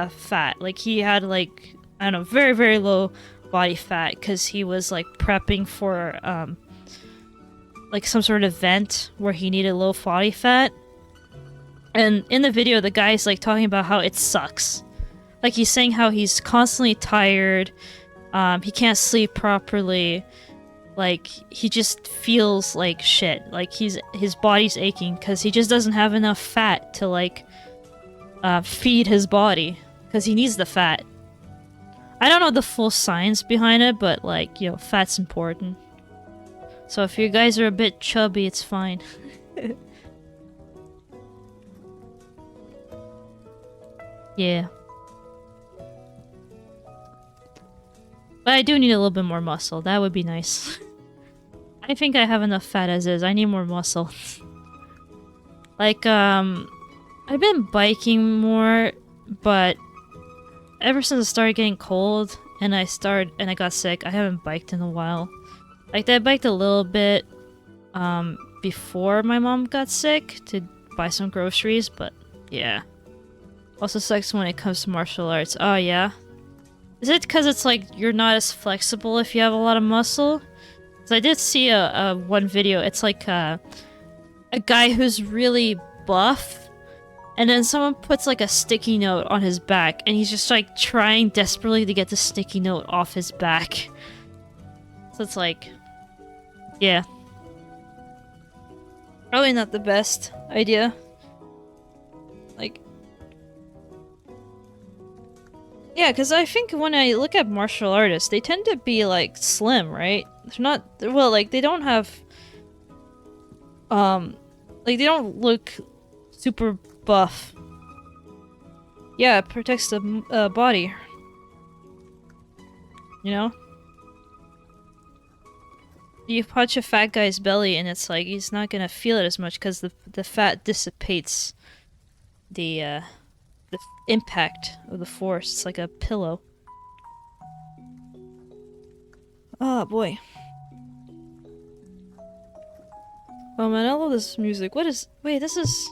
fat. Like, he had like, I don't know, very, very low body fat because he was like prepping for like some sort of event where he needed low body fat. And in the video, the guy's like talking about how it sucks. Like, he's saying how he's constantly tired, he can't sleep properly, like, he just feels like shit. Like, his body's aching because he just doesn't have enough fat to like feed his body, because he needs the fat. I don't know the full science behind it, but like, you know, fat's important. So if you guys are a bit chubby, it's fine. Yeah. But I do need a little bit more muscle. That would be nice. I think I have enough fat as is. I need more muscle. Like, I've been biking more, but ever since it started getting cold and I got sick, I haven't biked in a while. Like, I biked a little bit before my mom got sick to buy some groceries, but yeah. Also sucks when it comes to martial arts. Oh yeah? Is it because it's like you're not as flexible if you have a lot of muscle? Because I did see a one video, it's like a guy who's really buff, and then someone puts like a sticky note on his back, and he's just like trying desperately to get the sticky note off his back. So it's like, yeah. Probably not the best idea. Like, yeah, because I think when I look at martial artists, they tend to be like slim, right? They're not, well, like, they don't have like, they don't look super buff. Yeah, it protects the body, you know? You punch a fat guy's belly and it's like he's not gonna feel it as much because the fat dissipates the impact of the force. It's like a pillow. Oh boy. Oh man, I love this music. What is... Wait, this is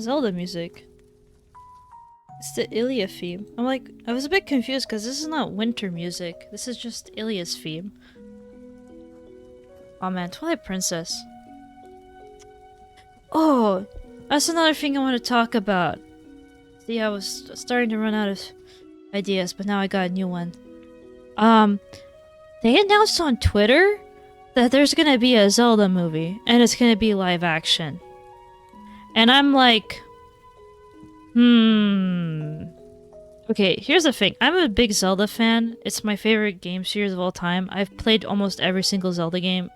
Zelda music. It's the Ilia theme. I'm like, I was a bit confused because this is not winter music. This is just Ilia's theme. Oh man, Twilight Princess. Oh, that's another thing I want to talk about. See, I was starting to run out of ideas, but now I got a new one. They announced on Twitter that there's gonna be a Zelda movie, and it's gonna be live action. And I'm like, okay, here's the thing. I'm a big Zelda fan. It's my favorite game series of all time. I've played almost every single Zelda game.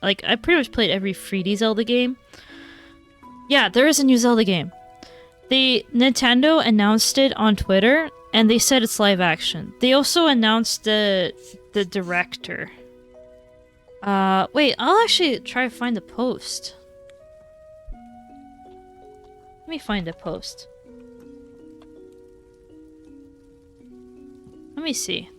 Like, I pretty much played every 3D Zelda game. Yeah, there is a new Zelda game. Nintendo announced it on Twitter, and they said it's live action. They also announced the director. Wait, I'll actually try to find the post. Let me find the post. Let me see.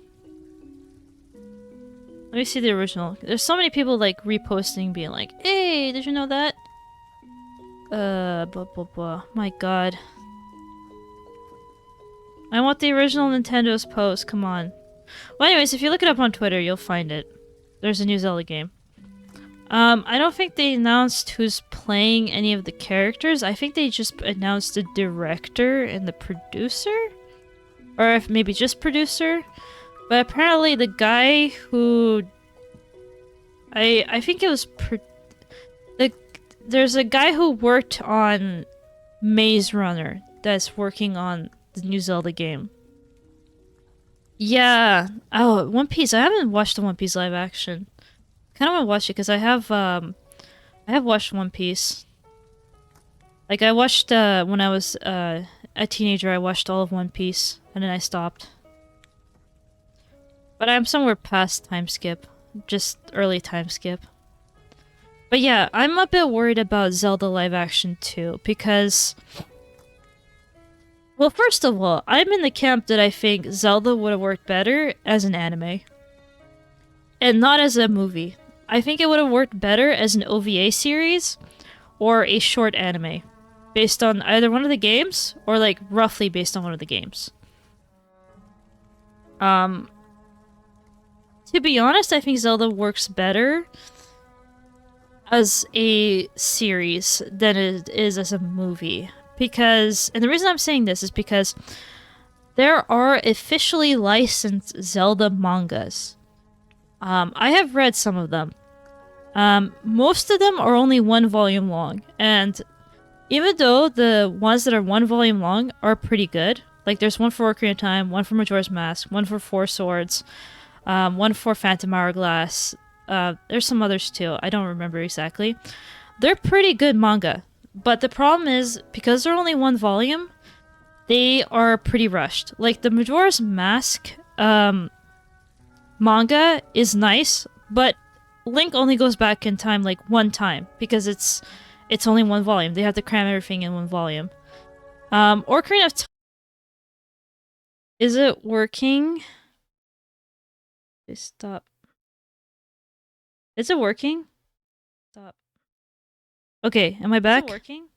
Let me see the original. There's so many people like reposting, being like, "Hey, did you know that?" My god. I want the original Nintendo's post, come on. Well, anyways, if you look it up on Twitter, you'll find it. There's a new Zelda game. I don't think they announced who's playing any of the characters. I think they just announced the director and the producer? Or if maybe just producer? But apparently the guy who... I think it was... There's a guy who worked on Maze Runner that's working on the new Zelda game. Yeah. Oh, One Piece. I haven't watched the One Piece live action. Kind of want to watch it because I have watched One Piece. Like I watched when I was a teenager. I watched all of One Piece and then I stopped. But I'm somewhere past time skip, just early time skip. But yeah, I'm a bit worried about Zelda live action too because. Well, first of all, I'm in the camp that I think Zelda would have worked better as an anime. And not as a movie. I think it would have worked better as an OVA series or a short anime. Based on either one of the games or like roughly based on one of the games. To be honest, I think Zelda works better as a series than it is as a movie. Because, and the reason I'm saying this is because there are officially licensed Zelda mangas. I have read some of them. Most of them are only 1 volume long, and even though the ones that are 1 volume long are pretty good, like there's one for Ocarina of Time, one for Majora's Mask, one for Four Swords, one for Phantom Hourglass, there's some others too, I don't remember exactly. They're pretty good manga. But the problem is, because they're only 1 volume, they are pretty rushed. Like, the Majora's Mask manga is nice, but Link only goes back in time, like, 1 time. Because it's only 1 volume. They have to cram everything in 1 volume. Ocarina of Time... Is it working? Stop. Is it working? Stop. Okay, am I back? Is it working?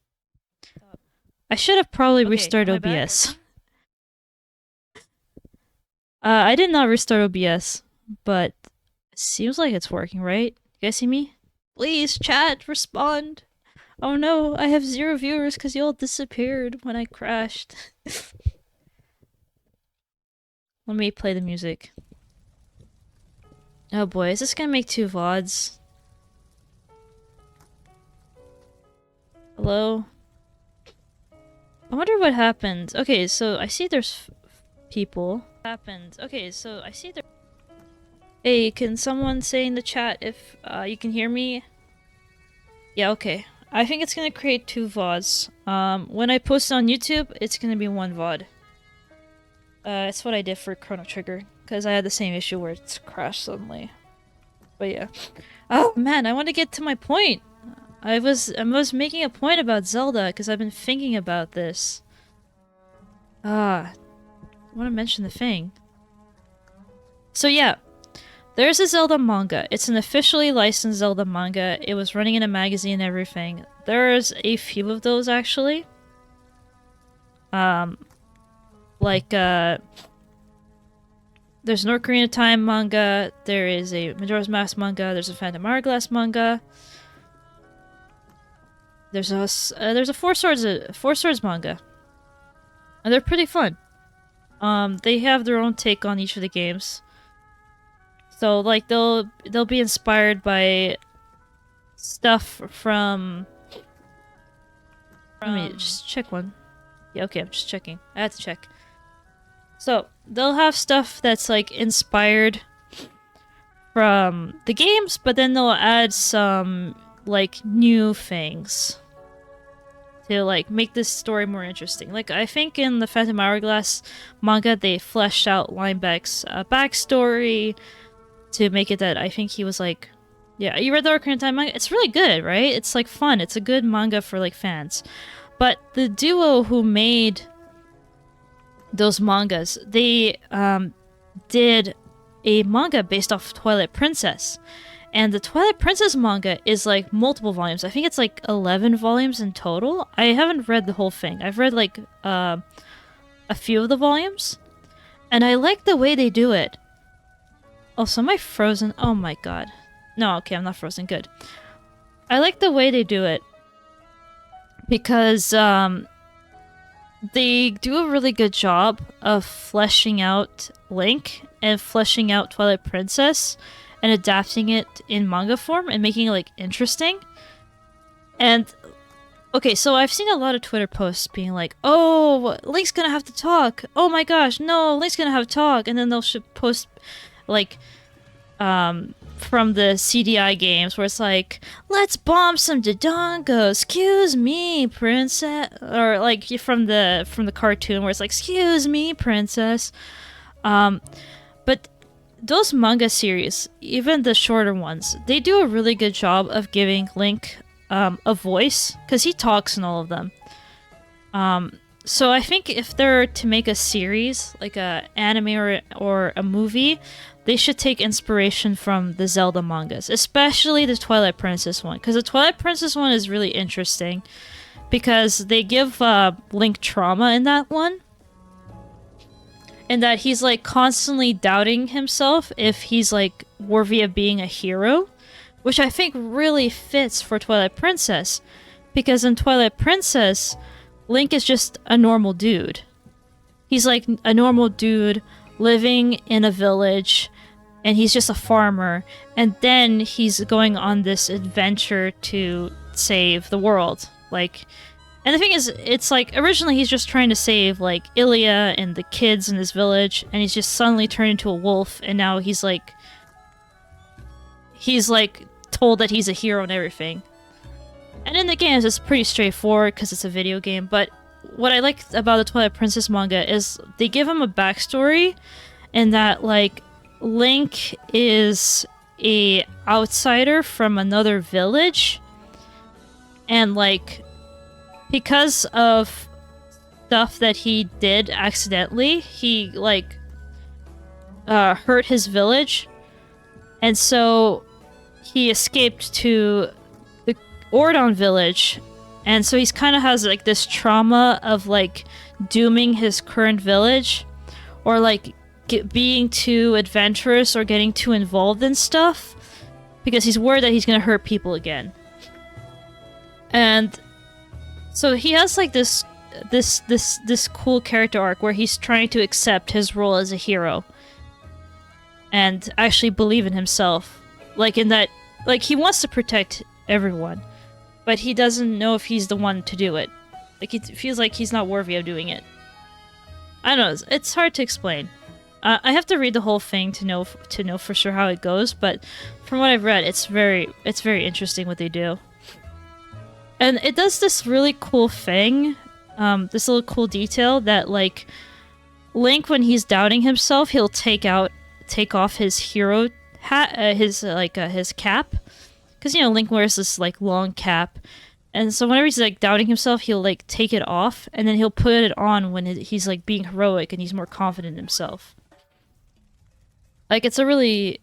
I should have probably restarted OBS. I did not restart OBS, but it seems like it's working, right? You guys see me? Please, chat, respond. Oh no, I have 0 viewers because you all disappeared when I crashed. Let me play the music. Oh boy, is this gonna make 2 VODs? Hello? I wonder what happened. Okay, so I see there's people. Okay, so I see there. Hey, can someone say in the chat if you can hear me? Yeah, okay. I think it's gonna create 2 VODs. When I post it on YouTube, it's gonna be 1 VOD. It's what I did for Chrono Trigger, because I had the same issue where it's crashed suddenly. But yeah. Oh man, I want to get to my point! I was making a point about Zelda because I've been thinking about this. I want to mention the thing. So yeah, there's a Zelda manga. It's an officially licensed Zelda manga. It was running in a magazine and everything. There's a few of those actually. There's an Ocarina of Time manga. There is a Majora's Mask manga. There's a Phantom Hourglass manga. There's a Four Swords manga, and they're pretty fun. They have their own take on each of the games, so like they'll be inspired by stuff from. Let me just check one. Yeah, okay, I'm just checking. I had to check. So they'll have stuff that's like inspired from the games, but then they'll add some like new things to like make this story more interesting. Like I think in the Phantom Hourglass manga they fleshed out Linebeck's backstory to make it that I think he was like, yeah, you read the Ocarina of Time manga? It's really good, right? It's like fun. It's a good manga for like fans. But the duo who made those mangas, they did a manga based off Twilight Princess. And the Twilight Princess manga is like multiple volumes. I think it's like 11 volumes in total. I haven't read the whole thing. I've read like a few of the volumes. And I like the way they do it. Also, am I frozen? Oh my god. No, okay, I'm not frozen. Good. I like the way they do it. Because they do a really good job of fleshing out Link and fleshing out Twilight Princess and adapting it in manga form and making it like interesting. And okay, so I've seen a lot of Twitter posts being like, "Oh, Link's gonna have to talk. Oh my gosh, no, Link's gonna have to talk." And then they'll post like from the CDI games where it's like, "Let's bomb some Dodongo. Excuse me, princess," or like from the cartoon where it's like, "Excuse me, princess." But those manga series, even the shorter ones, they do a really good job of giving Link a voice because he talks in all of them. So I think if they're to make a series, like a anime or a movie, they should take inspiration from the Zelda mangas, especially the Twilight Princess one, because the Twilight Princess one is really interesting because they give Link trauma in that one, and that he's like constantly doubting himself if he's like worthy of being a hero, which I think really fits for Twilight Princess, because in Twilight Princess, Link is just a normal dude. He's like a normal dude living in a village, and he's just a farmer, and then he's going on this adventure to save the world. Like, and the thing is, it's like originally he's just trying to save like Ilya and the kids in his village, and he's just suddenly turned into a wolf, and now he's like told that he's a hero and everything. And in the games, it's pretty straightforward because it's a video game, but what I like about the Twilight Princess manga is they give him a backstory, and that like Link is a outsider from another village, and like because of stuff that he did accidentally, he like hurt his village, and so he escaped to the Ordon village, and so he's kind of has like this trauma of like dooming his current village, or like being too adventurous or getting too involved in stuff, because he's worried that he's gonna hurt people again. And so he has like this cool character arc where he's trying to accept his role as a hero and actually believe in himself, like in that, like he wants to protect everyone, but he doesn't know if he's the one to do it. Like he feels like he's not worthy of doing it. I don't know, it's hard to explain. I have to read the whole thing to know for sure how it goes, but from what I've read, it's very interesting what they do. And it does this really cool thing, this little cool detail that like Link, when he's doubting himself, he'll take off his hero hat, his cap, because you know Link wears this like long cap, and so whenever he's like doubting himself, he'll like take it off, and then he'll put it on when he's like being heroic and he's more confident in himself. Like it's a really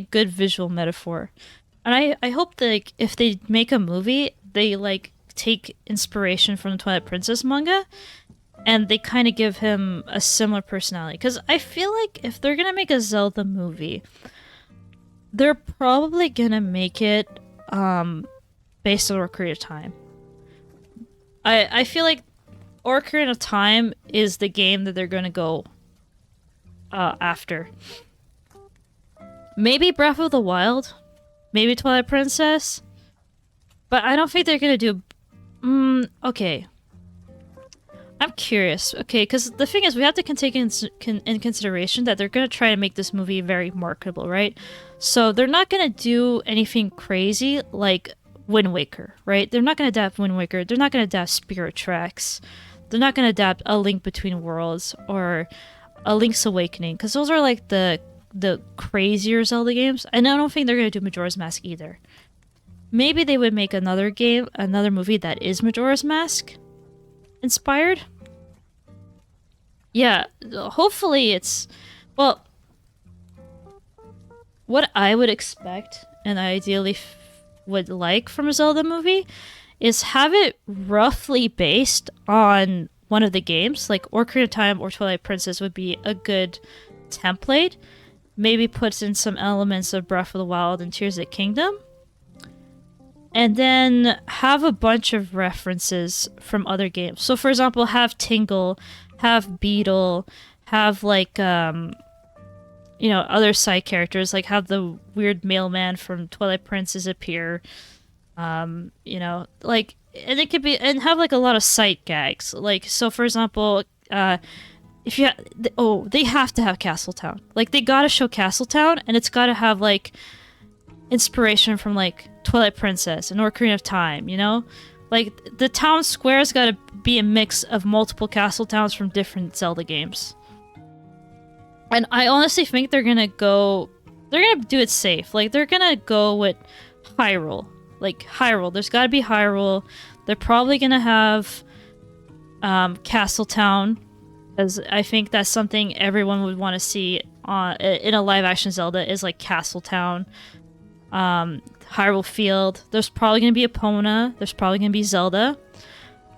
good visual metaphor. And I hope that like, if they make a movie, they like take inspiration from the Twilight Princess manga, and they kind of give him a similar personality. Because I feel like if they're gonna make a Zelda movie, they're probably gonna make it based on Ocarina of Time. I feel like Ocarina of Time is the game that they're gonna go after. Maybe Breath of the Wild. Maybe Twilight Princess, but I don't think they're gonna do. Okay. I'm curious. Okay, because the thing is, we have to take in consideration that they're gonna try to make this movie very marketable, right? So they're not gonna do anything crazy like Wind Waker, right? They're not gonna adapt Wind Waker. They're not gonna adapt Spirit Tracks. They're not gonna adapt A Link Between Worlds or A Link's Awakening, because those are like the crazier Zelda games, and I don't think they're gonna do Majora's Mask either. Maybe they would make another movie that is Majora's Mask inspired. Yeah, hopefully it's, well, what I would expect and I ideally would like from a Zelda movie is have it roughly based on one of the games. Like Ocarina of Time or Twilight Princess would be a good template. Maybe puts in some elements of Breath of the Wild and Tears of the Kingdom. And then have a bunch of references from other games. So for example, have Tingle, have Beetle, have like you know, other side characters, like have the weird mailman from Twilight Princess appear. You know, like, and it could be, and have like a lot of sight gags. Like, so for example, if you they have to have Castletown. Like, they gotta show Castletown, and it's gotta have like inspiration from like Twilight Princess and Ocarina of Time, you know? Like, the town square's gotta be a mix of multiple Castle Towns from different Zelda games. And I honestly think they're gonna do it safe. Like, they're gonna go with Hyrule. Like, Hyrule. There's gotta be Hyrule. They're probably gonna have Castletown, because I think that's something everyone would want to see in a live-action Zelda, is like Castletown. Hyrule Field. There's probably gonna be Epona. There's probably gonna be Zelda.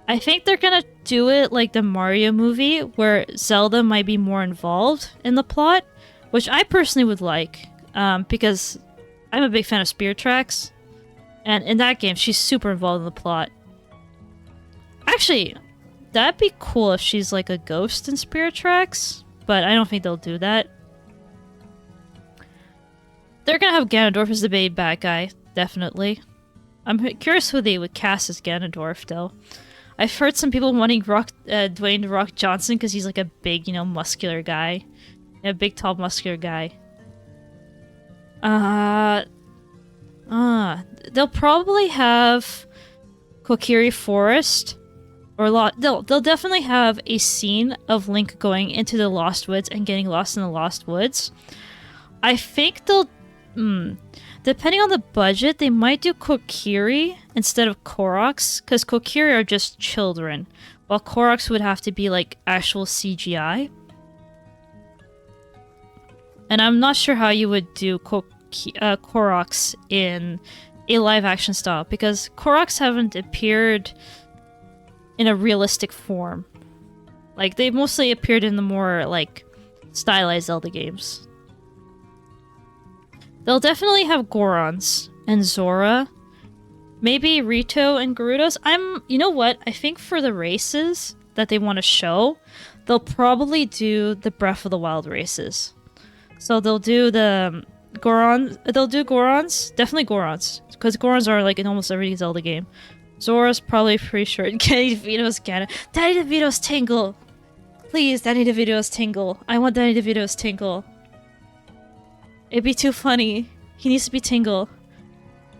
I think they're gonna do it like the Mario movie, where Zelda might be more involved in the plot, which I personally would like, because I'm a big fan of Spirit Tracks, and in that game, she's super involved in the plot. Actually, that'd be cool if she's like a ghost in Spirit Tracks, but I don't think they'll do that. They're gonna have Ganondorf as the big bad guy, definitely. I'm curious who they would cast as Ganondorf, though. I've heard some people wanting Dwayne "The Rock" Johnson because he's like a big, you know, muscular guy. A big, tall, muscular guy. They'll probably have Kokiri Forest. Or they'll definitely have a scene of Link going into the Lost Woods and getting lost in the Lost Woods. I think they'll... depending on the budget, they might do Kokiri instead of Koroks, because Kokiri are just children, while Koroks would have to be like actual CGI. And I'm not sure how you would do Koroks in a live-action style, because Koroks haven't appeared in a realistic form. Like, they've mostly appeared in the more, like, stylized Zelda games. They'll definitely have Gorons and Zora. Maybe Rito and Gerudos. You know what? I think for the races that they want to show, they'll probably do the Breath of the Wild races. So they'll do the Gorons. They'll do Gorons. Definitely Gorons. Because Gorons are like in almost every Zelda game. Zora's probably pretty sure. Danny DeVito's Ganon. Danny DeVito's Tingle! Please, Danny DeVito's Tingle. I want Danny DeVito's Tingle. It'd be too funny. He needs to be Tingle.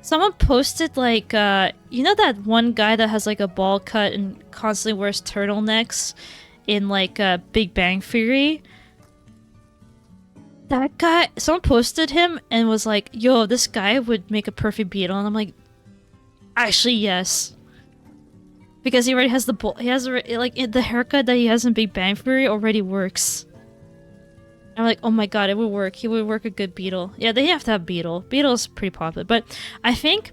Someone posted, like, you know that one guy that has, like, a ball cut and constantly wears turtlenecks in, like, Big Bang Theory? That guy, someone posted him and was like, yo, this guy would make a perfect Beetle. And I'm like, actually, yes. Because he already has the ball, he has, like, the haircut that he has in Big Bang Theory already works. I'm like, oh my god, it would work. He would work a good Beetle. Yeah, they have to have Beetle. Beetle's pretty popular. But I think,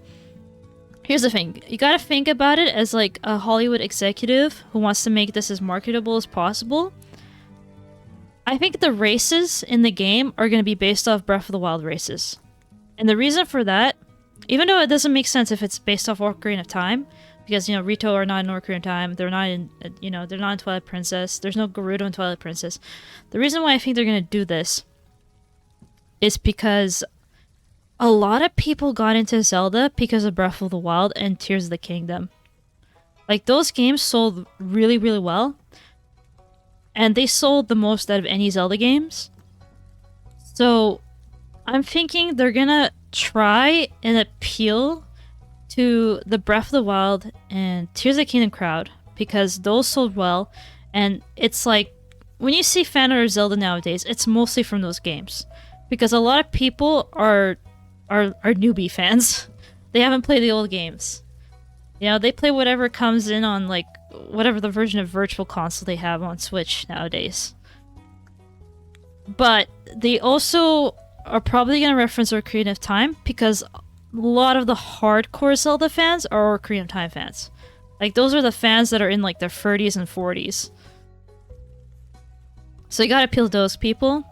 here's the thing. You gotta think about it as like a Hollywood executive who wants to make this as marketable as possible. I think the races in the game are going to be based off Breath of the Wild races. And the reason for that, even though it doesn't make sense if it's based off Ocarina of Time, because, you know, Rito are not in Ocarina of Time, they're not in, you know, they're not in Twilight Princess, there's no Gerudo in Twilight Princess. The reason why I think they're going to do this is because a lot of people got into Zelda because of Breath of the Wild and Tears of the Kingdom. Like, those games sold really, really well. And they sold the most out of any Zelda games. So, I'm thinking they're gonna try and appeal to the Breath of the Wild and Tears of the Kingdom crowd, because those sold well, and it's like, when you see fan art of Zelda nowadays, it's mostly from those games. Because a lot of people are newbie fans. They haven't played the old games. You know, they play whatever comes in on, like, whatever the version of Virtual Console they have on Switch nowadays. But they also are probably gonna reference Ocarina of Time because a lot of the hardcore Zelda fans are Ocarina of Time fans. Like, those are the fans that are in, like, their 30s and 40s. So you gotta appeal to those people.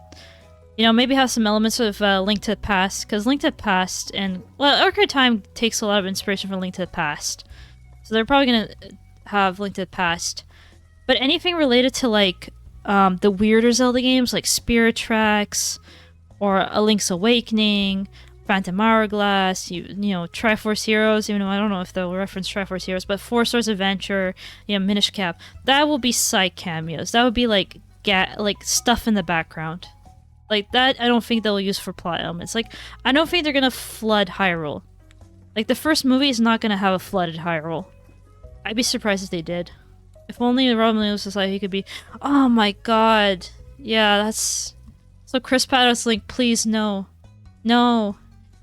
You know, maybe have some elements of Link to the Past, because Link to the Past and... Well, Ocarina of Time takes a lot of inspiration from Link to the Past. So they're probably gonna have Link to the Past. But anything related to, like, the weirder Zelda games, like Spirit Tracks, or A Link's Awakening, Phantom Hourglass, you know, Triforce Heroes, even though I don't know if they'll reference Triforce Heroes, but Four Swords Adventure, you know, Minish Cap, that will be side cameos. That would be, like, stuff in the background. Like, that I don't think they'll use for plot elements. Like, I don't think they're gonna flood Hyrule. Like, the first movie is not gonna have a flooded Hyrule. I'd be surprised if they did. If only the Robin Williams Society could be... Oh my god. Yeah, that's... So Chris Pratt's Link, please, no. No.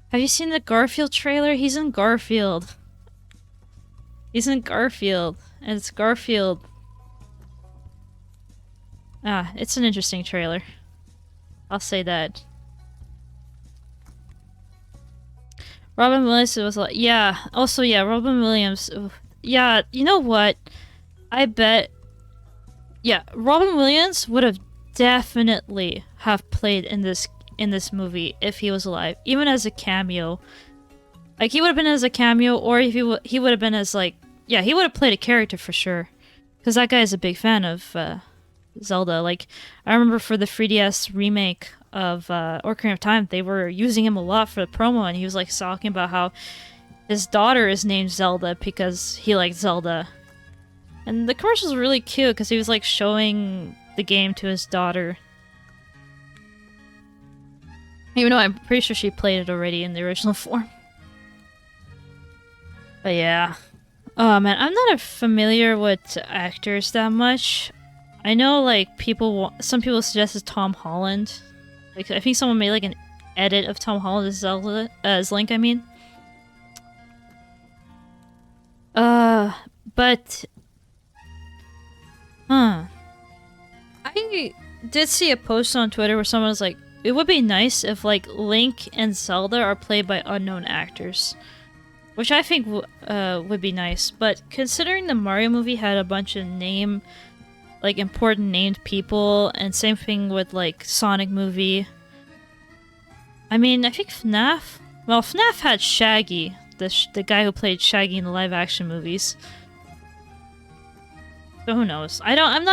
Have you seen the Garfield trailer? He's in Garfield. He's in Garfield. And it's Garfield. Ah, it's an interesting trailer. I'll say that. Robin Williams was like... Yeah, also, yeah, Robin Williams... Yeah, you know what? I bet... Yeah, Robin Williams would have definitely have played in this movie if he was alive, even as a cameo. Like, he would have been as a cameo, or if he would have been as, like... Yeah, he would have played a character for sure. Because that guy is a big fan of Zelda. Like, I remember for the 3DS remake of Ocarina of Time, they were using him a lot for the promo, and he was, like, talking about how his daughter is named Zelda because he liked Zelda. And the commercial's really cute because he was, like, showing the game to his daughter. Even though I'm pretty sure she played it already in the original form. But yeah. Oh man, I'm not familiar with actors that much. I know, like, some people suggested Tom Holland. Like, I think someone made, like, an edit of Tom Holland as Zelda, as Link, I mean. But... Huh. I did see a post on Twitter where someone was like, it would be nice if, like, Link and Zelda are played by unknown actors. Which I think would be nice. But considering the Mario movie had a bunch of important named people, and same thing with, like, Sonic movie. I mean, I think FNAF... Well, FNAF had Shaggy, the guy who played Shaggy in the live-action movies. So who knows? I don't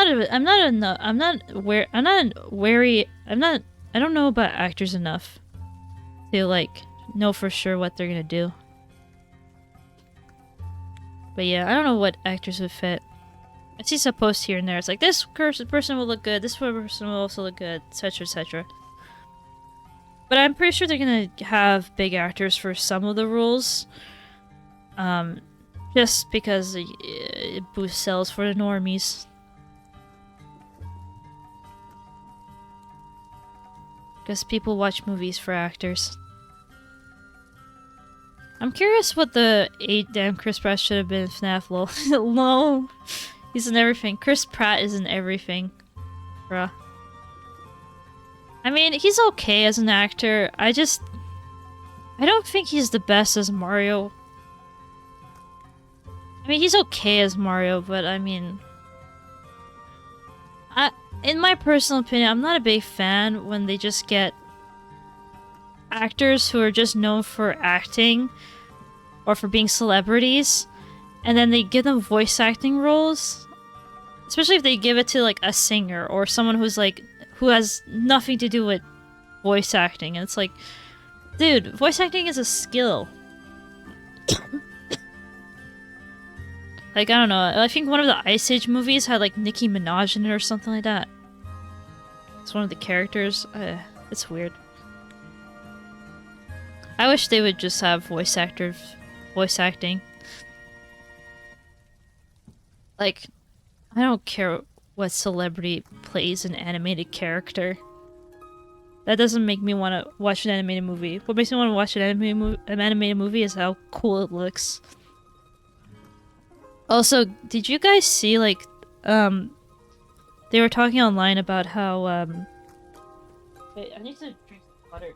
know about actors enough to, like, know for sure what they're gonna do. But yeah, I don't know what actors would fit. I see some posts here and there. It's like, this person will look good, this person will also look good, etc, etc. But I'm pretty sure they're gonna have big actors for some of the roles. Just because it boosts sales for the normies. Because people watch movies for actors. I'm curious what the 8 damn Chris Pratt should have been in FNAF, lol. No! He's in everything. Chris Pratt is in everything. Bruh. I mean, he's okay as an actor. I don't think he's the best as Mario. I mean, he's okay as Mario, but I mean... in my personal opinion, I'm not a big fan when they just get actors who are just known for acting or for being celebrities, and then they give them voice acting roles. Especially if they give it to, like, a singer or someone who's, like, who has nothing to do with voice acting. And it's like, dude, voice acting is a skill. Like, I don't know, I think one of the Ice Age movies had, like, Nicki Minaj in it or something like that. It's one of the characters. It's weird. I wish they would just have voice acting. Like, I don't care what celebrity plays an animated character. That doesn't make me want to watch an animated movie. What makes me want to watch an animated movie is how cool it looks. Also, did you guys see, like, they were talking online about how, wait, I need to drink some water.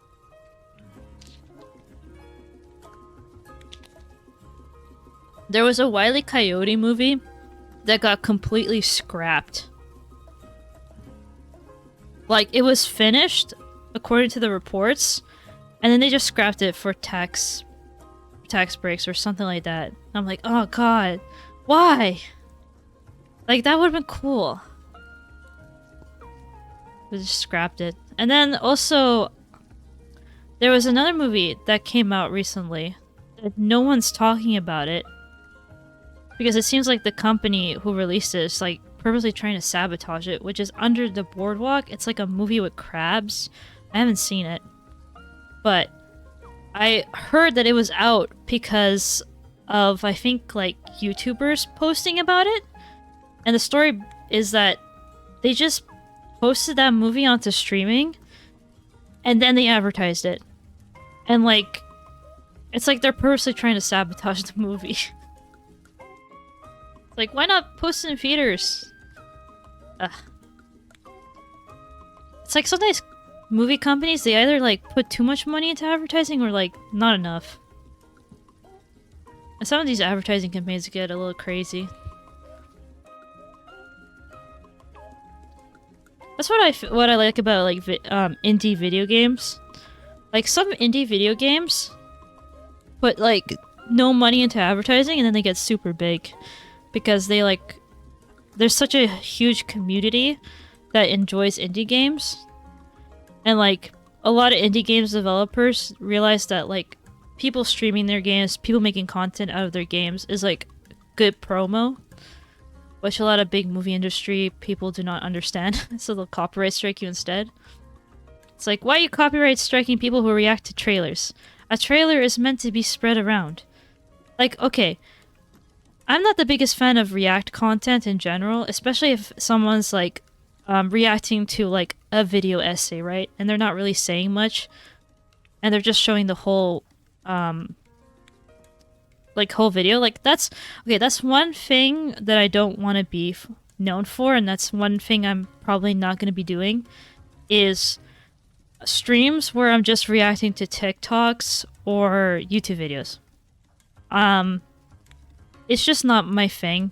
There was a Wile E. Coyote movie that got completely scrapped. Like, it was finished, according to the reports, and then they just scrapped it for tax breaks or something like that. I'm like, oh god, why? Like, that would have been cool. They just scrapped it. And then also, there was another movie that came out recently. No one's talking about it. Because it seems like the company who released it is like purposely trying to sabotage it, which is Under the Boardwalk. It's like a movie with crabs. I haven't seen it. But I heard that it was out because of, I think, like, YouTubers posting about it. And the story is that they just posted that movie onto streaming and then they advertised it. And, like, it's like they're purposely trying to sabotage the movie. Like, why not post it in theaters? Ugh. It's like sometimes movie companies, they either like put too much money into advertising or like not enough. And some of these advertising campaigns get a little crazy. That's what I like about like indie video games. Like some indie video games put like no money into advertising and then they get super big. Because they like, there's such a huge community that enjoys indie games. And like, a lot of indie games developers realize that like, people streaming their games, people making content out of their games is like good promo. Which a lot of big movie industry people do not understand. So they'll copyright strike you instead. It's like, why are you copyright striking people who react to trailers? A trailer is meant to be spread around. Like, okay. I'm not the biggest fan of React content in general, especially if someone's like reacting to like a video essay, right? And they're not really saying much, and they're just showing the whole whole video. Like that's one thing that I don't want to be known for, and that's one thing I'm probably not going to be doing is streams where I'm just reacting to TikToks or YouTube videos. It's just not my thing.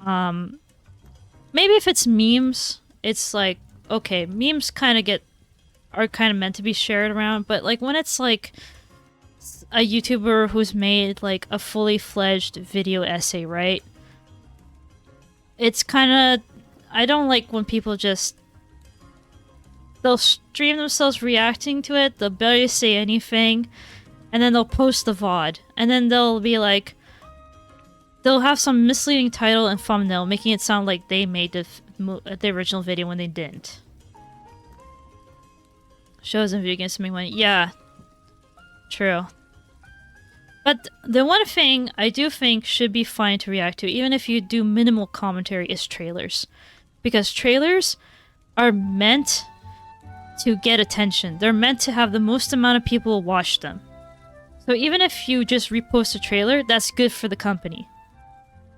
Maybe if it's memes, it's like, okay, memes are kind of meant to be shared around, but like when it's like a YouTuber who's made like a fully fledged video essay, right? It's kind of, I don't like when people they'll stream themselves reacting to it, they'll barely say anything, and then they'll post the VOD, and then they'll be like, they'll have some misleading title and thumbnail, making it sound like they made the original video when they didn't. Shows and video games to make money. Yeah. True. But the one thing I do think should be fine to react to, even if you do minimal commentary, is trailers. Because trailers are meant to get attention. They're meant to have the most amount of people watch them. So even if you just repost a trailer, that's good for the company.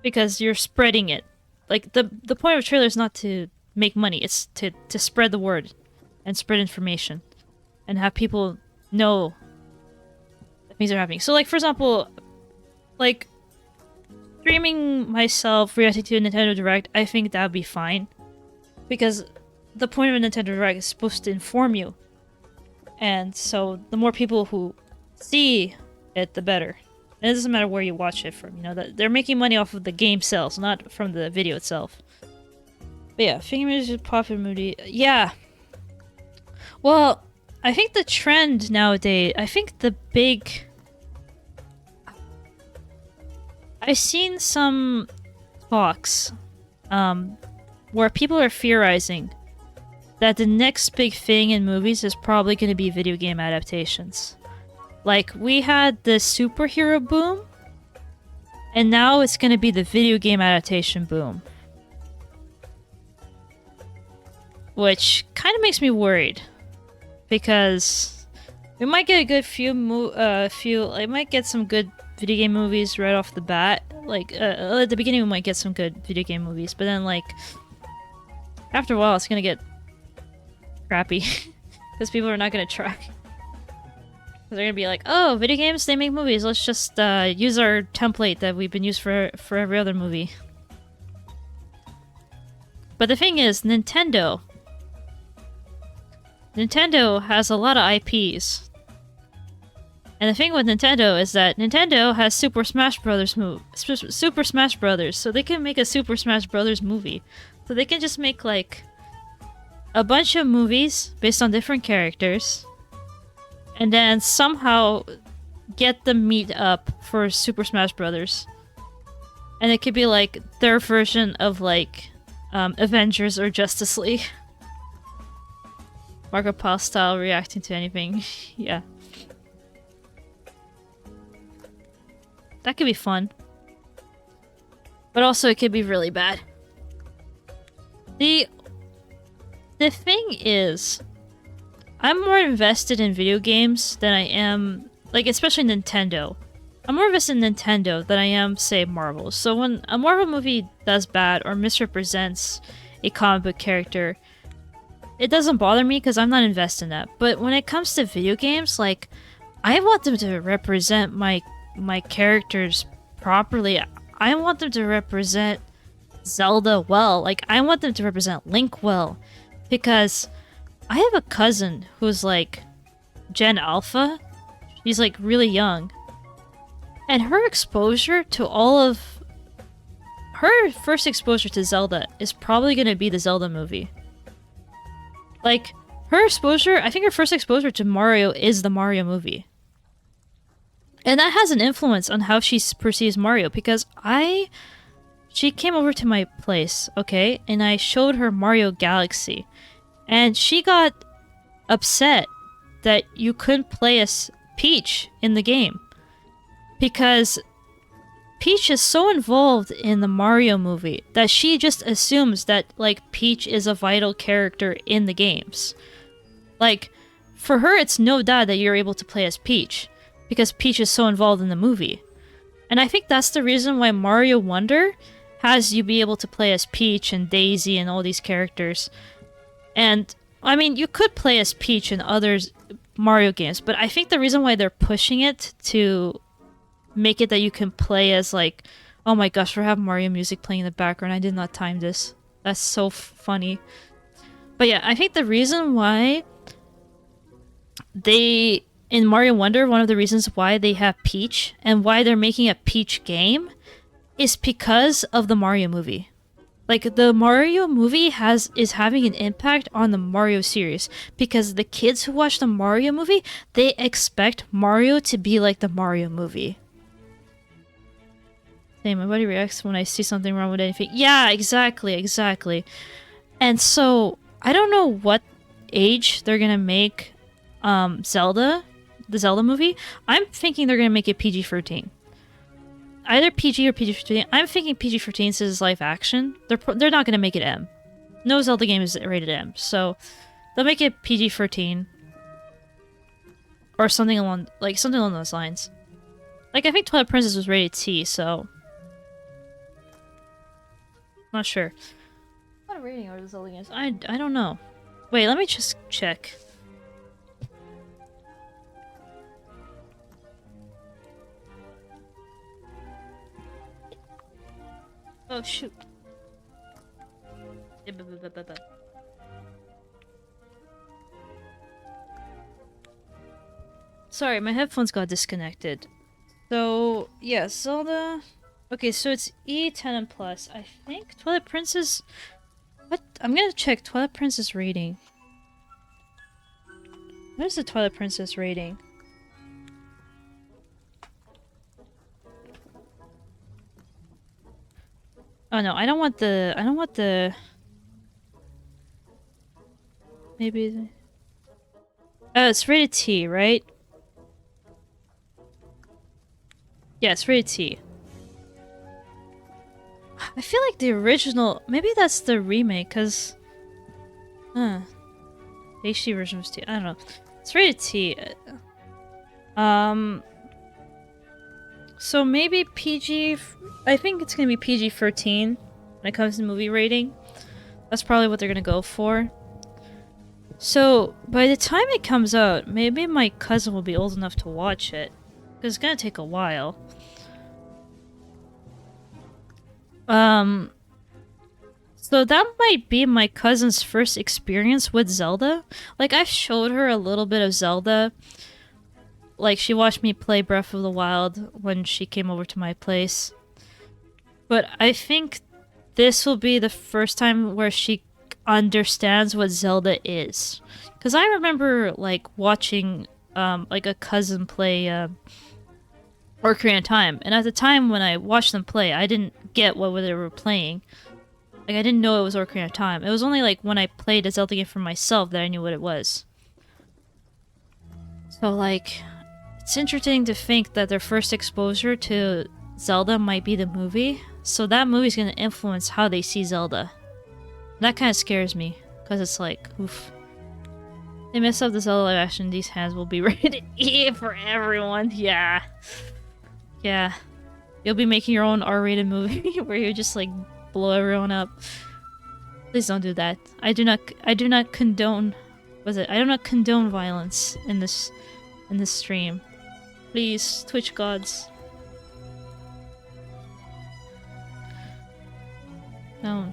Because you're spreading it. Like, the point of a trailer is not to make money. It's to spread the word. And spread information. And have people know that things are happening. So, like, for example, like, streaming myself reacting to a Nintendo Direct, I think that would be fine. Because the point of a Nintendo Direct is supposed to inform you. And so, the more people who see it, the better. And it doesn't matter where you watch it from, you know, that they're making money off of the game sales, not from the video itself. But yeah, finger music is popular movie. Yeah. Well, I think the trend nowadays, I've seen some talks, where people are theorizing that the next big thing in movies is probably going to be video game adaptations. Like, we had the superhero boom, and now it's going to be the video game adaptation boom. Which kind of makes me worried. Because we might get a good I might get some good video game movies right off the bat. Like, at the beginning we might get some good video game movies, but then, like, after a while it's going to get crappy. Because people are not going to try. They're gonna be like, oh, video games, they make movies. Let's just use our template that we've been used for every other movie. But the thing is, Nintendo has a lot of IPs. And the thing with Nintendo is that Nintendo has Super Smash Brothers Super Smash Brothers, so they can make a Super Smash Brothers movie. So they can just make like a bunch of movies based on different characters, and then somehow get them meet up for Super Smash Brothers. And it could be like their version of like Avengers or Justice League. Marco Polo style, reacting to anything. Yeah. That could be fun. But also it could be really bad. The thing is, I'm more invested in video games than I am, like, especially Nintendo. I'm more invested in Nintendo than I am, say, Marvel. So when a Marvel movie does bad or misrepresents a comic book character, it doesn't bother me because I'm not invested in that. But when it comes to video games, like, I want them to represent my characters properly. I want them to represent Zelda well. Like, I want them to represent Link well. Because I have a cousin who's like Gen Alpha. She's like really young. And her exposure to her first exposure to Zelda is probably going to be the Zelda movie. Like, her exposure, I think her first exposure to Mario is the Mario movie. And that has an influence on how she perceives Mario, because she came over to my place, okay, and I showed her Mario Galaxy. And she got upset that you couldn't play as Peach in the game. Because Peach is so involved in the Mario movie that she just assumes that, like, Peach is a vital character in the games. Like, for her, it's no doubt that you're able to play as Peach, because Peach is so involved in the movie. And I think that's the reason why Mario Wonder has you be able to play as Peach and Daisy and all these characters. And, I mean, you could play as Peach in other Mario games, but I think the reason why they're pushing it to make it that you can play as, like, oh my gosh, we have Mario music playing in the background. I did not time this. That's so funny. But yeah, I think the reason why in Mario Wonder, one of the reasons why they have Peach and why they're making a Peach game is because of the Mario movie. Like, the Mario movie is having an impact on the Mario series, because the kids who watch the Mario movie, they expect Mario to be like the Mario movie. Hey, my buddy reacts when I see something wrong with anything. Yeah, exactly. And so, I don't know what age they're gonna make the Zelda movie. I'm thinking they're gonna make it PG-13. Either PG or PG-13. I'm thinking PG-13 since it's live action. They're not gonna make it M. No Zelda game is rated M, so they'll make it PG-13 or something along those lines. Like, I think Twilight Princess was rated T, so not sure. What rating are the Zelda games? I don't know. Wait, let me just check. Oh, shoot. Sorry, my headphones got disconnected. So, yeah, Zelda... Okay, so it's E10 and plus. I think Twilight Princess... What? I'm gonna check Twilight Princess rating. What is the Twilight Princess rating? Oh no, I don't want the... Maybe... Oh, it's rated T, right? Yeah, it's rated T. I feel like the original... Maybe that's the remake, because... The HD version was T. I don't know. It's rated T. So maybe PG... I think it's gonna be PG-13 when it comes to movie rating. That's probably what they're gonna go for. So, by the time it comes out, maybe my cousin will be old enough to watch it. Because it's gonna take a while. So that might be my cousin's first experience with Zelda. Like, I've showed her a little bit of Zelda. Like, she watched me play Breath of the Wild when she came over to my place. But I think this will be the first time where she understands what Zelda is. Because I remember, like, watching, like, a cousin play, Ocarina of Time. And at the time when I watched them play, I didn't get what they were playing. Like, I didn't know it was Ocarina of Time. It was only, like, when I played a Zelda game for myself that I knew what it was. So, like, it's interesting to think that their first exposure to Zelda might be the movie. So that movie's gonna influence how they see Zelda. That kind of scares me. Because it's like, oof. They mess up the Zelda live action, these hands will be rated E for everyone. Yeah. Yeah. You'll be making your own R-rated movie where you just, like, blow everyone up. Please don't do that. I do not condone violence in this stream. Please, Twitch gods. No.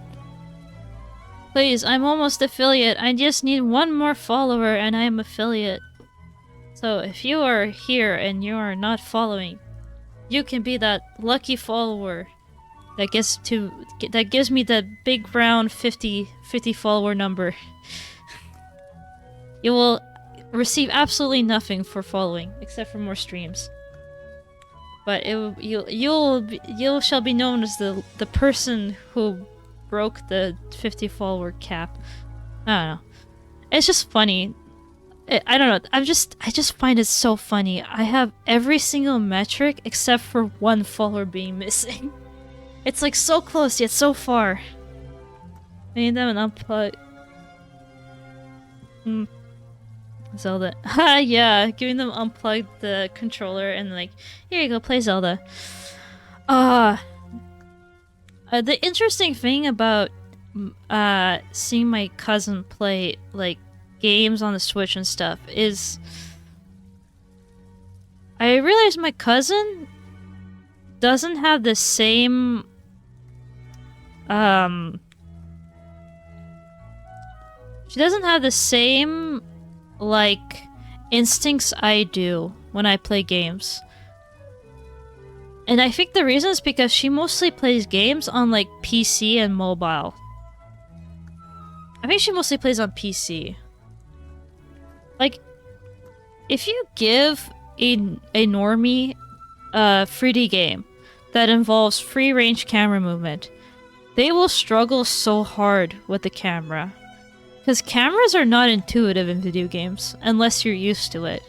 Please, I'm almost affiliate. I just need one more follower and I am affiliate. So if you are here and you are not following, you can be that lucky follower that gives me that big round 50 follower number. You will receive absolutely nothing for following except for more streams. But you shall be known as the person who broke the 50 follower cap. I don't know. It's just funny. I don't know. I just find it so funny. I have every single metric except for one follower being missing. It's like so close yet so far. I need them an unplug. Zelda. Ha, yeah, giving them unplugged the controller and like, here you go, play Zelda. The interesting thing about seeing my cousin play like games on the Switch and stuff is I realized my cousin doesn't have the same she doesn't have the same like instincts I do when I play games. And I think the reason is because she mostly plays games on like PC and mobile. I think she mostly plays on PC. Like, if you give a normie a 3D game that involves free range camera movement, they will struggle so hard with the camera. Because cameras are not intuitive in video games unless you're used to it.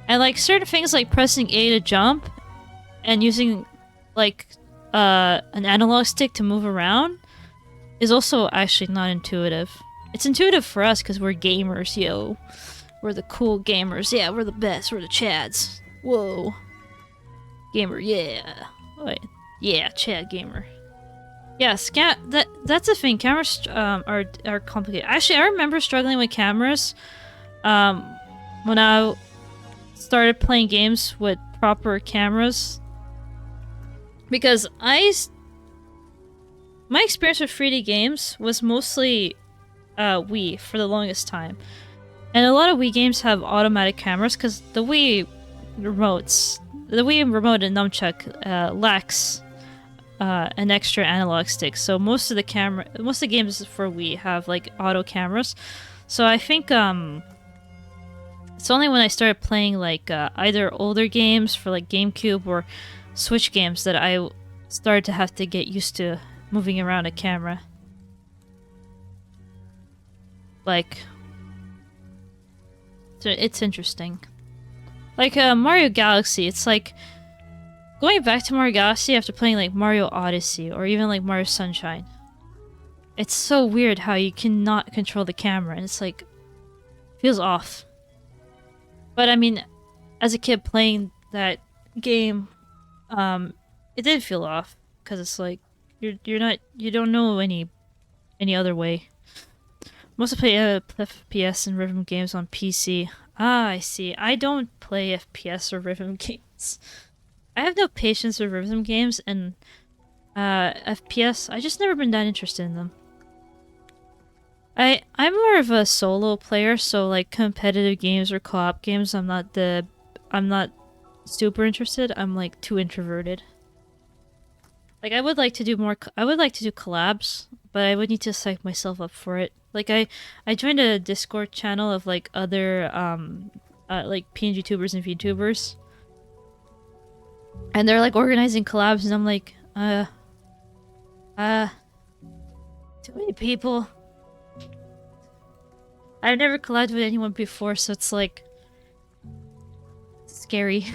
And like certain things like pressing A to jump and using like an analog stick to move around is also actually not intuitive. It's intuitive for us because we're gamers, yo. We're the cool gamers. Yeah, we're the best. We're the Chads. Whoa. Gamer, yeah. Wait. Yeah, Chad gamer. Yes, that's the thing. Cameras are complicated. Actually, I remember struggling with cameras when I started playing games with proper cameras. Because my experience with 3D games was mostly Wii for the longest time. And a lot of Wii games have automatic cameras because the Wii remote and nunchuck lacks an extra analog stick. So most of the games for Wii have like auto cameras. So I think it's only when I started playing like either older games for like GameCube or Switch games that I started to have to get used to moving around a camera. Like, it's interesting. Like Mario Galaxy, it's like going back to Mario Galaxy after playing like Mario Odyssey or even like Mario Sunshine. It's so weird how you cannot control the camera and it's like feels off. But I mean, as a kid playing that game, it did feel off because it's like you don't know any other way. Mostly play FPS and rhythm games on PC. Ah, I see. I don't play FPS or rhythm games. I have no patience with rhythm games, and FPS, I just never been that interested in them. I'm more of a solo player, so like competitive games or co-op games, I'm not super interested. I'm like too introverted. Like I would like to do collabs, but I would need to psych myself up for it. Like I joined a Discord channel of like other like PNG tubers and VTubers. And they're like organizing collabs and I'm like, too many people. I've never collabed with anyone before, so it's like scary.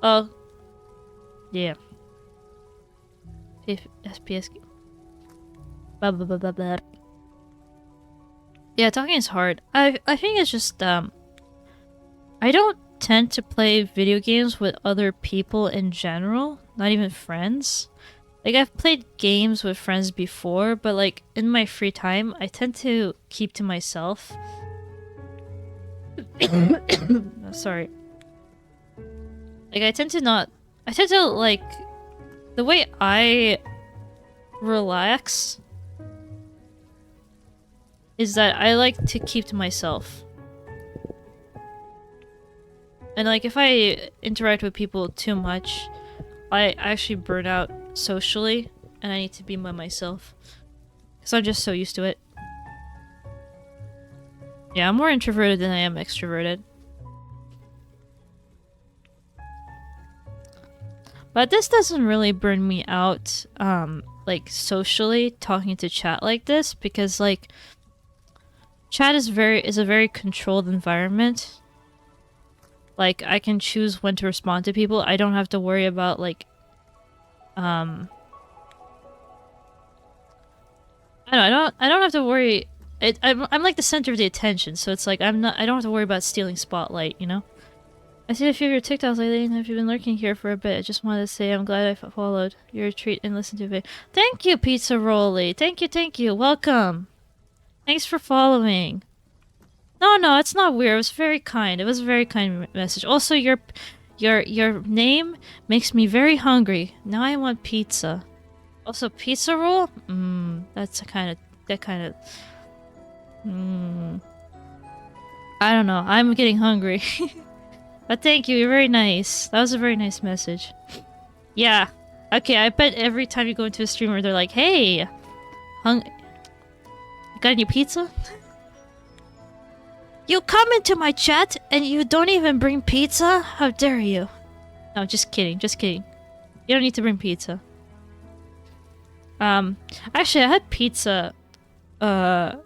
Oh. Yeah. FPS. Blah, blah, blah, blah, blah. Yeah, talking is hard. I think it's just I don't tend to play video games with other people in general, not even friends. Like I've played games with friends before, but like in my free time, I tend to keep to myself. Sorry. Like I tend to like the way I relax is that I like to keep to myself. And like if I interact with people too much, I actually burn out socially and I need to be by myself. Because I'm just so used to it. Yeah, I'm more introverted than I am extroverted. But this doesn't really burn me out, like socially talking to chat like this, because like chat is a very controlled environment. Like I can choose when to respond to people. I don't have to worry about like I don't have to worry. I'm like the center of the attention, so it's like I don't have to worry about stealing spotlight, you know? I see a few of your TikToks lately, and if you've been lurking here for a bit, I just wanted to say I'm glad I followed your retreat and listened to it. Thank you, Pizza Rolly. Thank you. Welcome. Thanks for following. No, it's not weird. It was very kind. It was a very kind message. Also, your name makes me very hungry. Now I want pizza. Also, pizza roll? That kind of. I don't know. I'm getting hungry. But thank you. You're very nice. That was a very nice message. Yeah. Okay, I bet every time you go into a streamer, they're like, hey, got any pizza? You come into my chat and you don't even bring pizza? How dare you? No, just kidding. You don't need to bring pizza. Actually, I had pizza, was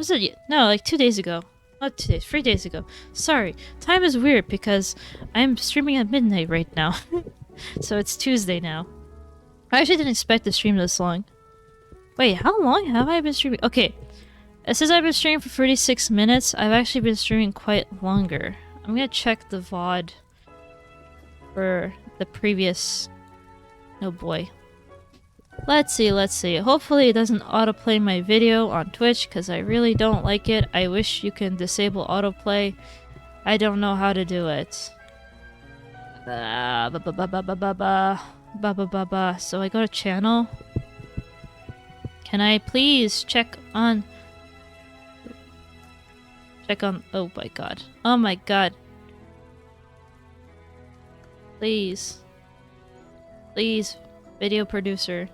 it? No, like 2 days ago. Not 2 days, 3 days ago. Sorry. Time is weird because I'm streaming at midnight right now. So it's Tuesday now. I actually didn't expect to stream this long. Wait, how long have I been streaming? Okay. It says I've been streaming for 36 minutes. I've actually been streaming quite longer. I'm gonna check the VOD for the previous... Oh boy. Let's see. Hopefully it doesn't autoplay my video on Twitch, because I really don't like it. I wish you can disable autoplay. I don't know how to do it. So I go to channel. Can I please check on... Oh my god. Oh my god. Please. Please, video producer.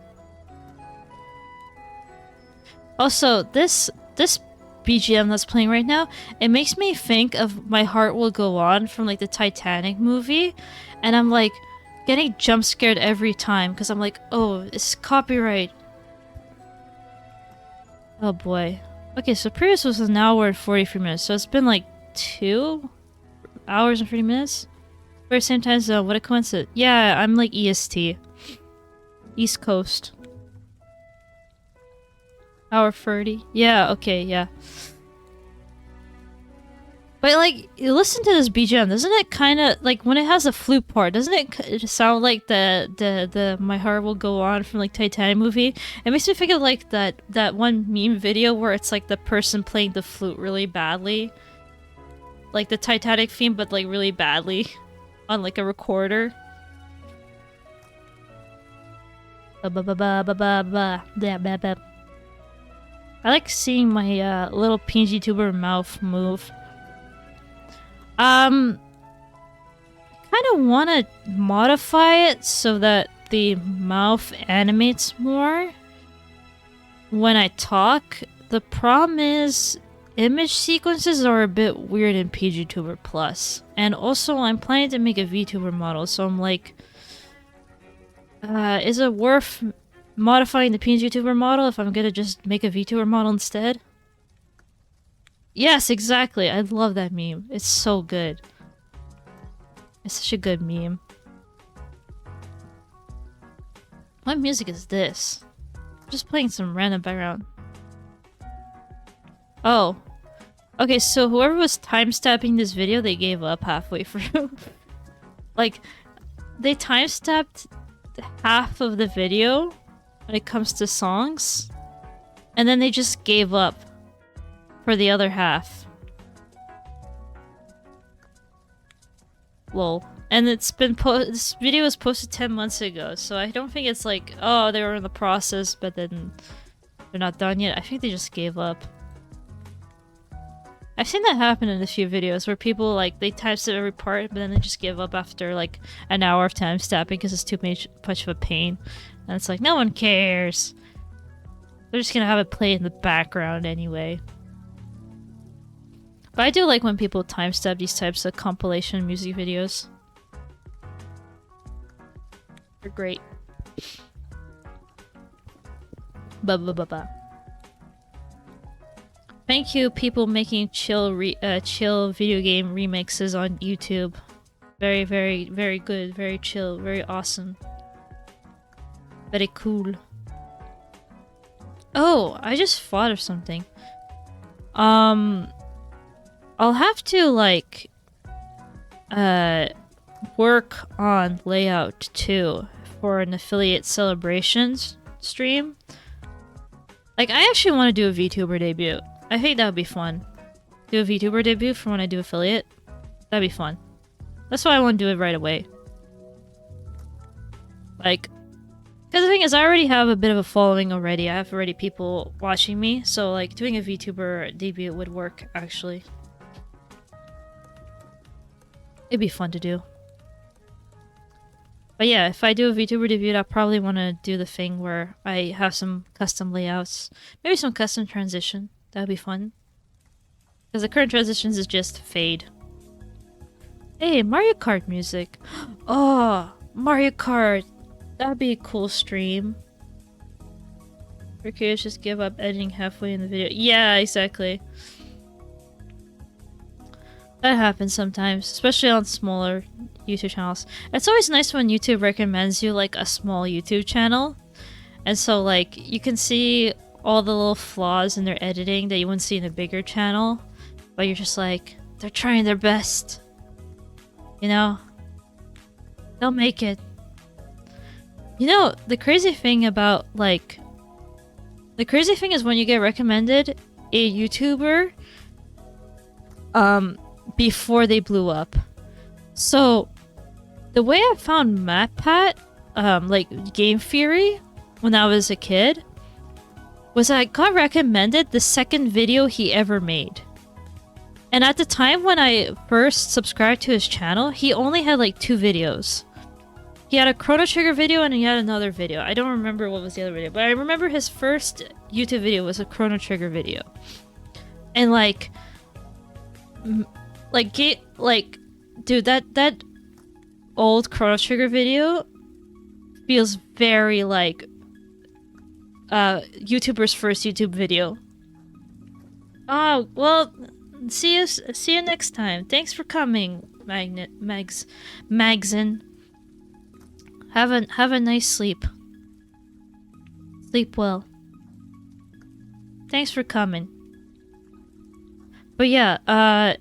Also, this BGM that's playing right now, it makes me think of My Heart Will Go On from like the Titanic movie, and I'm like getting jump scared every time because I'm like, oh, it's copyright. Oh boy. Okay, so previous was an hour and 43 minutes, so it's been like 2 hours and 30 minutes? Very same time zone, what a coincidence. Yeah, I'm like EST. East Coast. Hour 30? Yeah, okay, yeah. But like, you listen to this BGM, doesn't it kind of like when it has a flute part? Doesn't it sound like the My Heart Will Go On from like Titanic movie? It makes me think of like that one meme video where it's like the person playing the flute really badly, like the Titanic theme, but like really badly on like a recorder. I like seeing my little PNG tuber mouth move. Kind of want to modify it so that the mouth animates more when I talk. The problem is image sequences are a bit weird in PGTuber Plus. And also I'm planning to make a VTuber model, so I'm like, is it worth modifying the PGTuber model if I'm gonna just make a VTuber model instead? Yes, exactly. I love that meme. It's so good. It's such a good meme. What music is this? I'm just playing some random background. Oh. Okay, so whoever was time-stamping this video, they gave up halfway through. Like, they time-stamped half of the video when it comes to songs, and then they just gave up for the other half. Lol. And it's been this video was posted 10 months ago, so I don't think it's like, oh, they were in the process, but then they're not done yet. I think they just gave up. I've seen that happen in a few videos where people like they timestamp every part, but then they just give up after like an hour of timestamping because it's too much of a pain. And it's like, no one cares. They're just gonna have it play in the background anyway. But I do like when people timestamp these types of compilation music videos. They're great. Thank you, people making chill video game remixes on YouTube. Very, very, very good. Very chill. Very awesome. Very cool. Oh, I just thought of something. I'll have to like work on layout too for an affiliate celebrations stream. Like, I actually want to do a VTuber debut. I think that would be fun. Do a VTuber debut for when I do affiliate. That'd be fun. That's why I want to do it right away. Like, because the thing is, I already have a bit of a following already. I have already people watching me, so like doing a VTuber debut would work actually. It'd be fun to do. But yeah, if I do a VTuber debut, I'll probably want to do the thing where I have some custom layouts. Maybe some custom transition. That'd be fun. Because the current transitions is just fade. Hey, Mario Kart music. Oh, Mario Kart. That'd be a cool stream. Or could you just give up editing halfway in the video? Yeah, exactly. That happens sometimes, especially on smaller YouTube channels. It's always nice when YouTube recommends you like a small YouTube channel. And so like you can see all the little flaws in their editing that you wouldn't see in a bigger channel. But you're just like, they're trying their best. You know? They'll make it. You know, the crazy thing about like... The crazy thing is when you get recommended a YouTuber before they blew up. So, the way I found MatPat, like Game Theory, when I was a kid, was I got recommended the second video he ever made. And at the time when I first subscribed to his channel, he only had like 2 videos. He had a Chrono Trigger video and he had another video. I don't remember what was the other video, but I remember his first YouTube video was a Chrono Trigger video. And like, dude, that old Chrono Trigger video feels very like YouTuber's first YouTube video. Oh, well, see you next time. Thanks for coming, Magzin. Have a nice sleep. Sleep well. Thanks for coming. But yeah,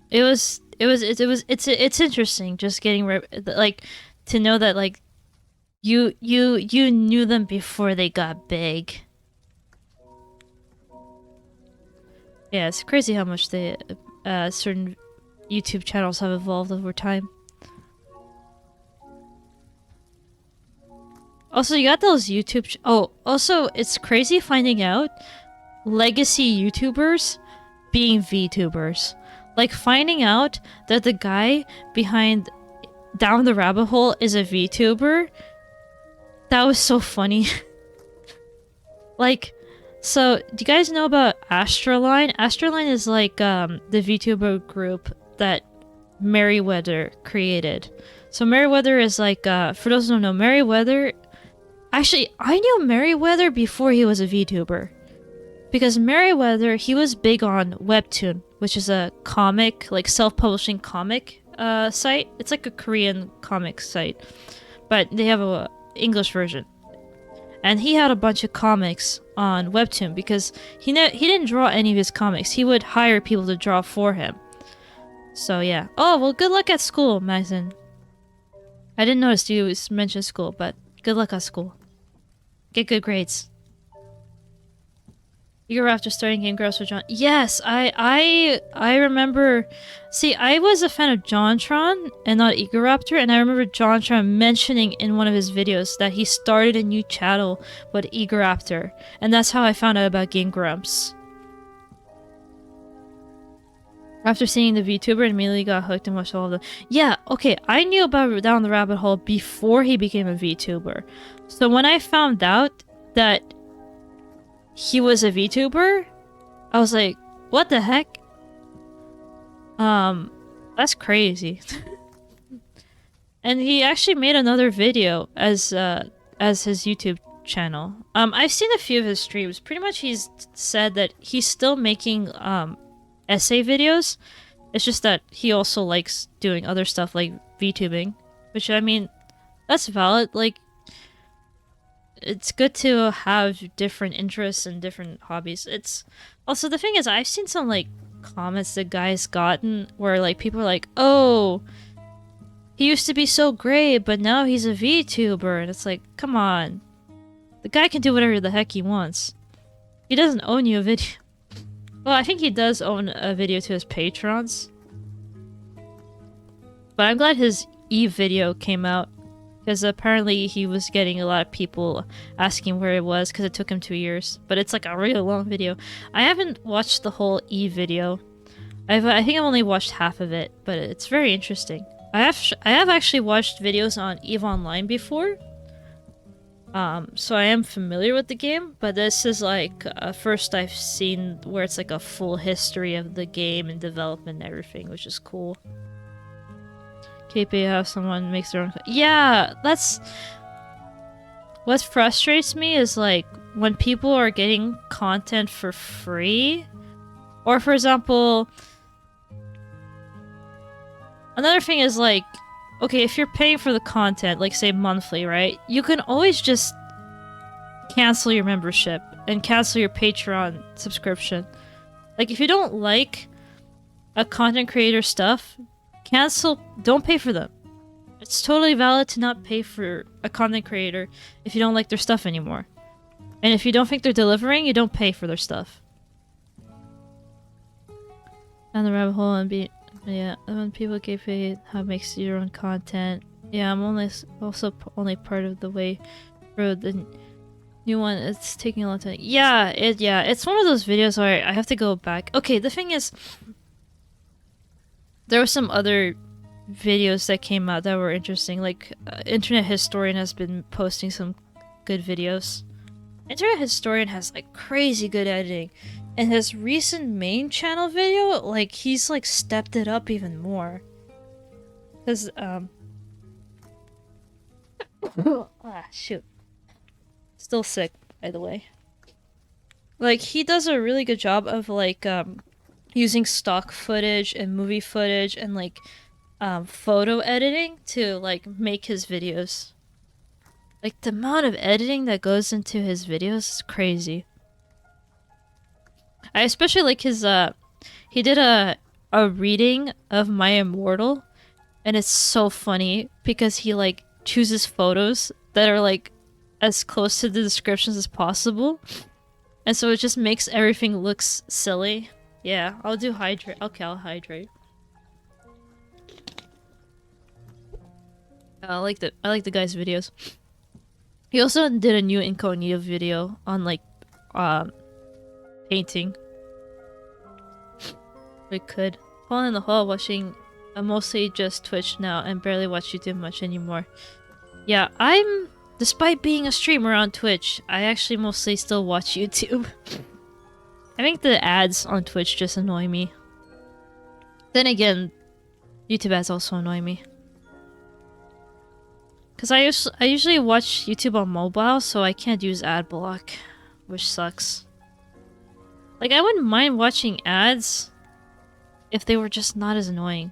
it's interesting just getting like to know that like you knew them before they got big. Yeah, it's crazy how much the certain YouTube channels have evolved over time. Also, you got those YouTube. Oh, also, it's crazy finding out legacy YouTubers being VTubers. Like finding out that the guy behind Down the Rabbit Hole is a VTuber. That was so funny. Like, so do you guys know about Astroline? Astroline is like the VTuber group that Merryweather created. So Merryweather is like for those who don't know, Merryweather. Actually, I knew Merryweather before he was a VTuber. Because Merryweather, he was big on Webtoon, which is a comic, like self-publishing comic site. It's like a Korean comic site, but they have a English version. And he had a bunch of comics on Webtoon because he didn't draw any of his comics. He would hire people to draw for him. So yeah. Oh, well, good luck at school, Madison. I didn't notice you mentioned school, but good luck at school. Get good grades. Year after starting Game Grumps with John. Yes, I remember. See, I was a fan of JonTron and not Egoraptor, and I remember JonTron mentioning in one of his videos that he started a new channel with Egoraptor, and that's how I found out about Game Grumps. After seeing the VTuber, and immediately got hooked and watched all of them. Yeah, okay, I knew about Down the Rabbit Hole before he became a VTuber. So when I found out that he was a VTuber, I was like, what the heck? That's crazy. And he actually made another video as his YouTube channel. I've seen a few of his streams. Pretty much he's said that he's still making essay videos. It's just that he also likes doing other stuff like VTubing, which I mean, that's valid. Like, it's good to have different interests and different hobbies. It's also, the thing is, I've seen some like comments that guys gotten where like people are like, oh, he used to be so great, but now he's a VTuber, and it's like, come on, the guy can do whatever the heck he wants. He doesn't own you a video. Well, I think he does own a video to his patrons. But I'm glad his Eve video came out, because apparently he was getting a lot of people asking where it was, because it took him 2 years. But it's like a really long video. I haven't watched the whole Eve video. I think I've only watched half of it, but it's very interesting. I have actually watched videos on Eve Online before. So I am familiar with the game, but this is like first I've seen where it's like a full history of the game and development and everything, which is cool. KP have someone makes their own. Yeah, that's what frustrates me is like when people are getting content for free, or for example, another thing is like, okay, if you're paying for the content, like say monthly, right? You can always just cancel your membership and cancel your Patreon subscription. Like if you don't like a content creator stuff, cancel, don't pay for them. It's totally valid to not pay for a content creator if you don't like their stuff anymore. And if you don't think they're delivering, you don't pay for their stuff. Down the rabbit hole and be... Yeah, when people get paid, how it makes your own content. Yeah, I'm also only part of the way through the new one. It's taking a long time. Yeah, it's one of those videos where I have to go back. Okay, the thing is, there were some other videos that came out that were interesting. Like, Internet Historian has been posting some good videos. Internet Historian has like crazy good editing. And his recent main channel video, like, he's, like, stepped it up even more. Because, shoot. Still sick, by the way. Like, he does a really good job of, like, using stock footage and movie footage and, like, photo editing to, like, make his videos. Like, the amount of editing that goes into his videos is crazy. I especially like his, he did a a reading of My Immortal, and it's so funny because he like chooses photos that are like as close to the descriptions as possible, and so it just makes everything looks silly. Yeah, I'll do hydrate. Okay, I'll hydrate. I like the guy's videos. He also did a new incognito video on like painting. We could fall in the hole watching mostly just Twitch now and barely watch YouTube much anymore. Yeah, despite being a streamer on Twitch, I actually mostly still watch YouTube. I think the ads on Twitch just annoy me. Then again, YouTube ads also annoy me. Cause I usually watch YouTube on mobile, so I can't use ad block, which sucks. Like, I wouldn't mind watching ads if they were just not as annoying.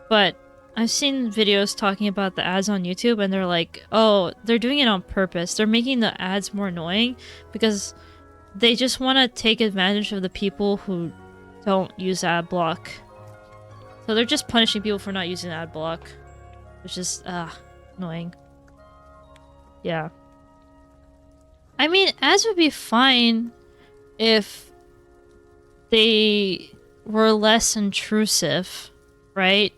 But I've seen videos talking about the ads on YouTube, and they're like, oh, they're doing it on purpose. They're making the ads more annoying because they just want to take advantage of the people who don't use ad block. So they're just punishing people for not using ad block, which is annoying. Yeah. I mean, ads would be fine if they were less intrusive, right?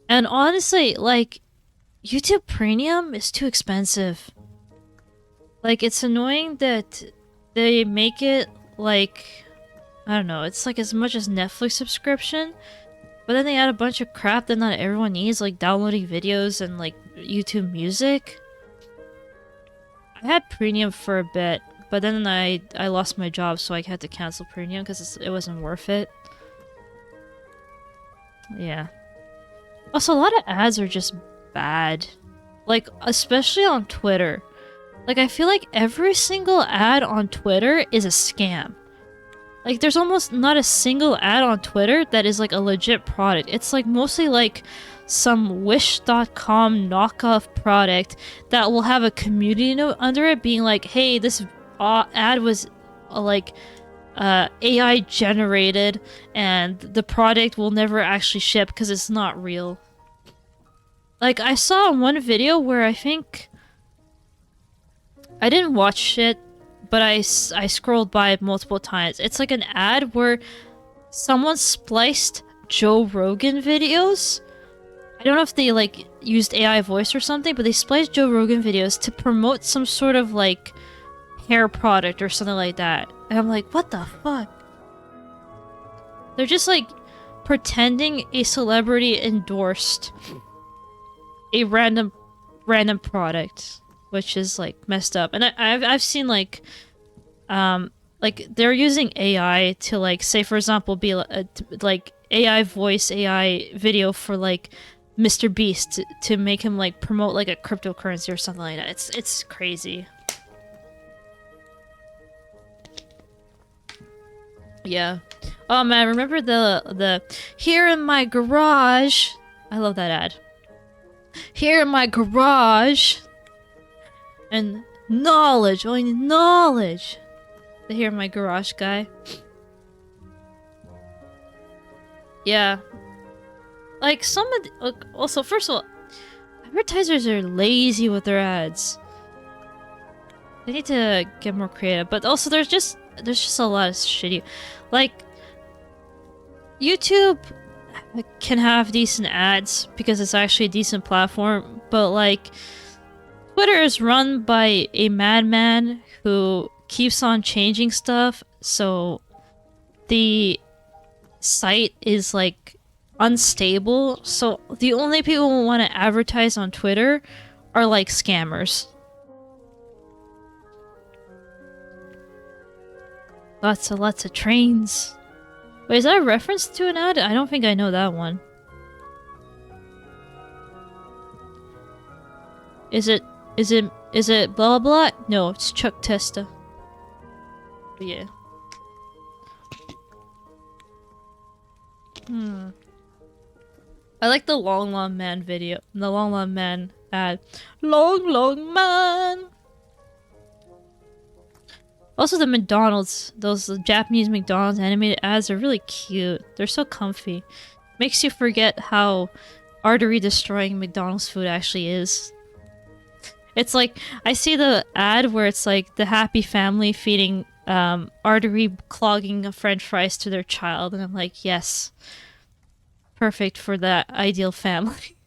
And honestly, like, YouTube Premium is too expensive. Like, it's annoying that they make it like, I don't know, it's like as much as Netflix subscription, but then they add a bunch of crap that not everyone needs, like downloading videos and like YouTube music. I had Premium for a bit, but then I lost my job, so I had to cancel Premium because it wasn't worth it. Yeah. Also, a lot of ads are just bad. Like, especially on Twitter. Like, I feel like every single ad on Twitter is a scam. Like, there's almost not a single ad on Twitter that is, like, a legit product. It's, like, mostly, like, some Wish.com knockoff product that will have a community note under it being like, hey, this ad was, like, AI generated, and the product will never actually ship because it's not real. Like, I saw one video where I think... I didn't watch it, but I scrolled by it multiple times. It's like an ad where someone spliced Joe Rogan videos. I don't know if they, like, used AI voice or something, but they spliced Joe Rogan videos to promote some sort of, like, hair product or something like that. And I'm like, what the fuck? They're just, like, pretending a celebrity endorsed a random product, which is, like, messed up. And I've seen, like they're using AI to, like, say, for example, be like AI voice, AI video for, like, Mr. Beast to make him, like, promote, like, a cryptocurrency or something like that. It's crazy. Yeah. Oh man, remember the here in my garage? I love that ad. Here in my garage. And knowledge, only knowledge. The here in my garage guy. Yeah. Like, some of the, also, first of all, advertisers are lazy with their ads. They need to get more creative, but also there's just a lot of shitty, like, YouTube can have decent ads because it's actually a decent platform, but, like, Twitter is run by a madman who keeps on changing stuff, so the site is, like, unstable, so the only people who want to advertise on Twitter are, like, scammers. Lots of trains. Wait, is that a reference to an ad? I don't think I know that one. Is it blah blah? No, it's Chuck Testa. Yeah. I like the Long Man video. The Long Man ad. Long Man! Also, the McDonald's, those Japanese McDonald's animated ads are really cute. They're so comfy. Makes you forget how artery-destroying McDonald's food actually is. It's like, I see the ad where it's like the happy family feeding artery-clogging french fries to their child, and I'm like, yes. Perfect for that ideal family.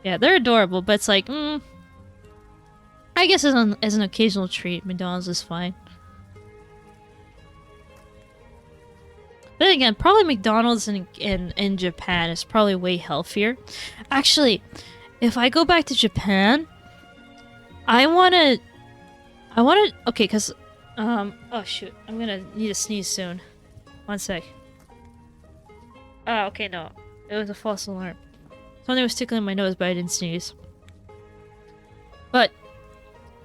Yeah, they're adorable, but it's like, I guess as an occasional treat, McDonald's is fine. But again, probably McDonald's in Japan is probably way healthier. Actually, if I go back to Japan, I wanna okay, cause oh shoot, I'm gonna need to sneeze soon. One sec. Oh, okay, no. It was a false alarm. Something was tickling my nose, but I didn't sneeze. But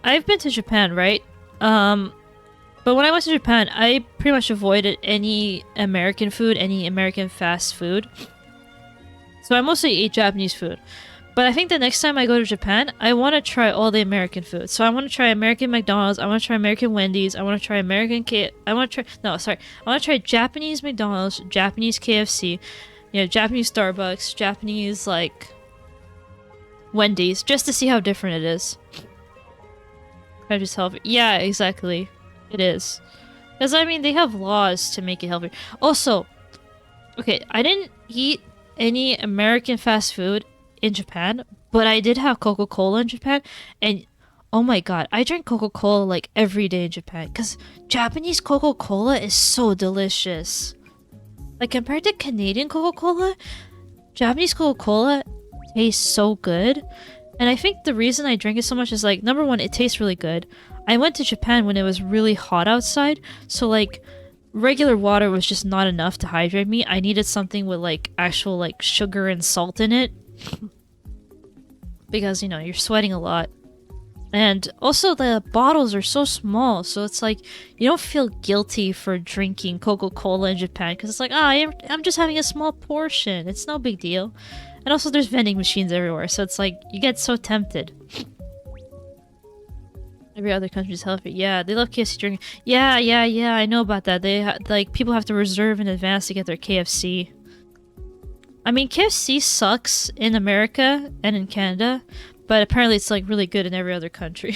I've been to Japan, right? But when I went to Japan, I pretty much avoided any American food, any American fast food. So I mostly ate Japanese food. But I think the next time I go to Japan, I want to try all the American food. So I want to try American McDonald's, I want to try American Wendy's, I want to try American I want to try Japanese McDonald's, Japanese KFC, you know, Japanese Starbucks, Japanese, like, Wendy's, just to see how different it is. I just healthy. Yeah, exactly. It is. Because, I mean, they have laws to make it healthier. Also, okay, I didn't eat any American fast food in Japan, but I did have Coca-Cola in Japan, and oh my god, I drink Coca-Cola like every day in Japan, because Japanese Coca-Cola is so delicious. Like, compared to Canadian Coca-Cola, Japanese Coca-Cola tastes so good. And I think the reason I drink it so much is, like, number one, it tastes really good. I went to Japan when it was really hot outside, so, like, regular water was just not enough to hydrate me. I needed something with, like, actual, like, sugar and salt in it. Because, you know, you're sweating a lot. And also the bottles are so small, so it's like, you don't feel guilty for drinking Coca-Cola in Japan, because it's like, I'm just having a small portion. It's no big deal. And also there's vending machines everywhere, so it's like, you get so tempted. Every other country's healthy. Yeah, they love KFC drinking. Yeah, I know about that. They like, people have to reserve in advance to get their KFC. I mean, KFC sucks in America and in Canada, but apparently it's, like, really good in every other country.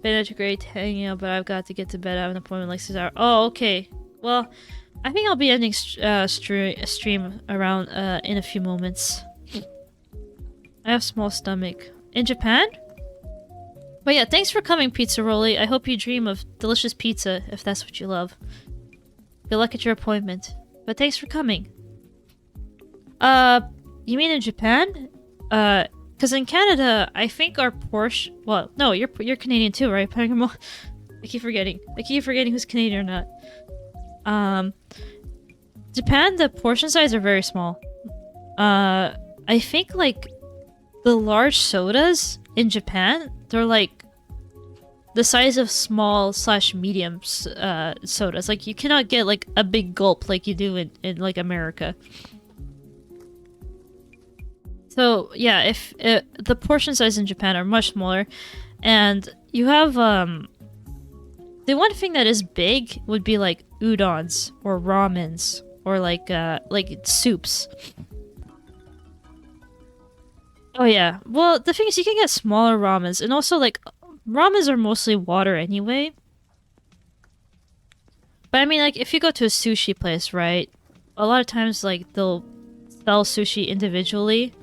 Been a great hanging out, but I've got to get to bed. I have an appointment like 6 hours. Oh, okay. Well, I think I'll be ending stream around in a few moments. I have small stomach. In Japan? But yeah, thanks for coming, Pizza Rolly. I hope you dream of delicious pizza, if that's what you love. Good luck at your appointment. But thanks for coming. You mean in Japan? Because in Canada, I think our portion... Well, no, you're Canadian too, right? I keep forgetting. Who's Canadian or not. Japan, the portion size are very small. I think, like, the large sodas in Japan, they're, like, the size of small/medium sodas. Like, you cannot get, like, a big gulp like you do in like, America. So, yeah, if the portion size in Japan are much smaller, and you have, the one thing that is big would be, like, udons, or ramens, or, like soups. Oh, yeah. Well, the thing is, you can get smaller ramens, and also, like, ramens are mostly water anyway. But, I mean, like, if you go to a sushi place, right, a lot of times, like, they'll sell sushi individually.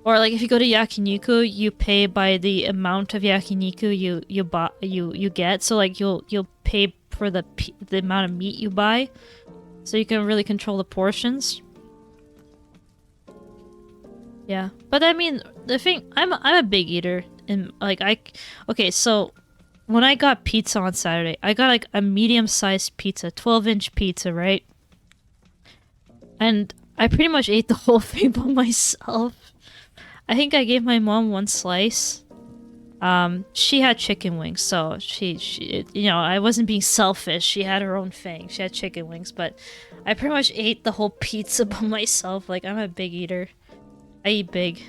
Or, like, if you go to yakiniku, you pay by the amount of yakiniku you get. So, like, you'll pay for the amount of meat you buy, so you can really control the portions. Yeah, but I mean, the thing, I'm a big eater, and like okay, so when I got pizza on Saturday, I got like a medium-sized pizza, 12-inch pizza, right? And I pretty much ate the whole thing by myself. I think I gave my mom one slice. She had chicken wings, so she you know, I wasn't being selfish. She had her own thing. She had chicken wings, but I pretty much ate the whole pizza by myself. Like, I'm a big eater. I eat big.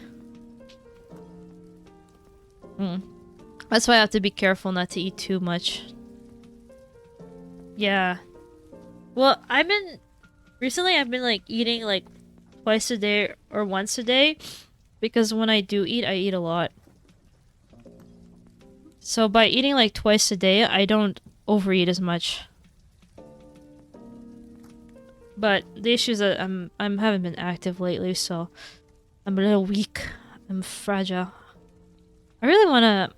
That's why I have to be careful not to eat too much. Yeah. Well, recently I've been like eating like twice a day or once a day because when I do eat, I eat a lot. So by eating like twice a day, I don't overeat as much. But the issue is that I haven't been active lately, so I'm a little weak. I'm fragile. I really wanna.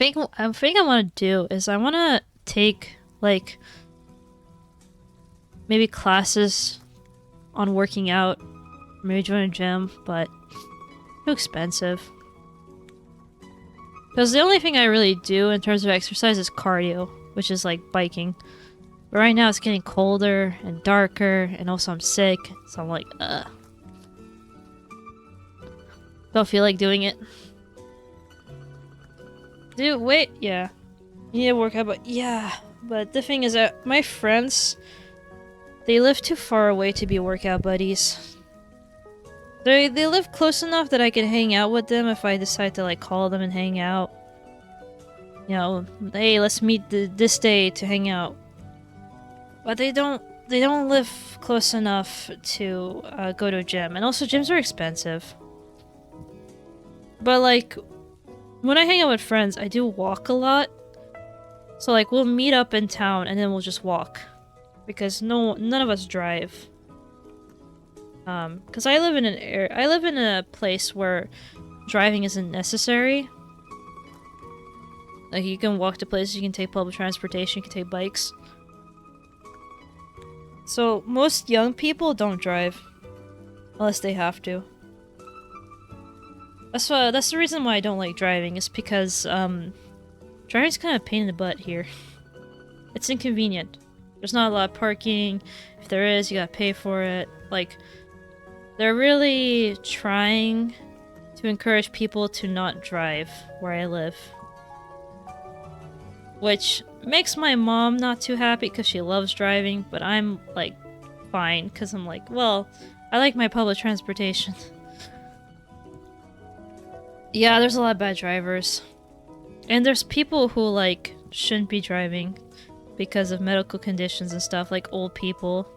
I think I want to do is I want to take like maybe classes on working out, maybe join a gym, but too expensive. Because the only thing I really do in terms of exercise is cardio, which is like biking. But right now it's getting colder and darker, and also I'm sick, so I'm like, don't feel like doing it. Dude, wait, yeah. You need to work out, but yeah. But the thing is that my friends, they live too far away to be workout buddies. They live close enough that I can hang out with them if I decide to like call them and hang out. You know, hey, let's meet this day to hang out. But they don't live close enough to go to a gym, and also gyms are expensive. But like, when I hang out with friends, I do walk a lot. So like, we'll meet up in town and then we'll just walk, because none of us drive. Because I live in a place where driving isn't necessary. Like, you can walk to places, you can take public transportation, you can take bikes. So most young people don't drive unless they have to. That's the reason why I don't like driving, is because driving's kind of a pain in the butt here. It's inconvenient. There's not a lot of parking. If there is, you gotta pay for it. Like, they're really trying to encourage people to not drive where I live. Which makes my mom not too happy because she loves driving, but I'm like fine because I'm like, well, I like my public transportation. Yeah, there's a lot of bad drivers. And there's people who like shouldn't be driving because of medical conditions and stuff, like old people.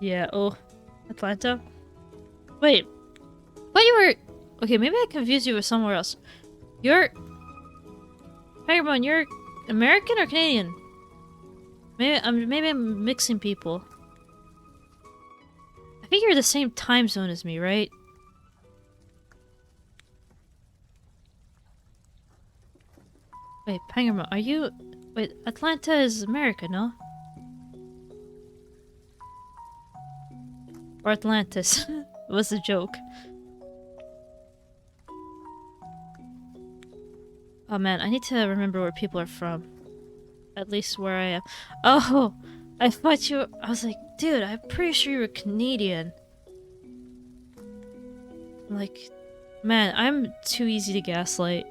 Yeah, oh, Atlanta? Wait, what you were... Okay, maybe I confused you with somewhere else. Vagabond, you're American or Canadian? Maybe I'm mixing people. I think you're the same time zone as me, right? Wait, Pangerman, are you... Wait, Atlanta is America, no? Or Atlantis. Was a joke. Oh man, I need to remember where people are from. At least where I am. Oh! I thought you... I was like, dude, I'm pretty sure you were Canadian. Like, man, I'm too easy to gaslight.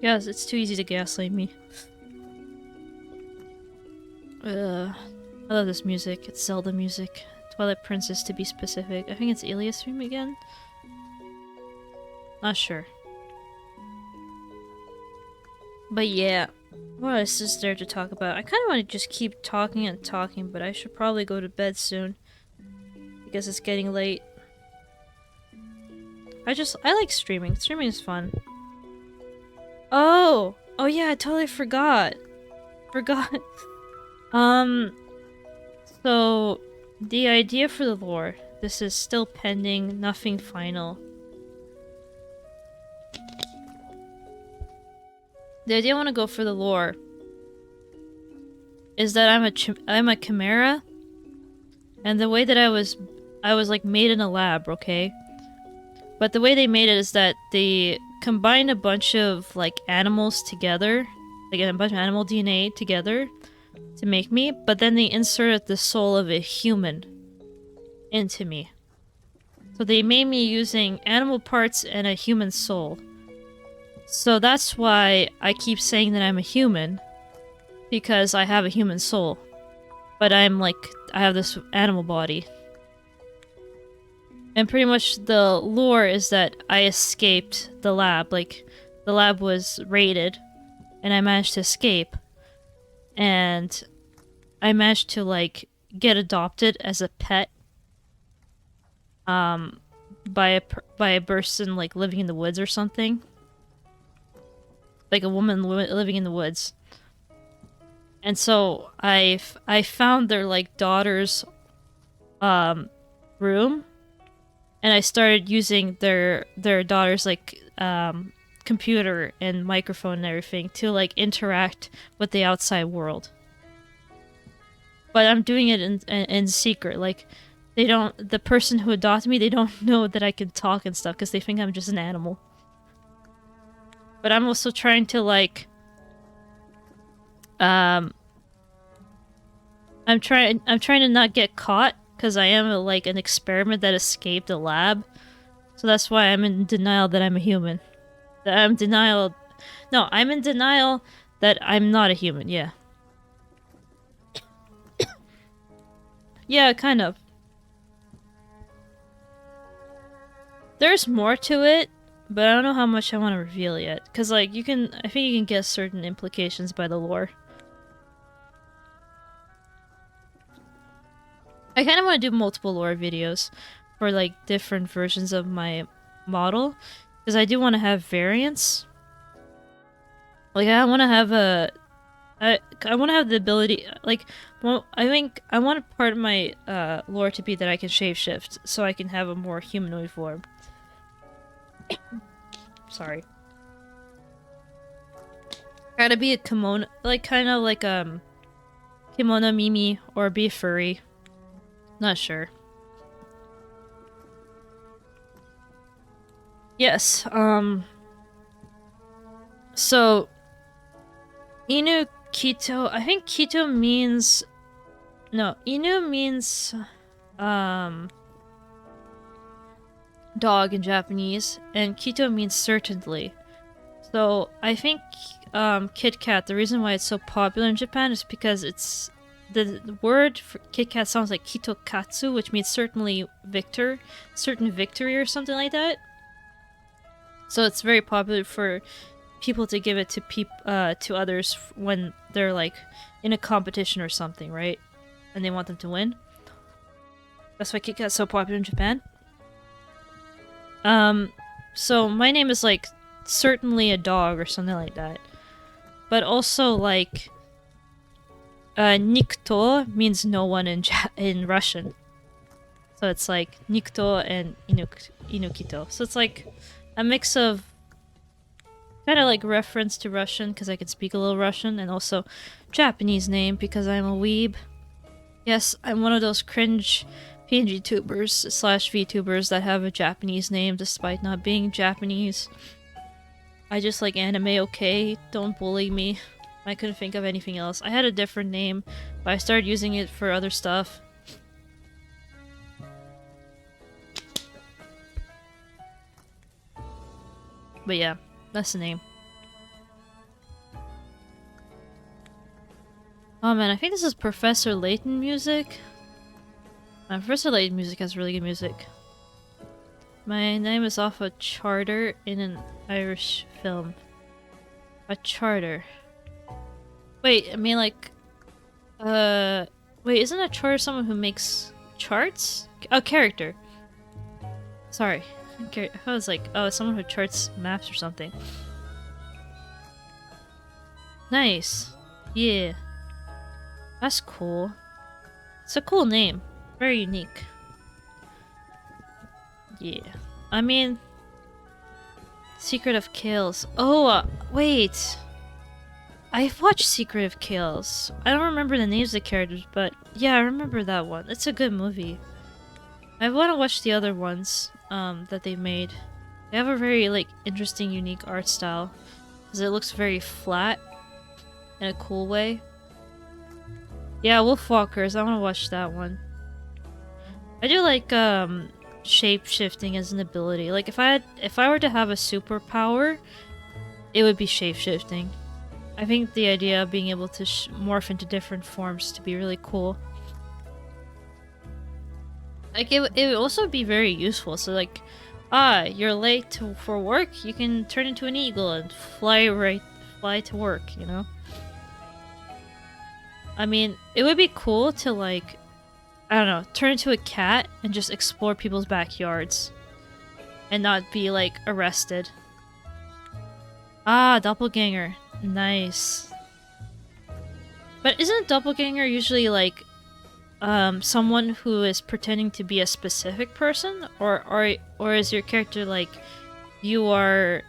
Yes, it's too easy to gaslight me. I love this music. It's Zelda music. Twilight Princess to be specific. I think it's Ilias theme again? Not sure. But yeah, what else is there to talk about? I kind of want to just keep talking and talking, but I should probably go to bed soon. Because it's getting late. I like streaming. Streaming is fun. Oh! Oh yeah, I totally forgot. So, the idea for the lore. This is still pending, nothing final. The idea I want to go for the lore is that I'm a chimera, and the way that I was like made in a lab, okay? But the way they made it is that they combined a bunch of like animals together, like a bunch of animal DNA together to make me, but then they inserted the soul of a human into me. So they made me using animal parts and a human soul. So that's why I keep saying that I'm a human, because I have a human soul. But I'm like, I have this animal body. And pretty much the lore is that I escaped the lab. Like, the lab was raided, and I managed to escape. And I managed to, like, get adopted as a pet. By a person, like, living in the woods or something. Like a woman living in the woods. And so I found their, like, daughter's room, and I started using their daughter's, like, computer and microphone and everything to, like, interact with the outside world. But I'm doing it in secret. Like, the person who adopted me, they don't know that I can talk and stuff because they think I'm just an animal. But I'm also trying to, like, I'm trying to not get caught because I am like an experiment that escaped a lab. So that's why I'm in denial that I'm a human. I'm in denial that I'm not a human, yeah. Yeah, kind of. There's more to it, but I don't know how much I want to reveal yet. Because, like, I think you can guess certain implications by the lore. I kind of want to do multiple lore videos for, like, different versions of my model. Because I do want to have variants. Like, I want to have I want to have the ability, like, well, I think I want part of my lore to be that I can shapeshift, so I can have a more humanoid form. Sorry. Gotta be a kimono, like, kind of like, kimono Mimi, or be a furry. Not sure. Yes, so, inukitto, I think Kito means, no, Inu means, dog in Japanese, and Kito means certainly. So I think Kit Kat, the reason why it's so popular in Japan is because it's the word for Kit Kat sounds like kitokatsu, which means certainly certain victory or something like that. So it's very popular for people to give it to others when they're, like, in a competition or something, right? And they want them to win. That's why Kit Kat's so popular in Japan. So my name is, like, certainly a dog or something like that. But also, like, nikto means no one in Russian. So it's like nikto and inukitto. So it's like a mix of kind of like reference to Russian because I can speak a little Russian, and also Japanese name because I'm a weeb. Yes, I'm one of those cringe PNG tubers / VTubers that have a Japanese name despite not being Japanese. I just like anime, okay? Don't bully me. I couldn't think of anything else. I had a different name, but I started using it for other stuff. But yeah, that's the name. Oh man, I think this is Professor Layton music. Professor Layton music has really good music. My name is off a charter in an Irish film. A charter. Wait, I mean, like, wait, isn't a charter someone who makes charts? Oh, character. Sorry. I was like, oh, someone who charts maps or something. Nice. Yeah. That's cool. It's a cool name. Very unique. Yeah. I mean... Secret of Kills. Oh, wait. I've watched Secret of Kills. I don't remember the names of the characters, but yeah, I remember that one. It's a good movie. I want to watch the other ones that they made. They have a very, like, interesting, unique art style. Because it looks very flat in a cool way. Yeah, Wolfwalkers. I want to watch that one. I do like shape-shifting as an ability. Like, if I were to have a superpower, it would be shape-shifting. I think the idea of being able to morph into different forms to be really cool. Like it would also be very useful. So like, you're late for work, you can turn into an eagle and fly to work, you know? I mean, it would be cool to like, I don't know, turn into a cat and just explore people's backyards. And not be like arrested. Ah, doppelganger. Nice. But isn't doppelganger usually like someone who is pretending to be a specific person, or is your character like you are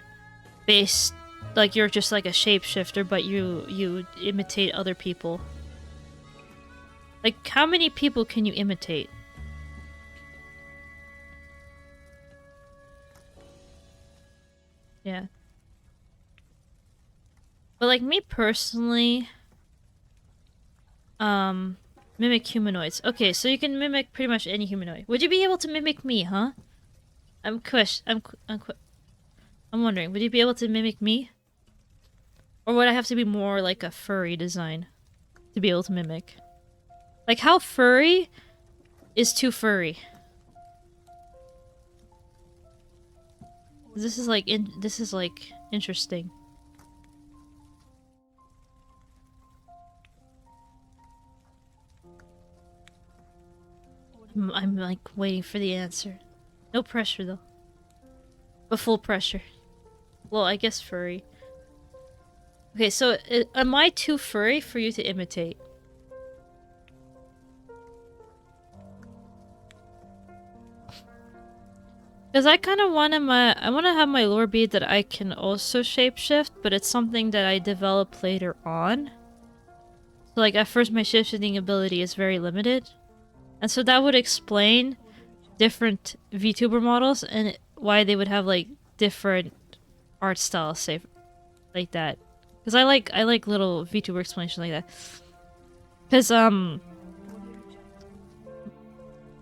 based like you're just like a shapeshifter but you imitate other people? Like how many people can you imitate? Yeah. But like me personally, mimic humanoids. Okay, so you can mimic pretty much any humanoid. Would you be able to mimic me, huh? I'm wondering, would you be able to mimic me? Or would I have to be more like a furry design to be able to mimic? Like how furry is too furry? This is like interesting. I'm like waiting for the answer. No pressure though. But full pressure. Well, I guess furry. Okay, so am I too furry for you to imitate? Because I kind of want to have my lore be that I can also shapeshift, but it's something that I develop later on. So like at first my shapeshifting ability is very limited. And so that would explain different VTuber models and why they would have like different art styles, say like that. Because I like little VTuber explanation like that. Because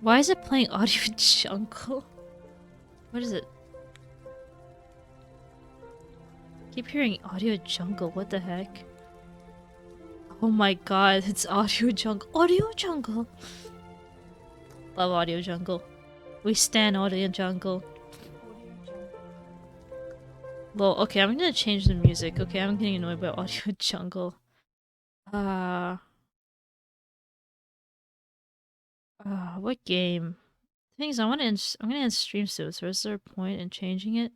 why is it playing Audio Jungle? What is it? Keep hearing Audio Jungle. What the heck? Oh my god, it's Audio Jungle. Audio Jungle. Love Audio Jungle. We stan Audio Jungle. Well, okay, I'm gonna change the music. Okay, I'm getting annoyed by Audio Jungle. What game? The thing is, I'm gonna end stream soon, so is there a point in changing it?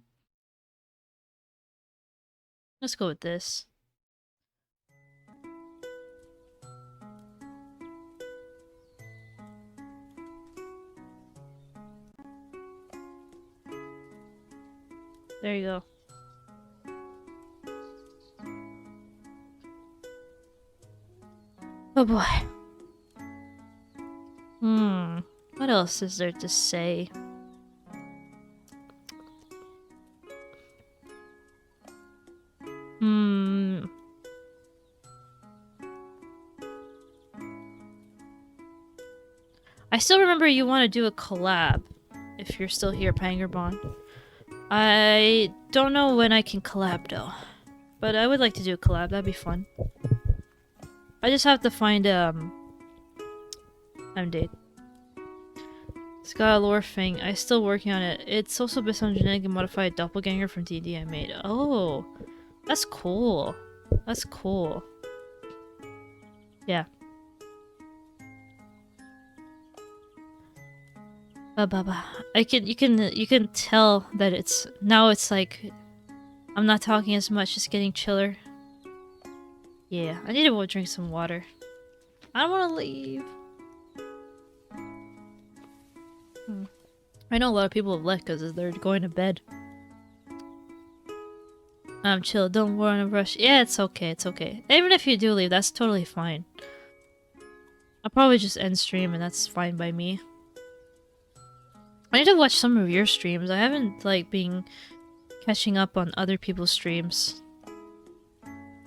Let's go with this. There you go. Oh boy. What else is there to say? I still remember you want to do a collab. If you're still here, Pangerbond. I don't know when I can collab though. But I would like to do a collab, that'd be fun. I just have to find I'm dead. It's got a lore thing. I'm still working on it. It's also based on genetically modified doppelganger from D&D I made. Oh, that's cool. That's cool. Yeah. You can tell that it's like I'm not talking as much, it's getting chiller. Yeah, I need to go drink some water. I don't want to leave. I know a lot of people have left because they're going to bed. I'm chill, don't want to rush. Yeah, it's okay, it's okay. Even if you do leave, that's totally fine. I'll probably just end stream and that's fine by me. I need to watch some of your streams. I haven't, like, been catching up on other people's streams.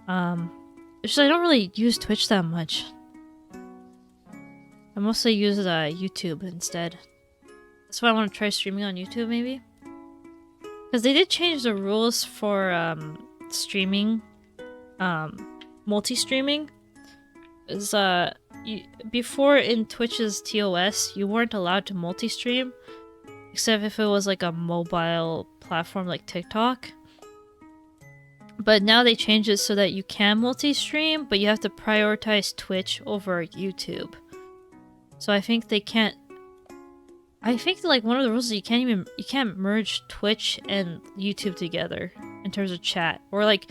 It's just I don't really use Twitch that much. I mostly use YouTube instead. That's why I want to try streaming on YouTube, maybe? Because they did change the rules for, streaming, multi-streaming. is before in Twitch's TOS, you weren't allowed to multi-stream, except if it was like a mobile platform like TikTok. But now they changed it so that you can multi-stream, but you have to prioritize Twitch over YouTube. So I think they can't. I think like one of the rules is you can't merge Twitch and YouTube together in terms of chat, or like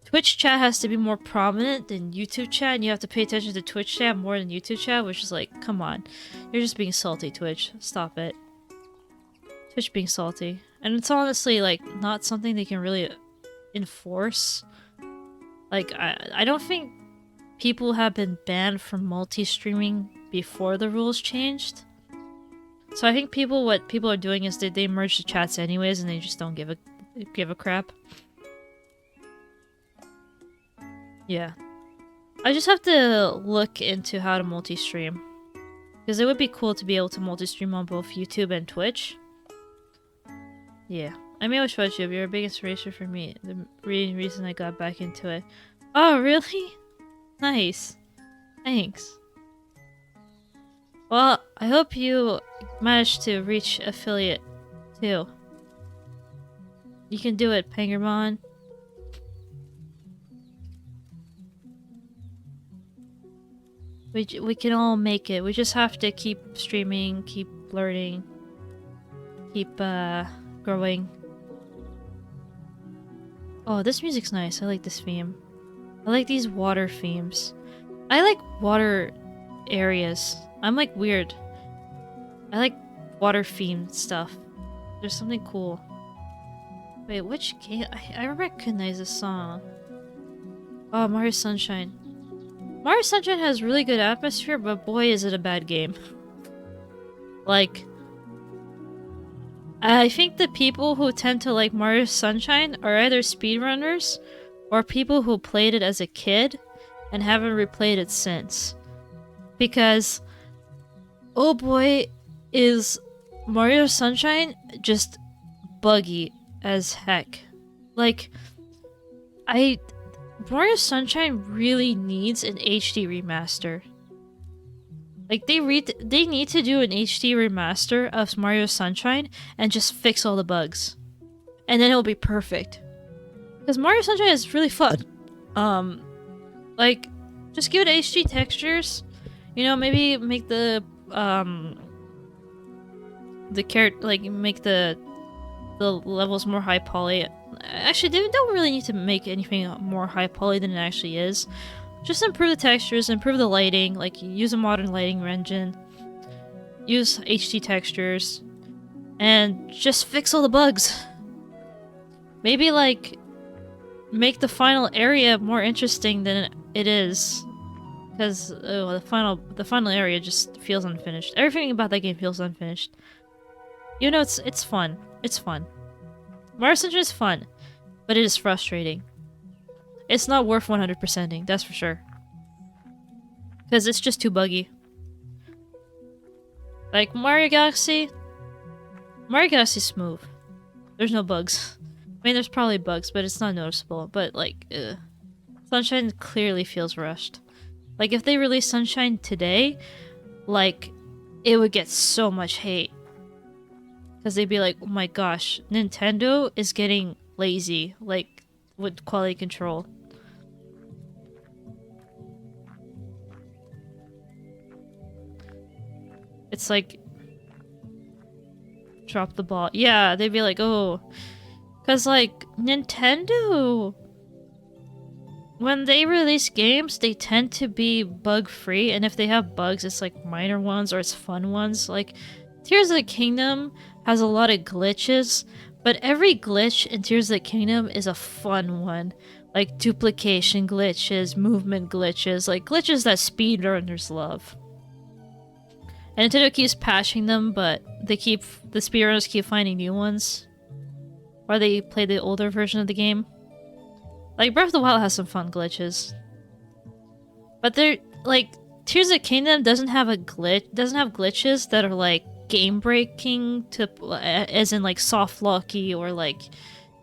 Twitch chat has to be more prominent than YouTube chat, and you have to pay attention to Twitch chat more than YouTube chat, which is like, come on, you're just being salty, Twitch. Stop it. Twitch being salty, and it's honestly like not something they can really enforce. Like I don't think people have been banned from multi-streaming before the rules changed. So I think what people are doing is they merge the chats anyways, and they just don't give a crap. Yeah. I just have to look into how to multi-stream. Because it would be cool to be able to multi-stream on both YouTube and Twitch. Yeah. I mean, watch YouTube. You're a big inspiration for me. The reason I got back into it. Oh, really? Nice. Thanks. Well, I hope you managed to reach affiliate too. You can do it, Pengermon. We can all make it. We just have to keep streaming, keep learning, keep growing. Oh, this music's nice. I like this theme. I like these water themes. I like water areas. I'm like weird. I like water themed stuff. There's something cool. Wait, which game? I recognize this song. Oh, Mario Sunshine. Mario Sunshine has really good atmosphere, but boy is it a bad game. Like, I think the people who tend to like Mario Sunshine are either speedrunners or people who played it as a kid and haven't replayed it since. Because, oh boy, is Mario Sunshine just buggy as heck. Like, Mario Sunshine really needs an HD remaster. Like, they need to do an HD remaster of Mario Sunshine and just fix all the bugs. And then it'll be perfect. Because Mario Sunshine is really fun. Like, just give it HD textures. You know, maybe make make the levels more high poly. Actually, they don't really need to make anything more high poly than it actually is. Just improve the textures, improve the lighting, like use a modern lighting engine, use HD textures, and just fix all the bugs. Maybe like make the final area more interesting than it is, because the final area just feels unfinished. Everything about that game feels unfinished. You know, it's fun. It's fun. Mario Sunshine is fun, but it is frustrating. It's not worth 100%ing, that's for sure. Because it's just too buggy. Like, Mario Galaxy's smooth. There's no bugs. I mean, there's probably bugs, but it's not noticeable. But, like, Sunshine clearly feels rushed. Like, if they released Sunshine today, like, it would get so much hate. Because they'd be like, oh my gosh, Nintendo is getting lazy, like, with quality control. It's like, drop the ball. Yeah, they'd be like, oh. Because, like, Nintendo, when they release games, they tend to be bug-free. And if they have bugs, it's like minor ones or it's fun ones. Like, Tears of the Kingdom has a lot of glitches, but every glitch in Tears of the Kingdom is a fun one. Like duplication glitches, movement glitches, like glitches that speedrunners love. And Nintendo keeps patching them, but the speedrunners keep finding new ones. Or they play the older version of the game. Like Breath of the Wild has some fun glitches. But they're like Tears of the Kingdom doesn't have glitches that are like game breaking as in like soft locky or like,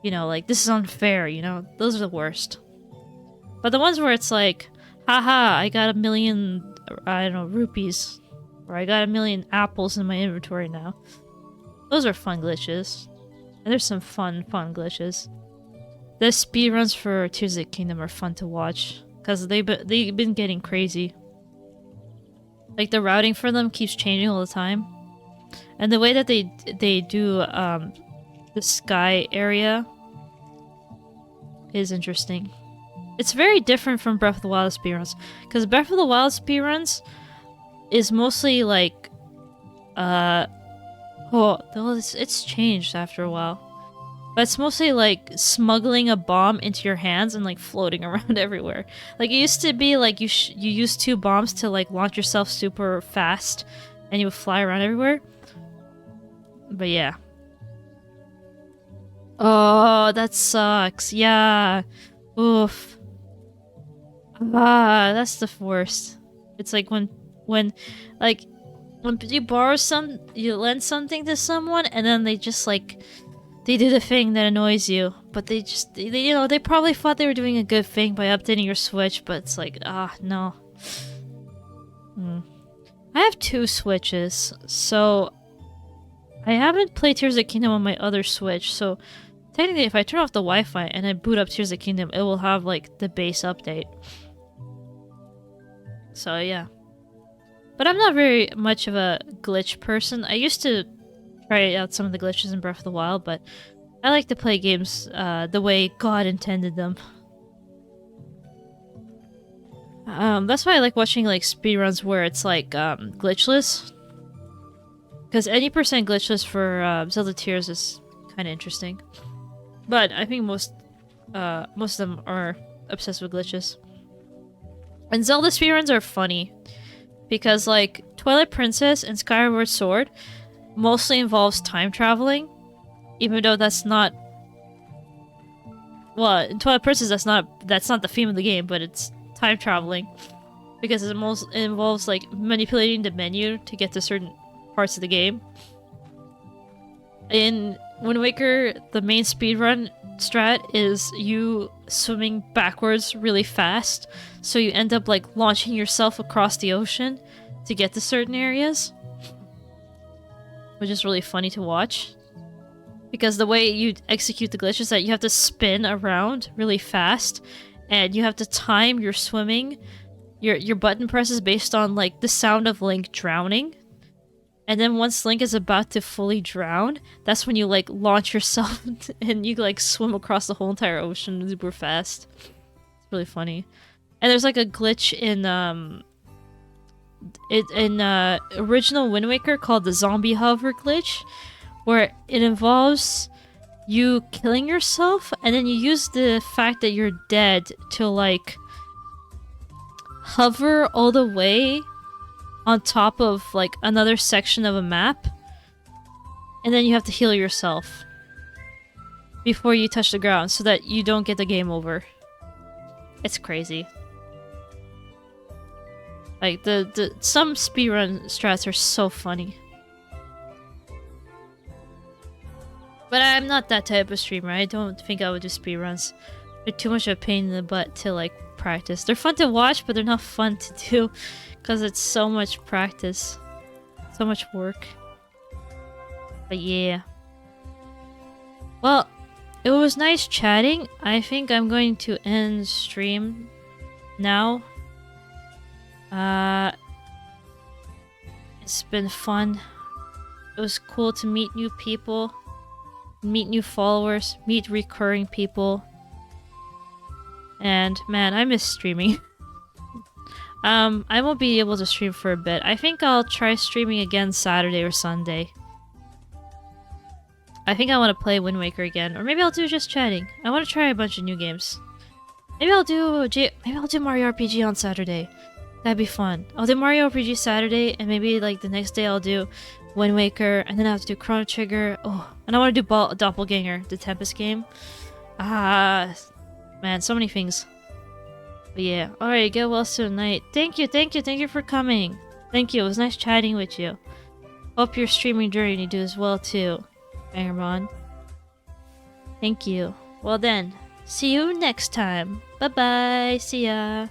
you know, like this is unfair, you know, those are the worst. But the ones where it's like, Haha, I got 1,000,000, I don't know, rupees. Or I got 1,000,000 apples in my inventory now. Those are fun glitches. And there's some fun glitches. The speedruns for Tears of the Kingdom are fun to watch. Because they've been getting crazy. Like, the routing for them keeps changing all the time. And the way that they do the sky area is interesting. It's very different from Breath of the Wild speedruns. Because Breath of the Wild speedruns is mostly like... it's changed after a while. But it's mostly like smuggling a bomb into your hands and like floating around everywhere. Like it used to be like you use 2 bombs to like launch yourself super fast and you would fly around everywhere. But yeah. Oh, that sucks. Yeah. Oof. Ah, that's the worst. It's like when you borrow you lend something to someone and then they just like they do the thing that annoys you, but they you know, they probably thought they were doing a good thing by updating your Switch, but it's like, no. I have 2 Switches, so I haven't played Tears of the Kingdom on my other Switch, so technically if I turn off the Wi-Fi and I boot up Tears of the Kingdom, it will have like the base update. So yeah. But I'm not very much of a glitch person. I used to try out some of the glitches in Breath of the Wild, but I like to play games the way God intended them. That's why I like watching like speedruns where it's like glitchless. Because any percent glitchless for Zelda Tears is kind of interesting. But I think most of them are obsessed with glitches. And Zelda speedruns are funny. Because, like, Twilight Princess and Skyward Sword mostly involves time traveling. Even though that's not... Well, in Twilight Princess that's not the theme of the game, but it's time traveling. Because it involves, like, manipulating the menu to get to certain parts of the game. In Wind Waker, the main speedrun strat is you swimming backwards really fast, so you end up like launching yourself across the ocean to get to certain areas, which is really funny to watch. Because the way you execute the glitch is that you have to spin around really fast, and you have to time your swimming, your button presses based on like the sound of Link drowning. And then once Link is about to fully drown, that's when you like launch yourself and you like swim across the whole entire ocean super fast. It's really funny. And there's like a glitch in original Wind Waker called the zombie hover glitch, where it involves you killing yourself and then you use the fact that you're dead to like hover all the way on top of like another section of a map, and then you have to heal yourself before you touch the ground so that you don't get the game over. It's crazy. Like some speedrun strats are so funny. But I'm not that type of streamer. I don't think I would do speedruns. They're too much of a pain in the butt to like practice. They're fun to watch, but they're not fun to do. Because it's so much practice. So much work. But yeah. Well, it was nice chatting. I think I'm going to end stream now. It's been fun. It was cool to meet new people. Meet new followers. Meet recurring people. And man, I miss streaming. I won't be able to stream for a bit. I think I'll try streaming again Saturday or Sunday. I think I want to play Wind Waker again, or maybe I'll do just chatting. I want to try a bunch of new games. Maybe I'll do Mario RPG on Saturday. That'd be fun. I'll do Mario RPG Saturday, and maybe like the next day I'll do Wind Waker, and then I'll have to do Chrono Trigger. Oh, and I want to do Doppelganger, the Tempest game. Man, so many things. But yeah, alright, get well soon, night. Thank you for coming. Thank you, it was nice chatting with you. Hope your streaming journey do as well too, Bangermon. Thank you. Well then, see you next time. Bye bye, see ya.